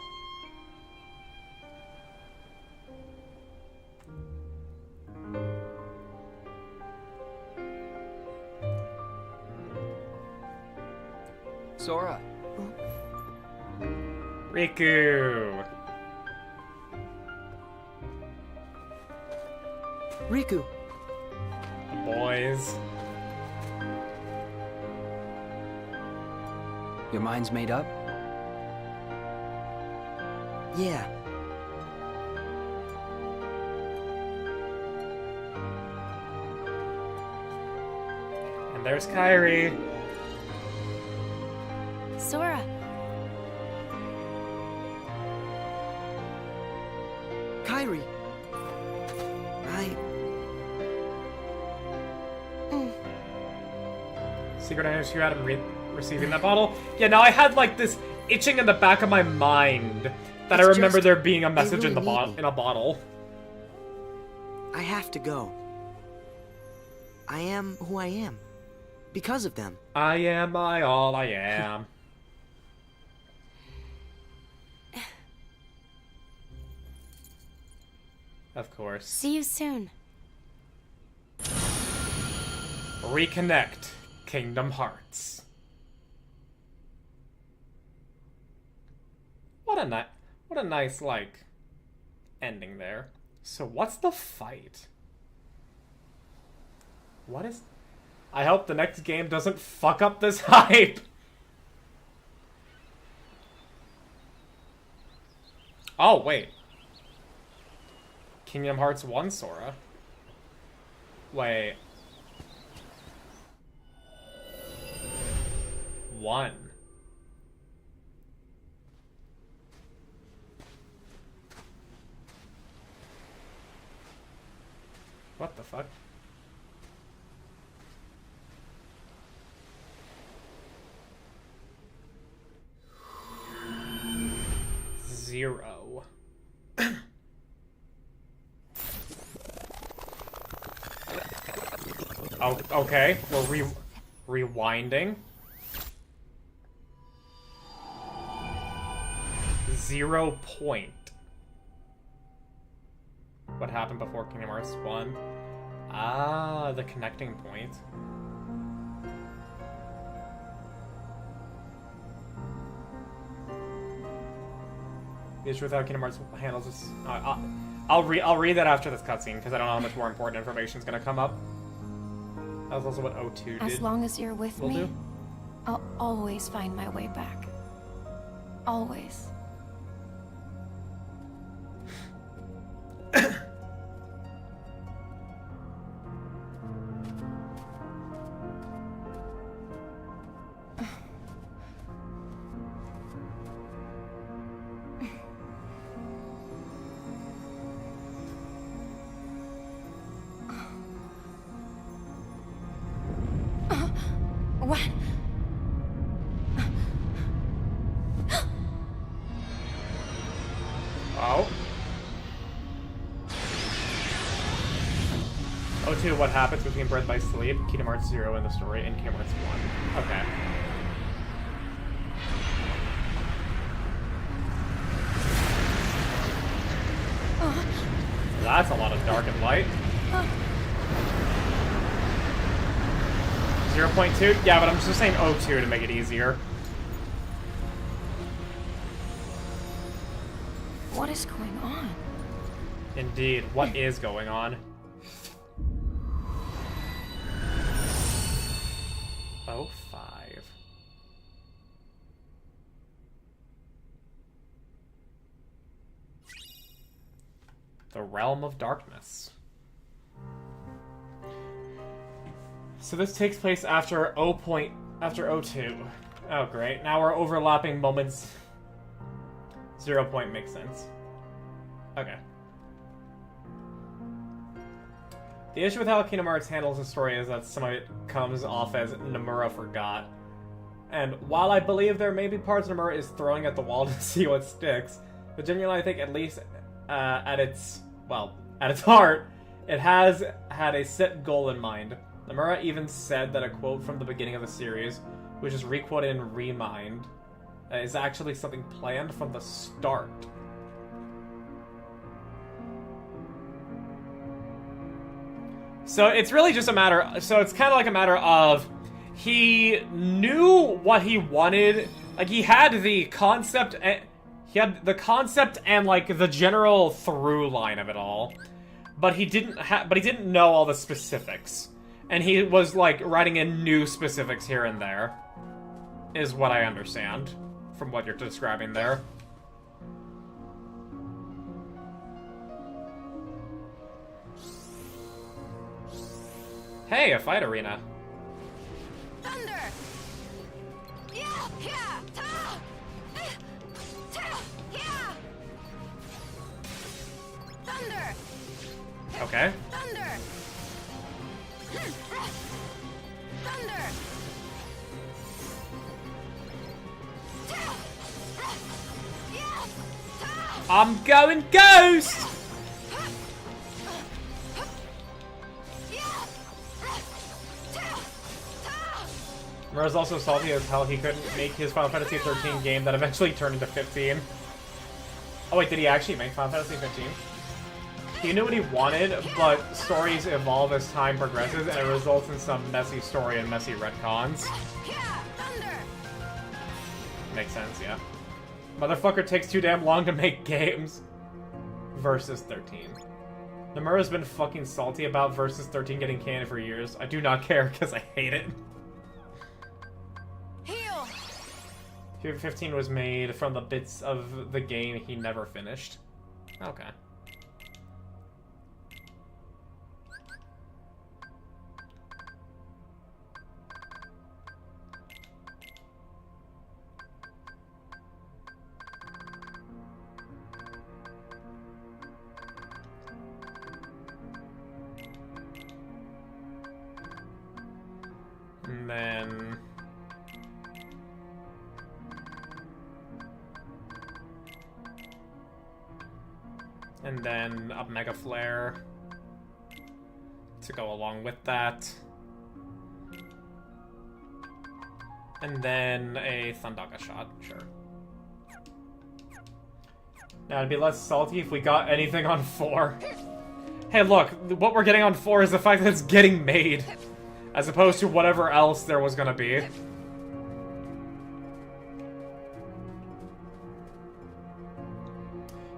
Sora. Riku! Riku. The boys. Your mind's made up? Yeah. And there's Kairi. Sora. Kairi. Secret issue Adam receiving that bottle? Yeah, now I had like this itching in the back of my mind that I remember there being a message in the in a bottle. I have to go. I am who I am. Because of them. I am all I am. Of course. See you soon. Reconnect. Kingdom Hearts. What a nice like ending there. So what's the fight? What is? I hope the next game doesn't fuck up this hype. Oh wait. Kingdom Hearts 1 Sora. Wait. 1. What the fuck? Zero. Oh, okay. We're rewinding. 0 point. What happened before Kingdom Hearts 1? Ah, the connecting point. The issue with how Kingdom Hearts handles this. I'll read that after this cutscene because I don't know how much more important information is going to come up. That was also what O2 did. As long as you're with me, do. I'll always find my way back. Always. What? Oh. O2, what happens between Birth by Sleep, Kingdom Hearts 0 in the story, and Kingdom Hearts 1. Okay. That's a lot of dark and light. 0.2? Yeah, but I'm just saying O2 to make it easier. What is going on? Indeed, what is going on? Oh, 5. The Realm of Darkness. So this takes place after after O2. Oh great, now we're overlapping moments. 0 point makes sense. Okay. The issue with how Kingdom Hearts handles the story is that some of it comes off as Nomura forgot. And while I believe there may be parts Nomura is throwing at the wall to see what sticks, But genuinely, I think at least at its heart, it has had a set goal in mind. Nomura even said that a quote from the beginning of the series, which is requoted in Remind, is actually something planned from the start. So it's really just a matter... So it's kind of like a matter of... He knew what he wanted. Like, he had the concept... He had the concept and, like, the general through line of it all. But he didn't know all the specifics. And he was, like, writing in new specifics here and there. Is what I understand from what you're describing there. Hey, a fight arena. Thunder! Yeah, yeah, ta! Ta! Yeah! Thunder! Okay. Thunder! Thunder! Ta! Yeah! Ta! I'm going ghost! Mura's also salty as hell he couldn't make his Final Fantasy 13 game that eventually turned into 15. Oh wait, did he actually make Final Fantasy 15? He knew what he wanted, but stories evolve as time progresses, and it results in some messy story and messy retcons. Makes sense, yeah. Motherfucker takes too damn long to make games. Versus 13. Nomura's been fucking salty about Versus 13 getting canon for years. I do not care, because I hate it. Heal. 15 was made from the bits of the game he never finished. Okay. And then... And then a Mega Flare to go along with that. And then a Thundaga shot, sure. Now, it'd be less salty if we got anything on 4. Hey, look, what we're getting on 4 is the fact that it's getting made, as opposed to whatever else there was gonna be.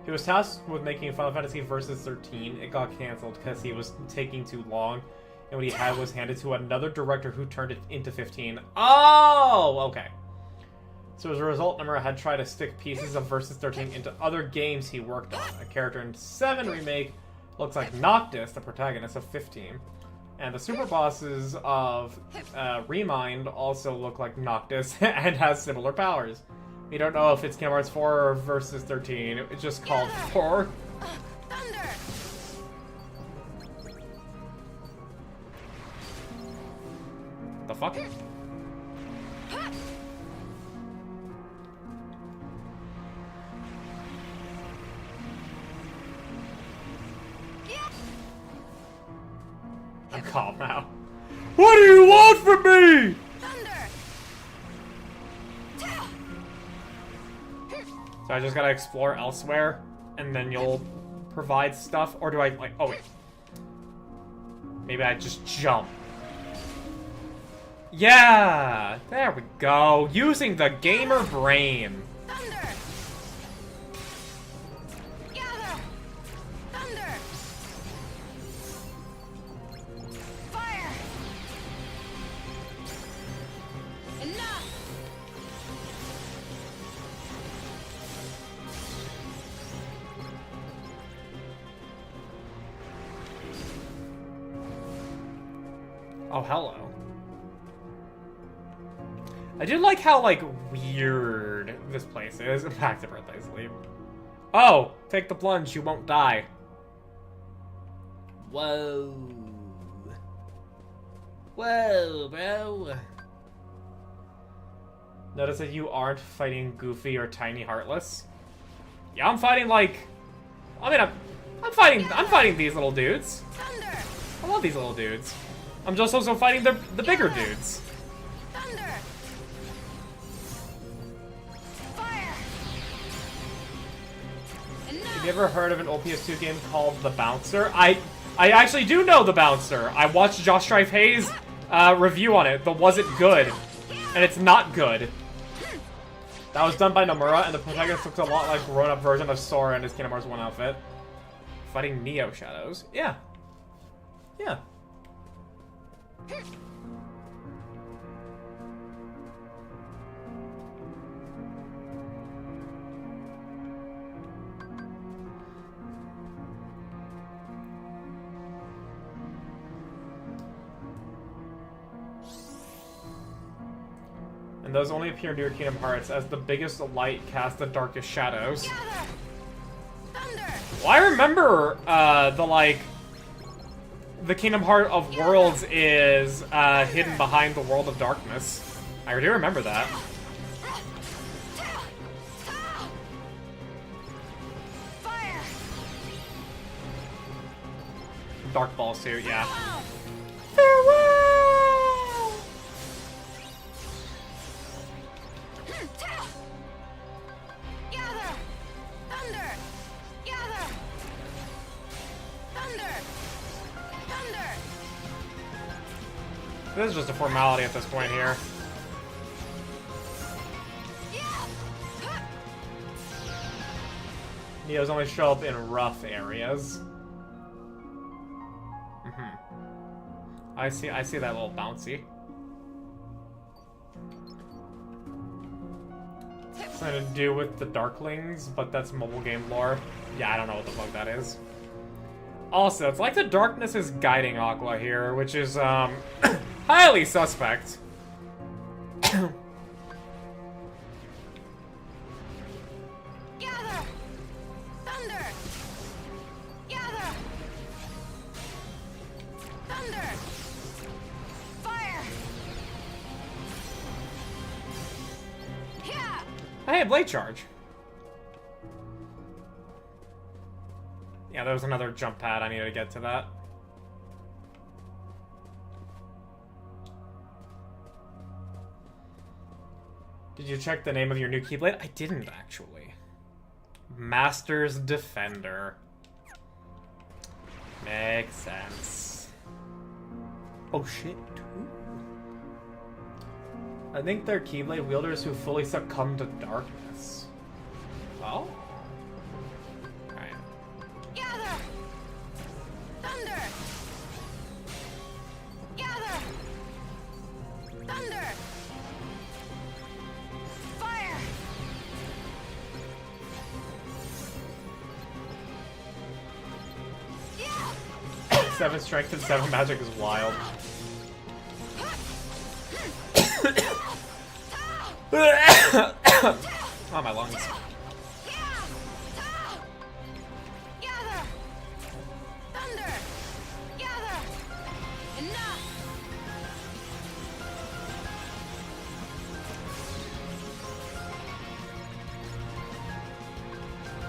He was tasked with making Final Fantasy Versus 13. It got cancelled because he was taking too long, and what he had was handed to another director who turned it into 15. Oh, okay. So as a result, Nomura had tried to stick pieces of Versus 13 into other games he worked on. A character in 7 Remake looks like Noctis, the protagonist of 15. And the super bosses of Remind also look like Noctis and has similar powers. We don't know if it's Kingdom Hearts 4 or Versus 13. It's just called 4. Thunder! The fuck? I'm calm now. What do you want from me? So I just gotta explore elsewhere, and then you'll provide stuff? Or do I, like, oh wait. Maybe I just jump. Yeah! There we go. Using the gamer brain. Thunder! Gather! Thunder! Fire! Enough! Oh, hello. I do like how, like, weird this place is. Back to Birthday Sleep. Oh! Take the plunge, you won't die. Whoa. Whoa, bro. Notice that you aren't fighting Goofy or Tiny Heartless? Yeah, I'm fighting like... I mean, I'm fighting these little dudes. I love these little dudes. I'm just also fighting the bigger dudes. Thunder! Fire! Have you ever heard of an old PS2 game called The Bouncer? I actually do know The Bouncer. I watched Josh Strife Hayes' review on it, but was it good? And it's not good. That was done by Nomura, and the protagonist looks a lot like a grown-up version of Sora in his Kingdom Hearts 1 outfit. Fighting Neo Shadows. Yeah. Yeah. And those only appear near Kingdom Hearts as the biggest light casts the darkest shadows. Well, I remember the Kingdom Heart of Worlds is hidden behind the World of Darkness. I do remember that. Fire! Dark Ball suit, yeah. Farewell! Gather! Thunder! Gather! Thunder! Thunder! This is just a formality at this point here. Neos only show up in rough areas. I see that little bouncy. Something to do with the Darklings, but that's mobile game lore. Yeah, I don't know what the fuck that is. Also, it's like the darkness is guiding Aqua here, which is, highly suspect. Gather! Thunder! Gather! Thunder! Fire! Yeah! Hey, Blade Charge. Yeah, there was another jump pad. I needed to get to that. Did you check the name of your new Keyblade? I didn't, actually. Master's Defender. Makes sense. Oh, shit. I think they're Keyblade wielders who fully succumb to darkness. Oh? Alright. Gather! Thunder! Gather! Thunder! Fire! 7 strength and 7 magic is wild. Oh, my lungs. Gather! Thunder! Gather! Enough!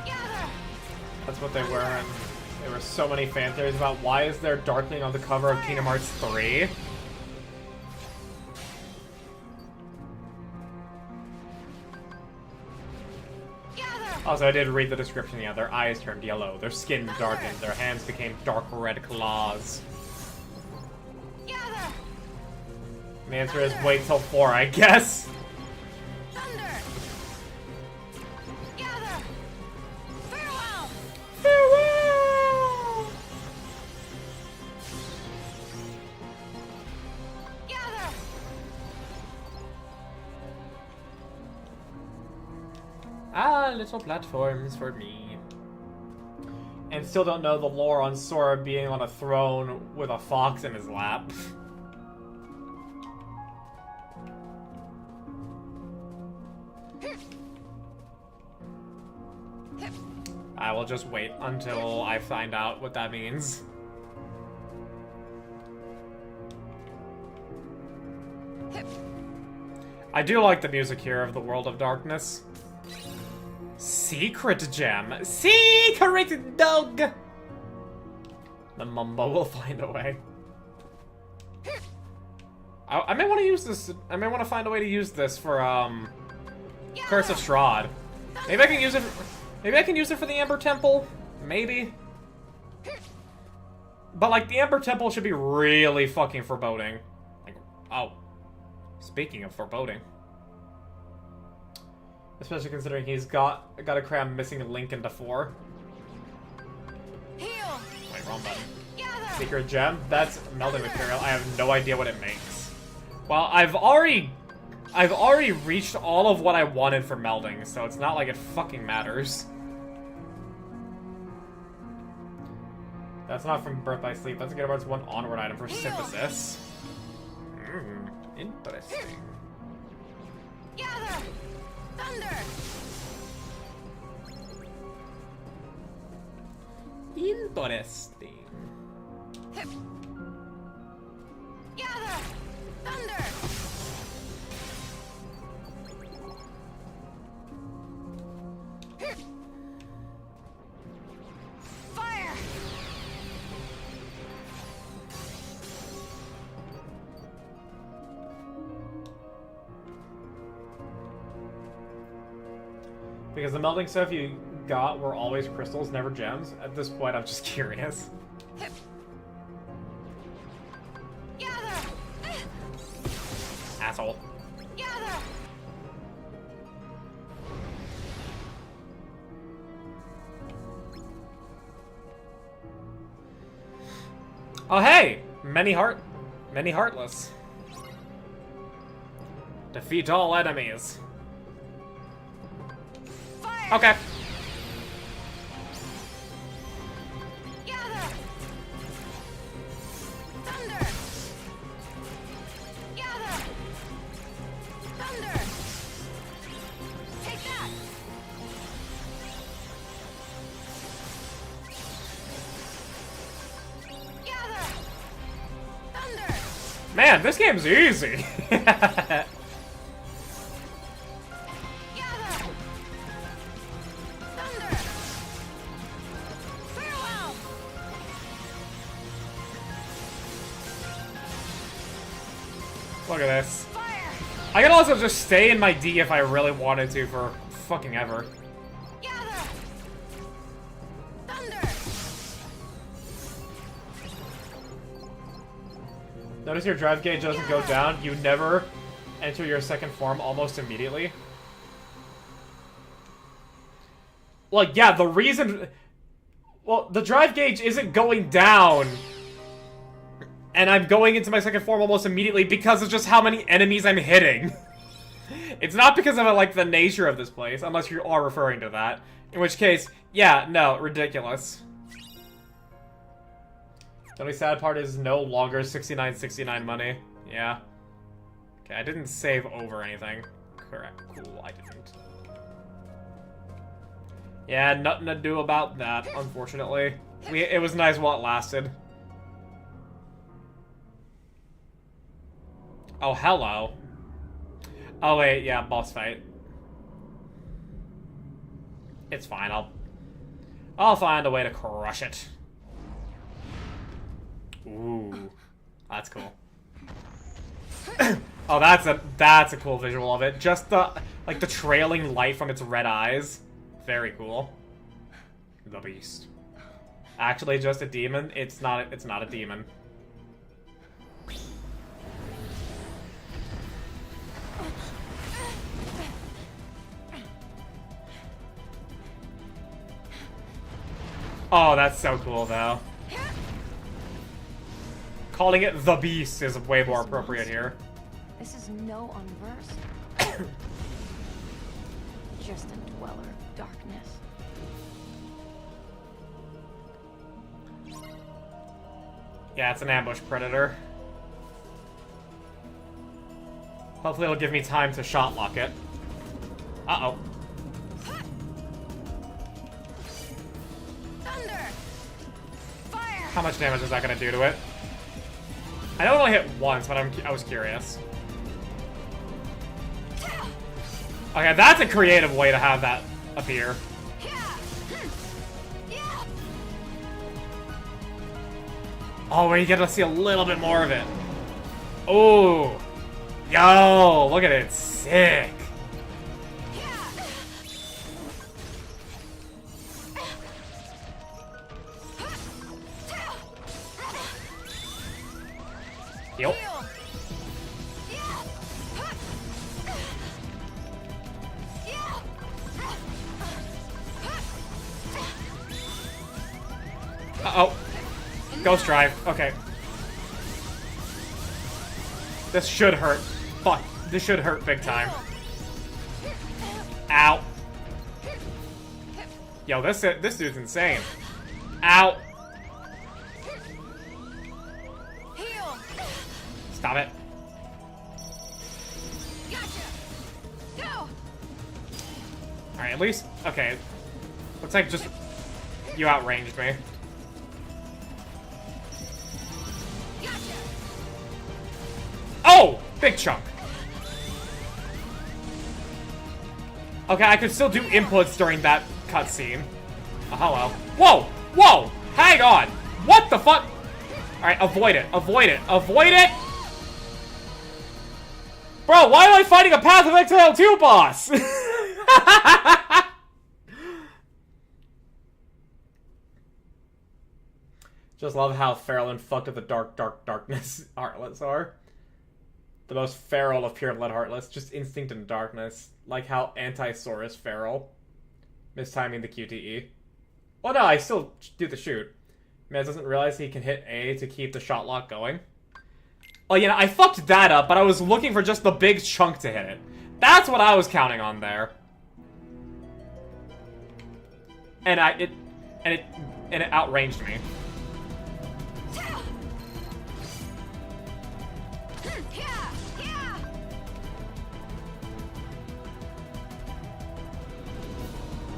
Gather! That's what they were. And there were so many fan theories about why is there Darkling on the cover of Kingdom Hearts 3? Also, I did read the description, yeah, their eyes turned yellow, their skin darkened, their hands became dark red claws. Gather! And the answer is wait till 4, I guess. Thunder! Gather! Farewell! Farewell! Gather! Ah, little platforms for me. And still don't know the lore on Sora being on a throne with a fox in his lap. I will just wait until I find out what that means. I do like the music here of the World of Darkness. Secret gem. Secret dog! The Mumbo will find a way. I may want to use this. I may want to find a way to use this for, Curse of Strahd. Maybe I can use it. Maybe I can use it for the Amber Temple. Maybe. But, like, the Amber Temple should be really fucking foreboding. Like, oh. Speaking of foreboding. Especially considering he's got to cram missing a link into 4. Heal. Wait, wrong button. Gather. Secret gem? That's melding material. I have no idea what it makes. Well, I've already reached all of what I wanted for melding, so it's not like it fucking matters. That's not from Birth by Sleep. That's a Get Arts 1 onward item for synthesis. Interesting. Gather. Thunder. Interesting. Gather. Thunder. Fire. Because the melding stuff you got were always crystals, never gems. At this point, I'm just curious. Gather. Asshole. Gather. Oh hey! Many heartless. Defeat all enemies. Fire. Okay. Gather. Thunder. Gather. Thunder. Take that. Gather. Thunder. Man, this game's easy. Gather. Thunder. Farewell. Look at this. Fire. I could also just stay in my D if I really wanted to for fucking ever. Gather. Thunder. Notice your drive gauge doesn't go down. You never enter your second form almost immediately. Well, yeah, the reason... Well, the drive gauge isn't going down. And I'm going into my second form almost immediately because of just how many enemies I'm hitting. It's not because of, like, the nature of this place, unless you are referring to that. In which case, yeah, no, ridiculous. The only sad part is no longer 69.69 money. Yeah. Okay, I didn't save over anything. Correct. Cool, I didn't. Yeah, nothing to do about that, unfortunately. It was nice while it lasted. Oh, hello. Oh, wait, yeah, boss fight. It's fine, I'll find a way to crush it. Ooh. That's cool. Oh, that's a cool visual of it. Just the, like, the trailing light from its red eyes. Very cool. The beast. Actually, just a demon? It's not a demon. Oh, that's so cool, though. Calling it the Beast is way more appropriate here. This is no unversed. Just a dweller of darkness. Yeah, it's an ambush predator. Hopefully it'll give me time to shot lock it. Uh-oh. Thunder! Fire! How much damage is that gonna do to it? I know it only hit once, but I was curious. Okay, that's a creative way to have that appear. Oh, we get to see a little bit more of it. Oh, yo, look at it, sick. Yep. Uh-oh. Ghost Drive. Okay. This should hurt. Fuck. This should hurt big time. Ow. Yo, this dude's insane. Ow. Stop it. Alright, at least... Okay. Looks like just... You outranged me. Oh! Big chunk. Okay, I could still do inputs during that cutscene. Oh, hello. Whoa! Whoa! Hang on! What the fuck? Alright, avoid it. Avoid it. Avoid it! Bro, why am I fighting a Path of Exile 2 boss? Just love how feral and fucked up the darkness Heartless are. The most feral of pure blood Heartless. Just instinct and darkness. Like how Anti-Sor is feral. Mistiming the QTE. Oh no, I still do the shoot. Man doesn't realize he can hit A to keep the shot lock going. Oh yeah, I fucked that up, but I was looking for just the big chunk to hit it. That's what I was counting on there. And it outranged me.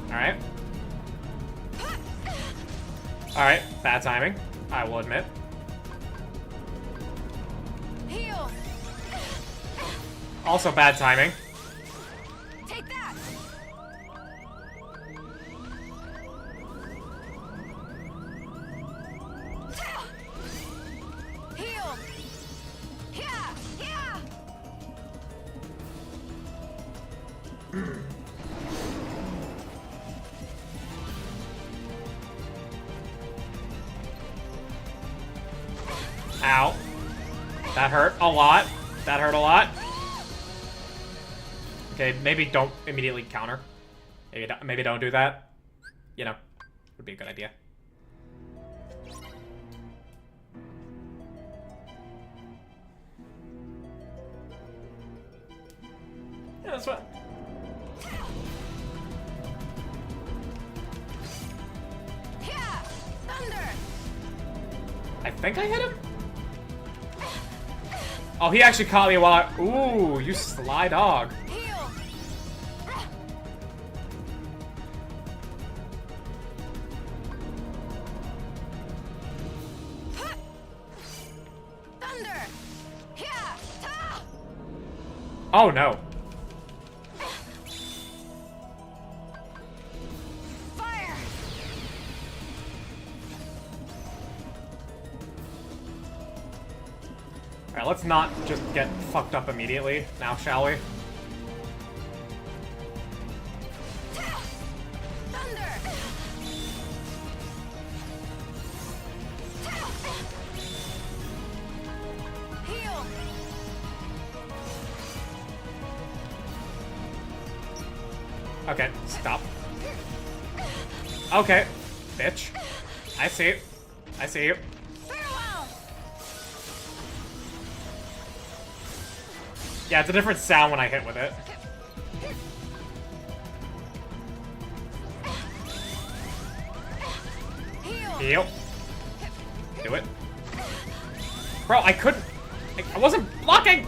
Alright. Alright, bad timing, I will admit. Also bad timing. Take that. Heal. Yeah, yeah. Ow. That hurt a lot. That hurt a lot. Okay, maybe don't immediately counter. Maybe don't do that. You know, would be a good idea. Yeah, that's what. Yeah, thunder. I think I hit him. Oh, he actually caught me while I... Ooh, you sly dog. Thunder. Yeah. Oh, no. Fire. Alright, let's not just get fucked up immediately, now shall we? Thunder. Heal. Okay, stop. Okay, bitch. I see you. I see you. Farewell. Yeah, it's a different sound when I hit with it. Heal. Do it. Bro, I couldn't... I wasn't blocking!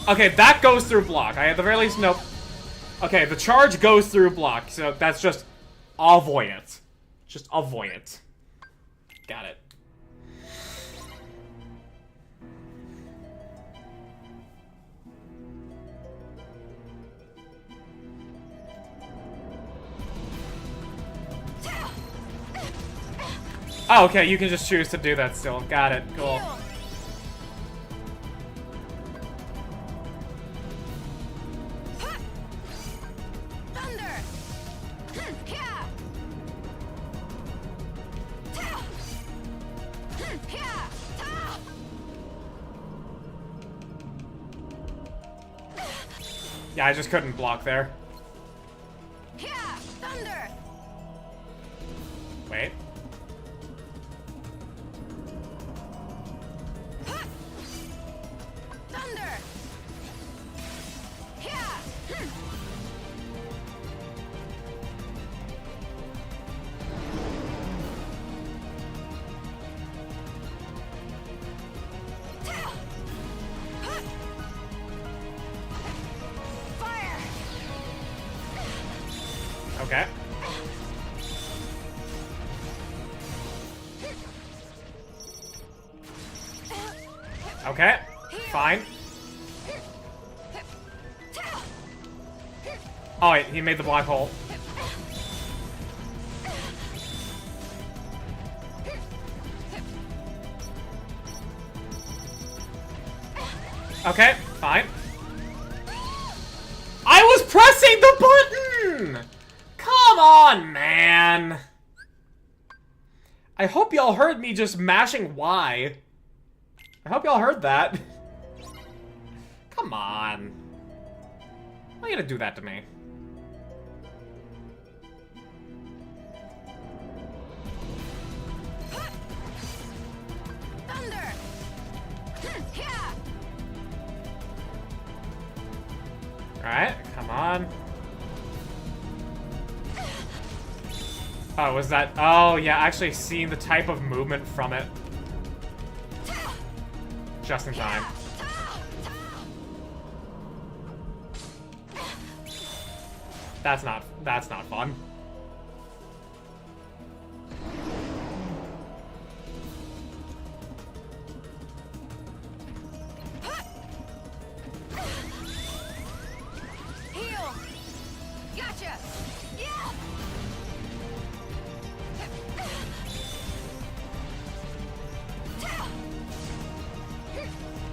Okay, that goes through block. I at the very least know... Okay, the charge goes through block, so that's just... avoid it. Just avoid it. Got it. Oh, okay, you can just choose to do that still. Got it. Cool. Heal. Thunder. Yeah. Yeah. Yeah, I just couldn't block there. Yeah. Thunder. Wait. Thunder. Yeah. Fire. Okay. Okay. Fine. Oh wait, he made the black hole. Okay, fine. I was pressing the button! Come on, man! I hope y'all heard me just mashing Y. I hope y'all heard that. Come on. Why are you gonna do that to me? Thunder. Yeah. Alright, come on. Oh, was that... Oh, yeah, actually seeing the type of movement from it. Just in time. That's not fun. Heal. Gotcha. Yeah.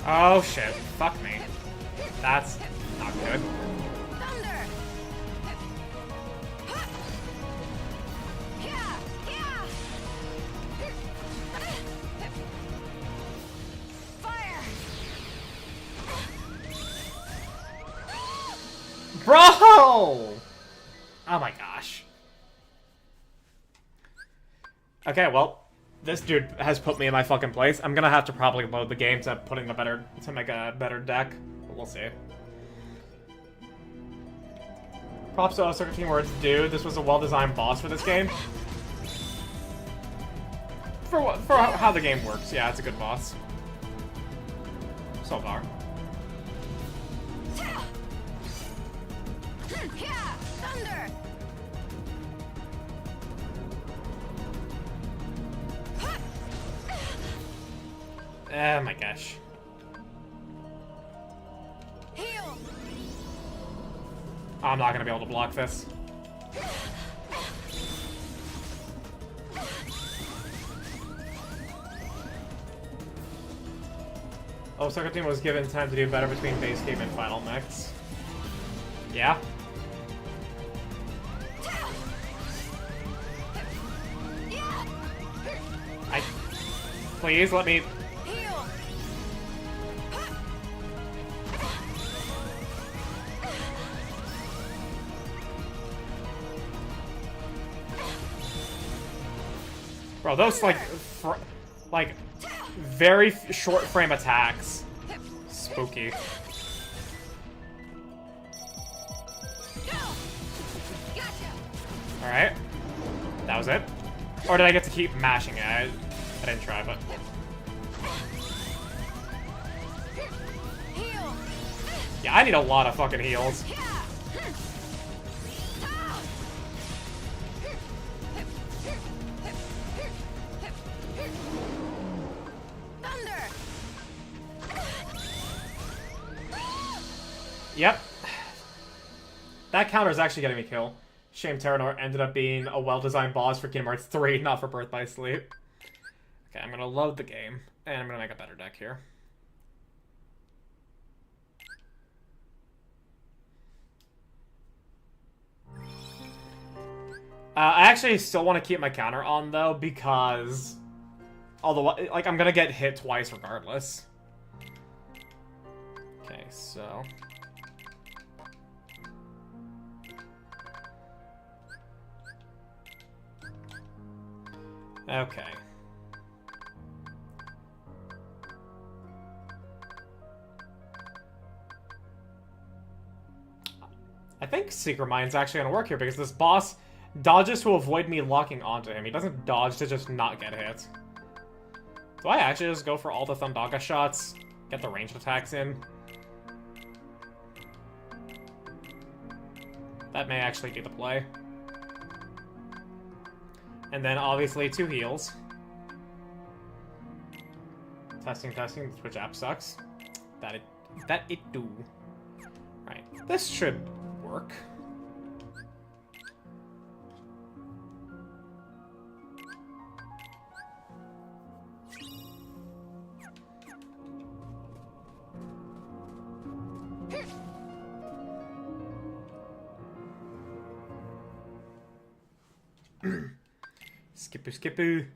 Oh shit, fuck me. That's not good. Thunder. Yeah. Yeah. Fire. Bro! Oh my gosh. Okay, well, this dude has put me in my fucking place. I'm gonna have to probably load the game to make a better deck, but we'll see. Props to Circuit Team Words, dude. This was a well-designed boss for this game. For how the game works, yeah, it's a good boss. So far. Yeah. Thunder. Oh my gosh. Heal. I'm not gonna be able to block this. Oh, Circuit Team was given time to do better between base game and final mix. Yeah? Please let me... Heal. Bro, those, like, very short frame attacks. Spooky. Alright. That was it. Or did I get to keep mashing it? I didn't try, but... Yeah, I need a lot of fucking heals. Yep. That counter is actually getting me kill. Shame Terranor ended up being a well-designed boss for Kingdom Hearts 3, not for Birth by Sleep. Okay, I'm gonna load the game, and I'm gonna make a better deck here. I actually still want to keep my counter on, though, because... Although, like, I'm gonna get hit twice regardless. Okay, so... Okay. I think Secret Mind's actually gonna work here, because this boss dodges to avoid me locking onto him. He doesn't dodge to just not get hit. Do I actually just go for all the Thundaga shots? Get the ranged attacks in? That may actually be the play. And then, obviously, 2 heals. Testing, testing. The Twitch app sucks. That it do. Right. This should work. Skipper, skipper.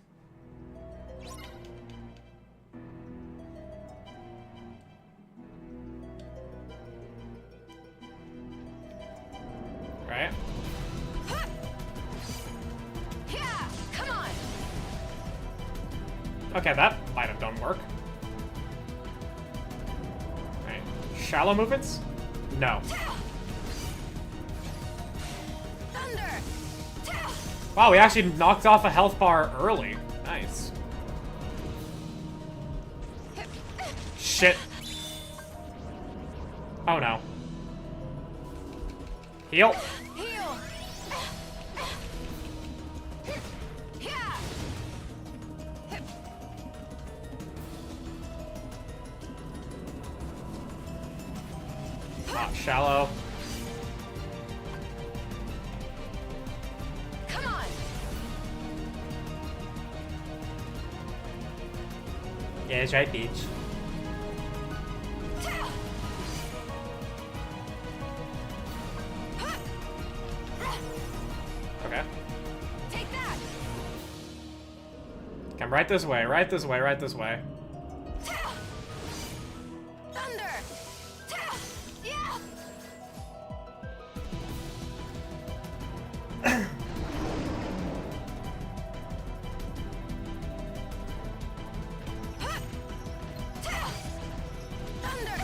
Right. Yeah, come on. Okay, that might have done work. Right. Shallow movements? No. Wow, we actually knocked off a health bar early. Nice. Shit. Oh no. Heal. Heal. Yeah. Ah, shallow. Come on. Yeah, that's right, Peach. Okay. Take that. Come right this way, right this way, right this way. Thunder. Yeah. Thunder.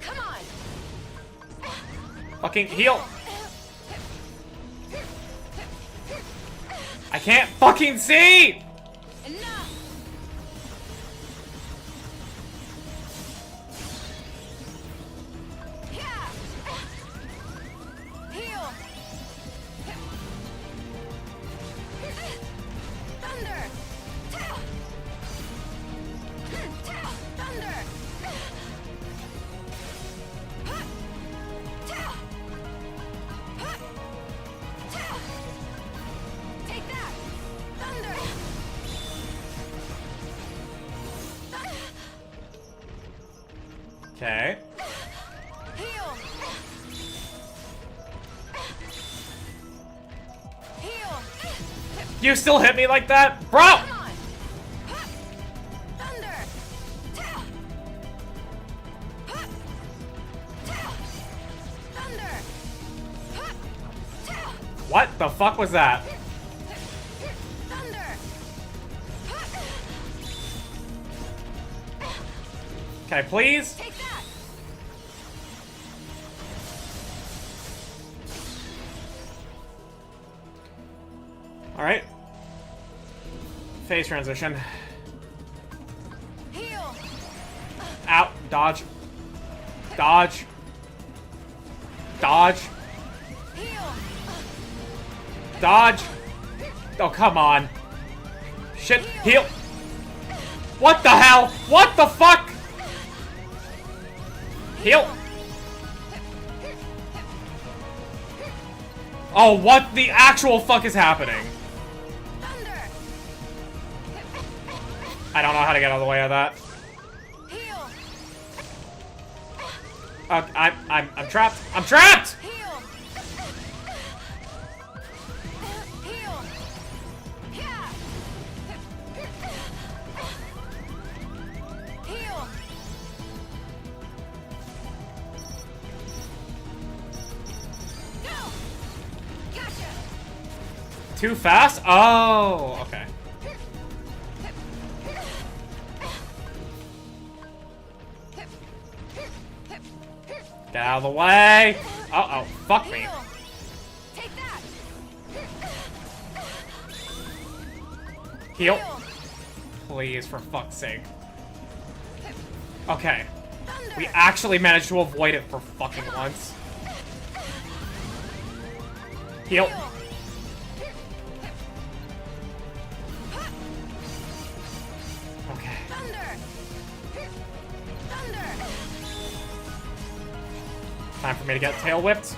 Come on. Fucking heal. I can't fucking see! Enough. Yeah. Heal. Thunder. Thunder. Take that. Thunder. Okay. Heal. Heal. You still hit me like that? Bro! Come on. Thunder. Thunder. What the fuck was that? Thunder. Can I please? Take that. Alright. Phase transition. Heal. Out. Dodge. Dodge. Dodge. Heal. Dodge. Oh, come on. Shit. Heal. What the hell? What the fuck? Heal! Oh, what the actual fuck is happening? I don't know how to get out of the way of that. I'm trapped. I'm trapped! Too fast? Oh, okay. Get out of the way! Uh-oh, fuck me. Heal. Please, for fuck's sake. Okay. We actually managed to avoid it for fucking once. Heal. Okay. Time for me to get tail whipped.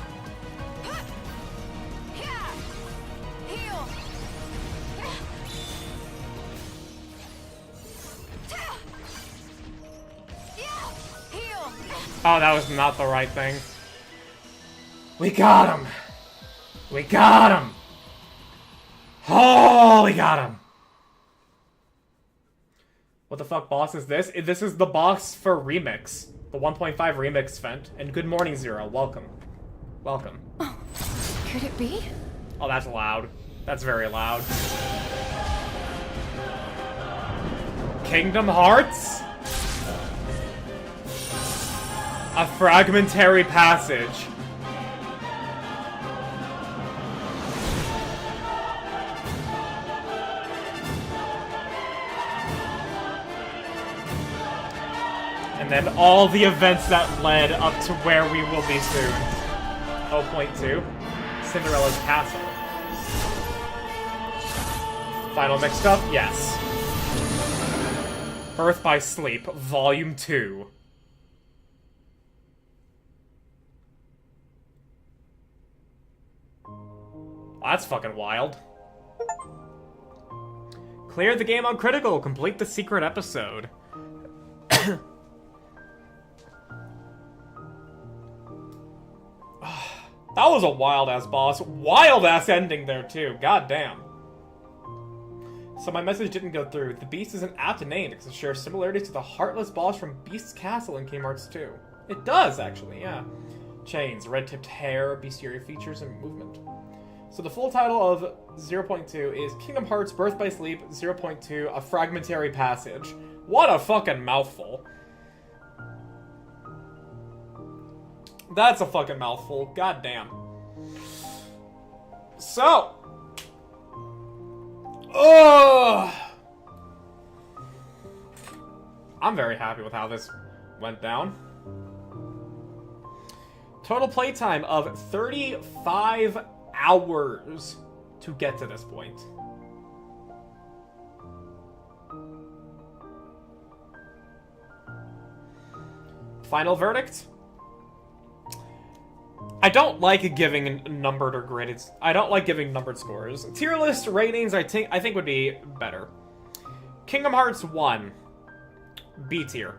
Oh, that was not the right thing. We got him! We got him! Oh, we got him! What the fuck boss is this? This is the boss for Remix. The 1.5 Remix event. And good morning, Zero. Welcome. Welcome. Oh, could it be? Oh, that's loud. That's very loud. Kingdom Hearts? A fragmentary passage. And then all the events that led up to where we will be soon. 0.2. Cinderella's Castle. Final mixed up? Yes. Birth by Sleep, Volume 2. That's fucking wild. Clear the game on critical. Complete the secret episode. That was a wild-ass boss. Wild-ass ending there, too. God damn. So my message didn't go through. The beast is an apt name because it shares similarities to the Heartless boss from Beast's Castle in Kingdom Hearts 2. It does, actually, yeah. Chains, red-tipped hair, bestiary features, and movement. So the full title of 0.2 is Kingdom Hearts Birth by Sleep 0.2, A Fragmentary Passage. What a fucking mouthful. That's a fucking mouthful. God damn. So. I'm very happy with how this went down. Total playtime of 35 hours to get to this point. Final verdict? I don't like giving numbered or graded. I don't like giving numbered scores. Tier list ratings, I think would be better. Kingdom Hearts 1, B tier.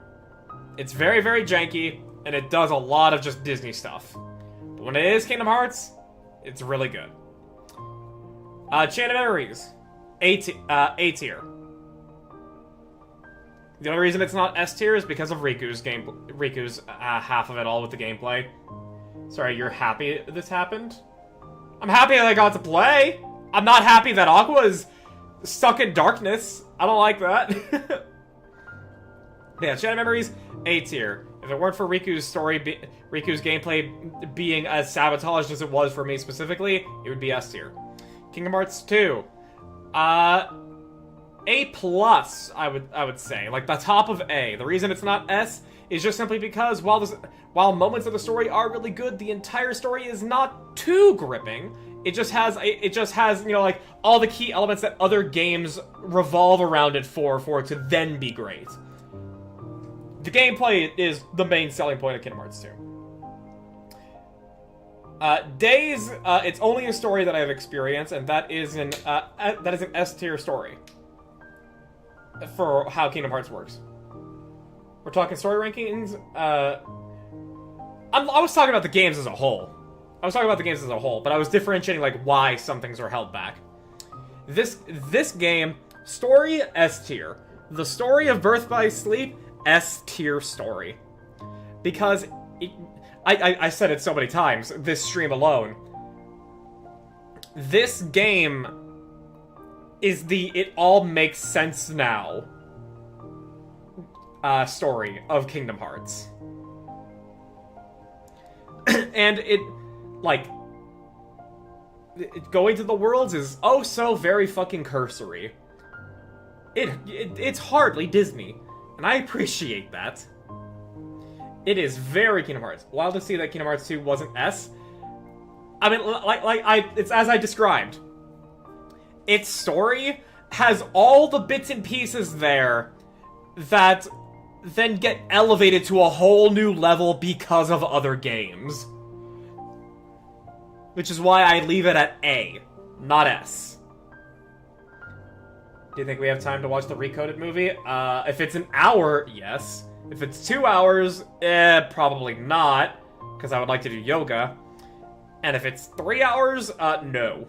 It's very, very janky, and it does a lot of just Disney stuff. But when it is Kingdom Hearts, it's really good. Chain of Memories, A tier. The only reason it's not S tier is because of Riku's half of it all with the gameplay. Sorry, you're happy this happened? I'm happy that I got to play! I'm not happy that Aqua is stuck in darkness. I don't like that. Yeah, Chain of Memories, A tier. If it weren't for Riku's story, Riku's gameplay being as sabotaged as it was for me specifically, it would be S tier. Kingdom Hearts 2. A plus, I would say. Like, the top of A. The reason it's not S is just simply because while moments of the story are really good, the entire story is not too gripping. It just has, you know, like, all the key elements that other games revolve around it for it to then be great. the gameplay is the main selling point of Kingdom Hearts 2. Days, it's only a story that I have experienced, and that is an S-tier story for how Kingdom Hearts works. We're talking story rankings. I was talking about the games as a whole. But I was differentiating like why some things are held back. This game, story S-tier. The story of Birth by Sleep, S-tier story. Because I said it so many times, this stream alone. This game is the it all makes sense now story of Kingdom Hearts. And going to the worlds is oh so very fucking cursory. It's hardly Disney, and I appreciate that. It is very Kingdom Hearts. Wild to see that Kingdom Hearts 2 wasn't S. I mean, it's as I described. Its story has all the bits and pieces there that then get elevated to a whole new level because of other games. Which is why I leave it at A, not S. Do you think we have time to watch the Recoded movie? If it's an hour, yes. If it's 2 hours, probably not, because I would like to do yoga. And if it's 3 hours, no.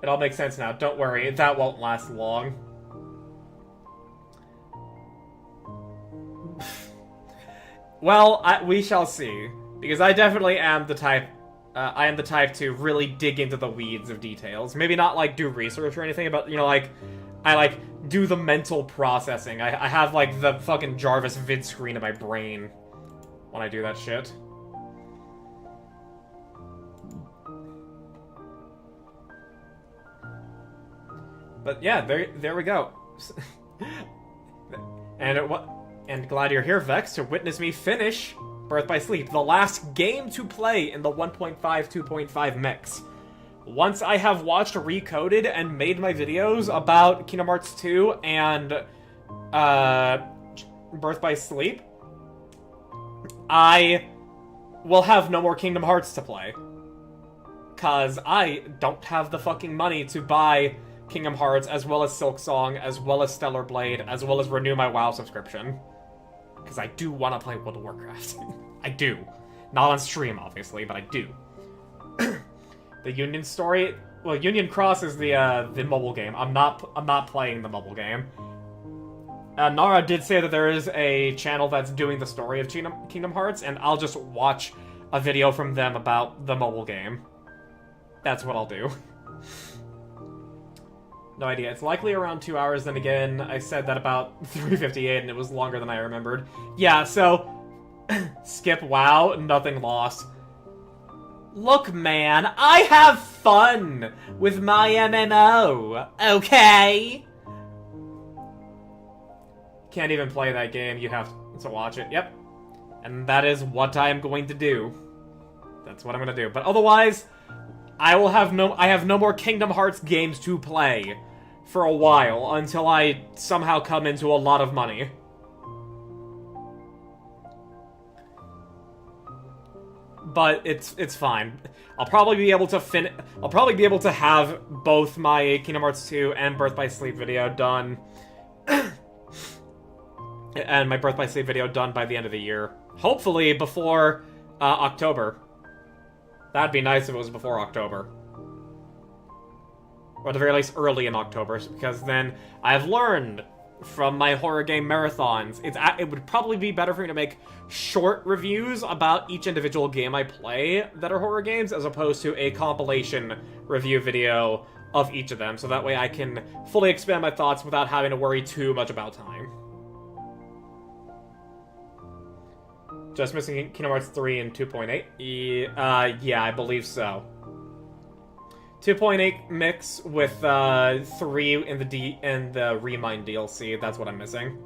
It all makes sense now. Don't worry, that won't last long. Well, we shall see. Because I definitely am the type... I am the type to really dig into the weeds of details. Maybe not, like, do research or anything about, you know, like... I, like, do the mental processing. I have, like, the fucking Jarvis vid screen in my brain when I do that shit. But yeah, there we go. And glad you're here, Vex, to witness me finish Birth by Sleep, the last game to play in the 1.5 2.5 mix. Once I have watched Recoded and made my videos about Kingdom Hearts 2 and Birth by Sleep, I will have no more Kingdom Hearts to play. Cause I don't have the fucking money to buy Kingdom Hearts, as well as Silk Song, as well as Stellar Blade, as well as renew my WoW subscription. Because I do want to play World of Warcraft. I do. Not on stream, obviously, but I do. The Union story... Well, Union Cross is the mobile game. I'm not playing the mobile game. Nara did say that there is a channel that's doing the story of Kingdom Hearts, and I'll just watch a video from them about the mobile game. That's what I'll do. No idea. It's likely around 2 hours, then again, I said that about 3:58, and it was longer than I remembered. Yeah, so... skip WoW, nothing lost. Look, man, I have fun with my MMO, okay? Can't even play that game, you have to watch it, yep. And that is what I am going to do. That's what I'm gonna do. But otherwise, I have no more Kingdom Hearts games to play for a while, until I somehow come into a lot of money. But it's fine. I'll probably be able to have both my Kingdom Hearts 2 and Birth by Sleep video done. And my Birth by Sleep video done by the end of the year. Hopefully before October. That'd be nice if it was before October. Or at the very least early in October, because then I have learned from my horror game marathons, it would probably be better for me to make short reviews about each individual game I play that are horror games, as opposed to a compilation review video of each of them, so that way I can fully expand my thoughts without having to worry too much about time. Just missing Kingdom Hearts 3 and 2.8? Yeah, I believe so. 2.8 mix with 3 in the Remind DLC. That's what I'm missing.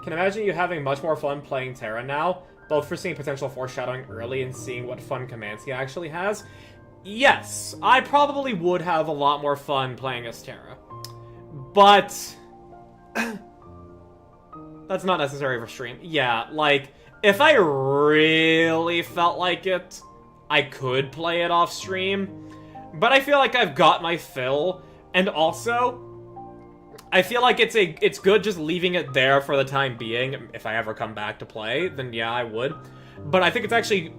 Can imagine you having much more fun playing Terra now, both for seeing potential foreshadowing early and seeing what fun commands he actually has. Yes, I probably would have a lot more fun playing as Terra. But That's not necessary for stream. Yeah, like, if I really felt like it, I could play it off stream. But I feel like I've got my fill, and also, I feel like it's good just leaving it there for the time being. If I ever come back to play, then yeah, I would. But I think it's actually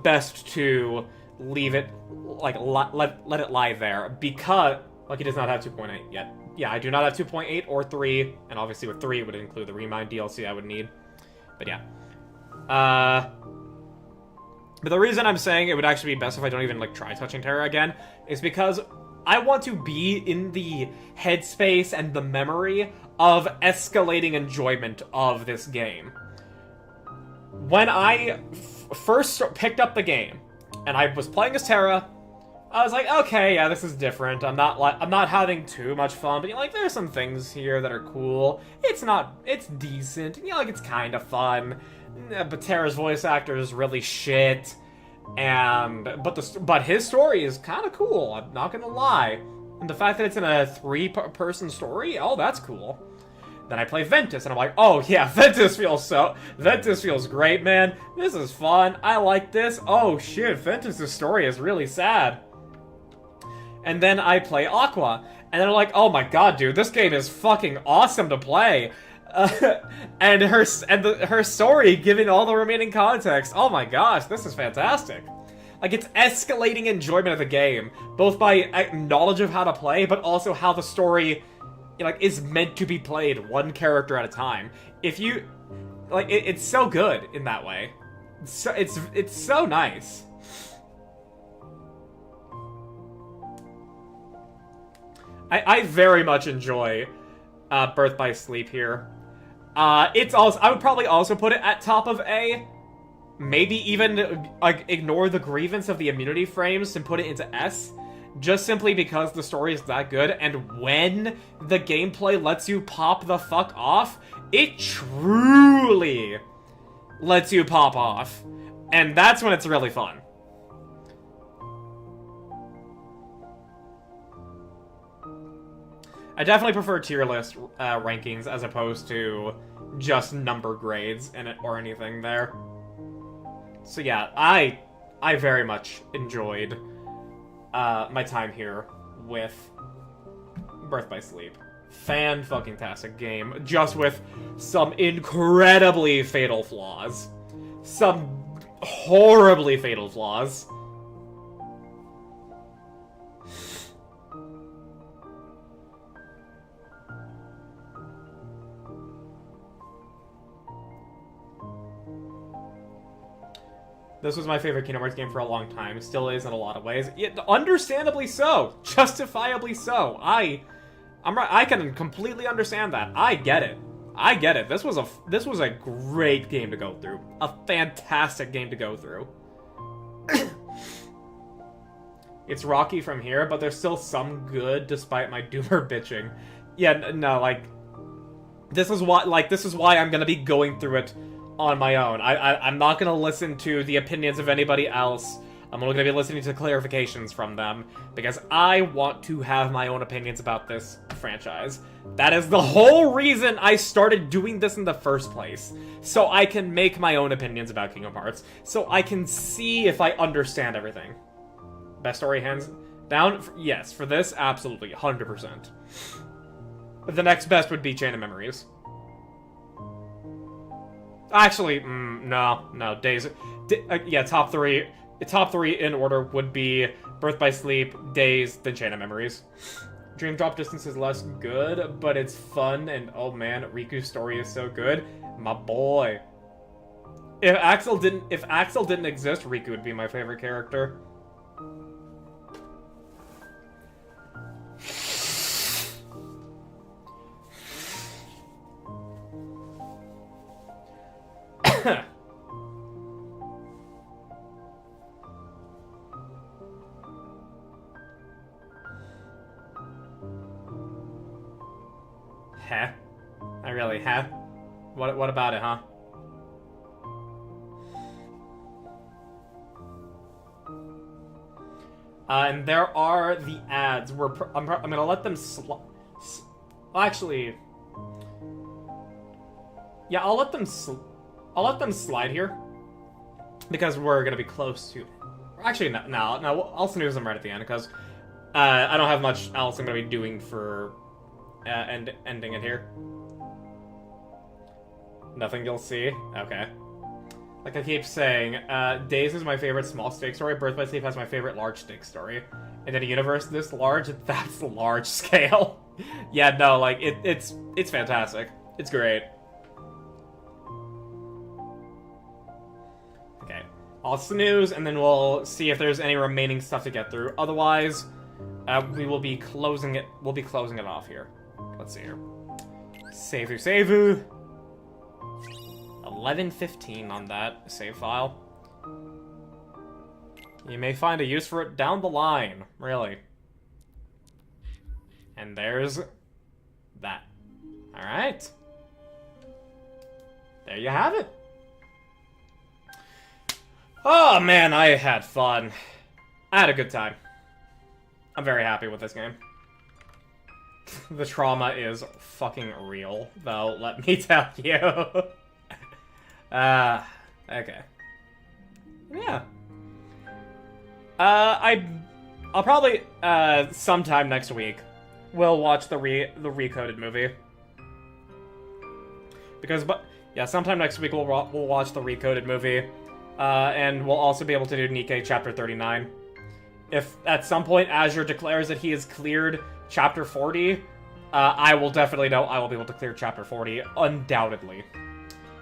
best to leave it, like, let it lie there, because, like, it does not have 2.8 yet. Yeah, I do not have 2.8 or 3, and obviously with 3 it would include the Remind DLC I would need. But yeah. But the reason I'm saying it would actually be best if I don't even, like, try touching Terra again is because I want to be in the headspace and the memory of escalating enjoyment of this game. When I first picked up the game, and I was playing as Terra, I was like, okay, yeah, this is different. I'm not having too much fun, but, you know, like, there's some things here that are cool. It's decent. You know, like, it's kind of fun. But Terra's voice actor is really shit. But his story is kind of cool, I'm not gonna lie. And the fact that it's in a 3-person story, oh, that's cool. Then I play Ventus, and I'm like, oh yeah, Ventus feels great, man. This is fun. I like this. Oh shit, Ventus' story is really sad. And then I play Aqua, and then I'm like, oh my god, dude, this game is fucking awesome to play. And her story, given all the remaining context, oh my gosh, this is fantastic. Like, it's escalating enjoyment of the game, both by knowledge of how to play, but also how the story, like, is meant to be played one character at a time. If you, like, it's so good in that way. It's so nice. I very much enjoy Birth by Sleep here. It's also, I would probably also put it at top of A. Maybe even, like, ignore the grievance of the immunity frames and put it into S. Just simply because the story is that good, and when the gameplay lets you pop the fuck off, it truly lets you pop off. And that's when it's really fun. I definitely prefer tier list rankings as opposed to just number grades in it or anything there. So yeah, I very much enjoyed my time here with Birth by Sleep. Fan-fucking-tastic game, just with some incredibly fatal flaws. Some horribly fatal flaws. This was my favorite Kingdom Hearts game for a long time. Still is in a lot of ways. Yet, understandably so. Justifiably so. I can completely understand that. I get it. I get it. This was a great game to go through. A fantastic game to go through. It's rocky from here, but there's still some good despite my doomer bitching. Yeah, no, like, this is why I'm gonna be going through it on my own. I'm not gonna listen to the opinions of anybody else. I'm only gonna be listening to clarifications from them, because I want to have my own opinions about this franchise. That is the whole reason I started doing this in the first place. So I can make my own opinions about Kingdom Hearts. So I can see if I understand everything. Best story hands down? Yes, for this, absolutely, 100%. The next best would be Chain of Memories. Actually, no, Days... yeah, top three in order would be Birth by Sleep, Days, then Chain of Memories. Dream Drop Distance is less good, but it's fun, and oh man, Riku's story is so good. My boy. If Axel didn't exist, Riku would be my favorite character. Heh? I really have. What about it, huh? And there are the ads. I'm gonna let them actually... Yeah, I'll let them slide here. Because we're gonna be close to... Actually, no, I'll snooze them right at the end, because I don't have much else I'm gonna be doing for ending it here. Nothing you'll see? Okay. Like I keep saying, Days is my favorite small stake story, Birth by Sleep has my favorite large stake story. And in a universe this large, that's large scale. Yeah, no, like, it's fantastic. It's great. Okay. I'll snooze, and then we'll see if there's any remaining stuff to get through. Otherwise, we will be closing it. We'll be closing it off here. Let's see here. Save. 11:15 on that save file. You may find a use for it down the line, really. And there's that. Alright. There you have it. Oh man, I had fun. I had a good time. I'm very happy with this game. The trauma is fucking real, though, let me tell you. Okay. Yeah. I'll probably, sometime next week, we'll watch the Recoded movie. Because, yeah, sometime next week we'll watch the Recoded movie. And we'll also be able to do Nikke Chapter 39. If at some point Azure declares that he has cleared Chapter 40, I will definitely know I will be able to clear Chapter 40, undoubtedly.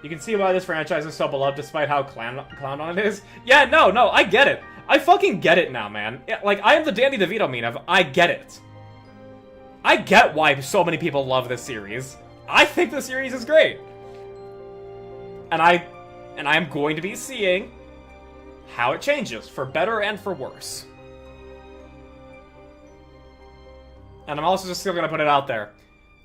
You can see why this franchise is so beloved despite how clown on it is. Yeah, no, I get it. I fucking get it now, man. Like, I am the Danny DeVito meme of, I get it. I get why so many people love this series. I think the series is great. And I am going to be seeing how it changes, for better and for worse. And I'm also just still going to put it out there.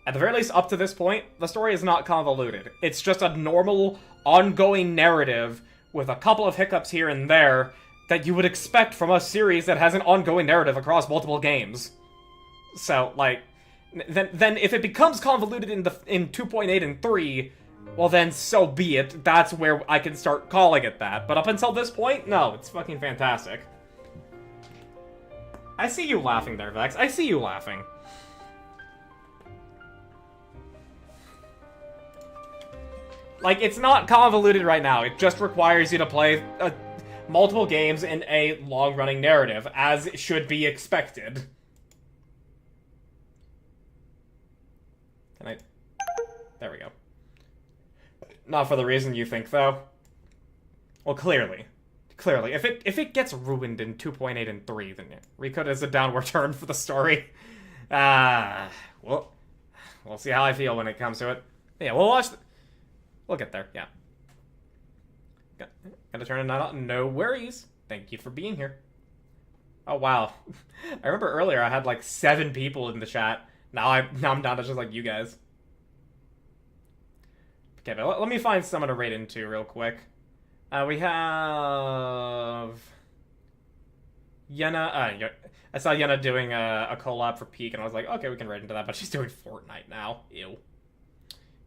At the very least, up to this point, the story is not convoluted. It's just a normal, ongoing narrative with a couple of hiccups here and there that you would expect from a series that has an ongoing narrative across multiple games. So, like, then if it becomes convoluted in 2.8 and 3, well then, so be it. That's where I can start calling it that. But up until this point, no, it's fucking fantastic. I see you laughing there, Vex. I see you laughing. Like, it's not convoluted right now. It just requires you to play multiple games in a long-running narrative, as should be expected. Can I... There we go. Not for the reason you think, though. Well, clearly. Clearly. If it gets ruined in 2.8 and 3, then Recode is a downward turn for the story. Well, we'll see how I feel when it comes to it. Yeah, we'll watch... We'll get there, yeah. Gotta turn it on. No worries. Thank you for being here. Oh, wow. I remember earlier I had like 7 people in the chat. Now I'm down to just like you guys. Okay, but let me find someone to raid into real quick. We have... Yenna. I saw Yenna doing a collab for Peak, and I was like, okay, we can raid into that, but she's doing Fortnite now. Ew.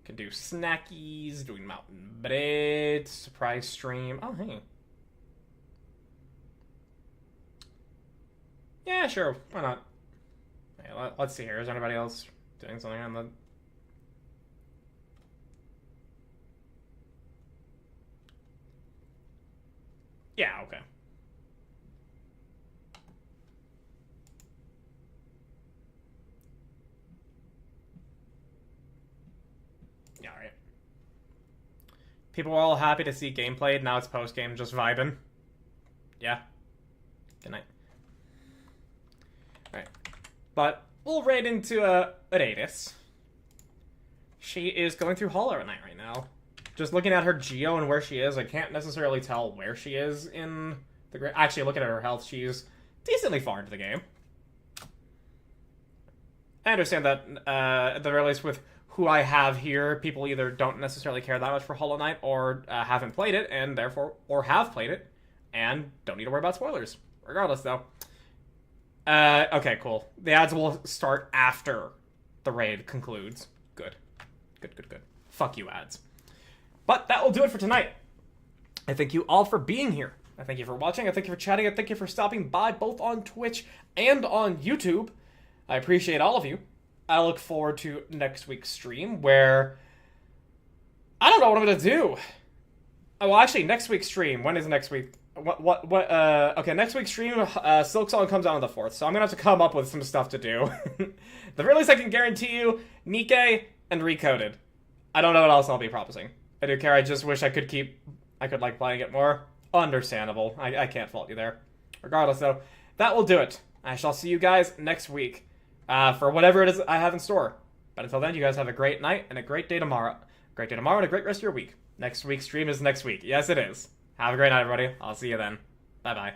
Can do snackies, doing mountain bread, surprise stream. Oh, hey. Yeah, sure. Why not? Okay, let's see here. Is anybody else doing something on the... Yeah, okay. Yeah, alright. People were all happy to see game played, now it's post-game, just vibing. Yeah. Good night. Alright. But we'll raid into Aradis. She is going through Hollow Knight right now. Just looking at her geo and where she is, I can't necessarily tell where she is in the... Actually, looking at her health, she's decently far into the game. I understand that, at the very least, with who I have here, people either don't necessarily care that much for Hollow Knight, or haven't played it, and therefore... Or have played it, and don't need to worry about spoilers. Regardless, though. Okay, cool. The ads will start after the raid concludes. Good. Good. Fuck you, ads. But that will do it for tonight. I thank you all for being here. I thank you for watching. I thank you for chatting. I thank you for stopping by both on Twitch and on YouTube. I appreciate all of you. I look forward to next week's stream where I don't know what I'm gonna do. Oh, well, actually, next week's stream. When is next week? Okay, next week's stream, Silksong comes out on the 4th, so I'm gonna have to come up with some stuff to do. The very least I can guarantee you, Nikke and Recoded. I don't know what else I'll be promising. I do care, I just wish I could like playing it more. Understandable. I can't fault you there. Regardless, though, that will do it. I shall see you guys next week for whatever it is I have in store. But until then, you guys have a great night and a great day tomorrow. Great day tomorrow and a great rest of your week. Next week's stream is next week. Yes, it is. Have a great night, everybody. I'll see you then. Bye-bye.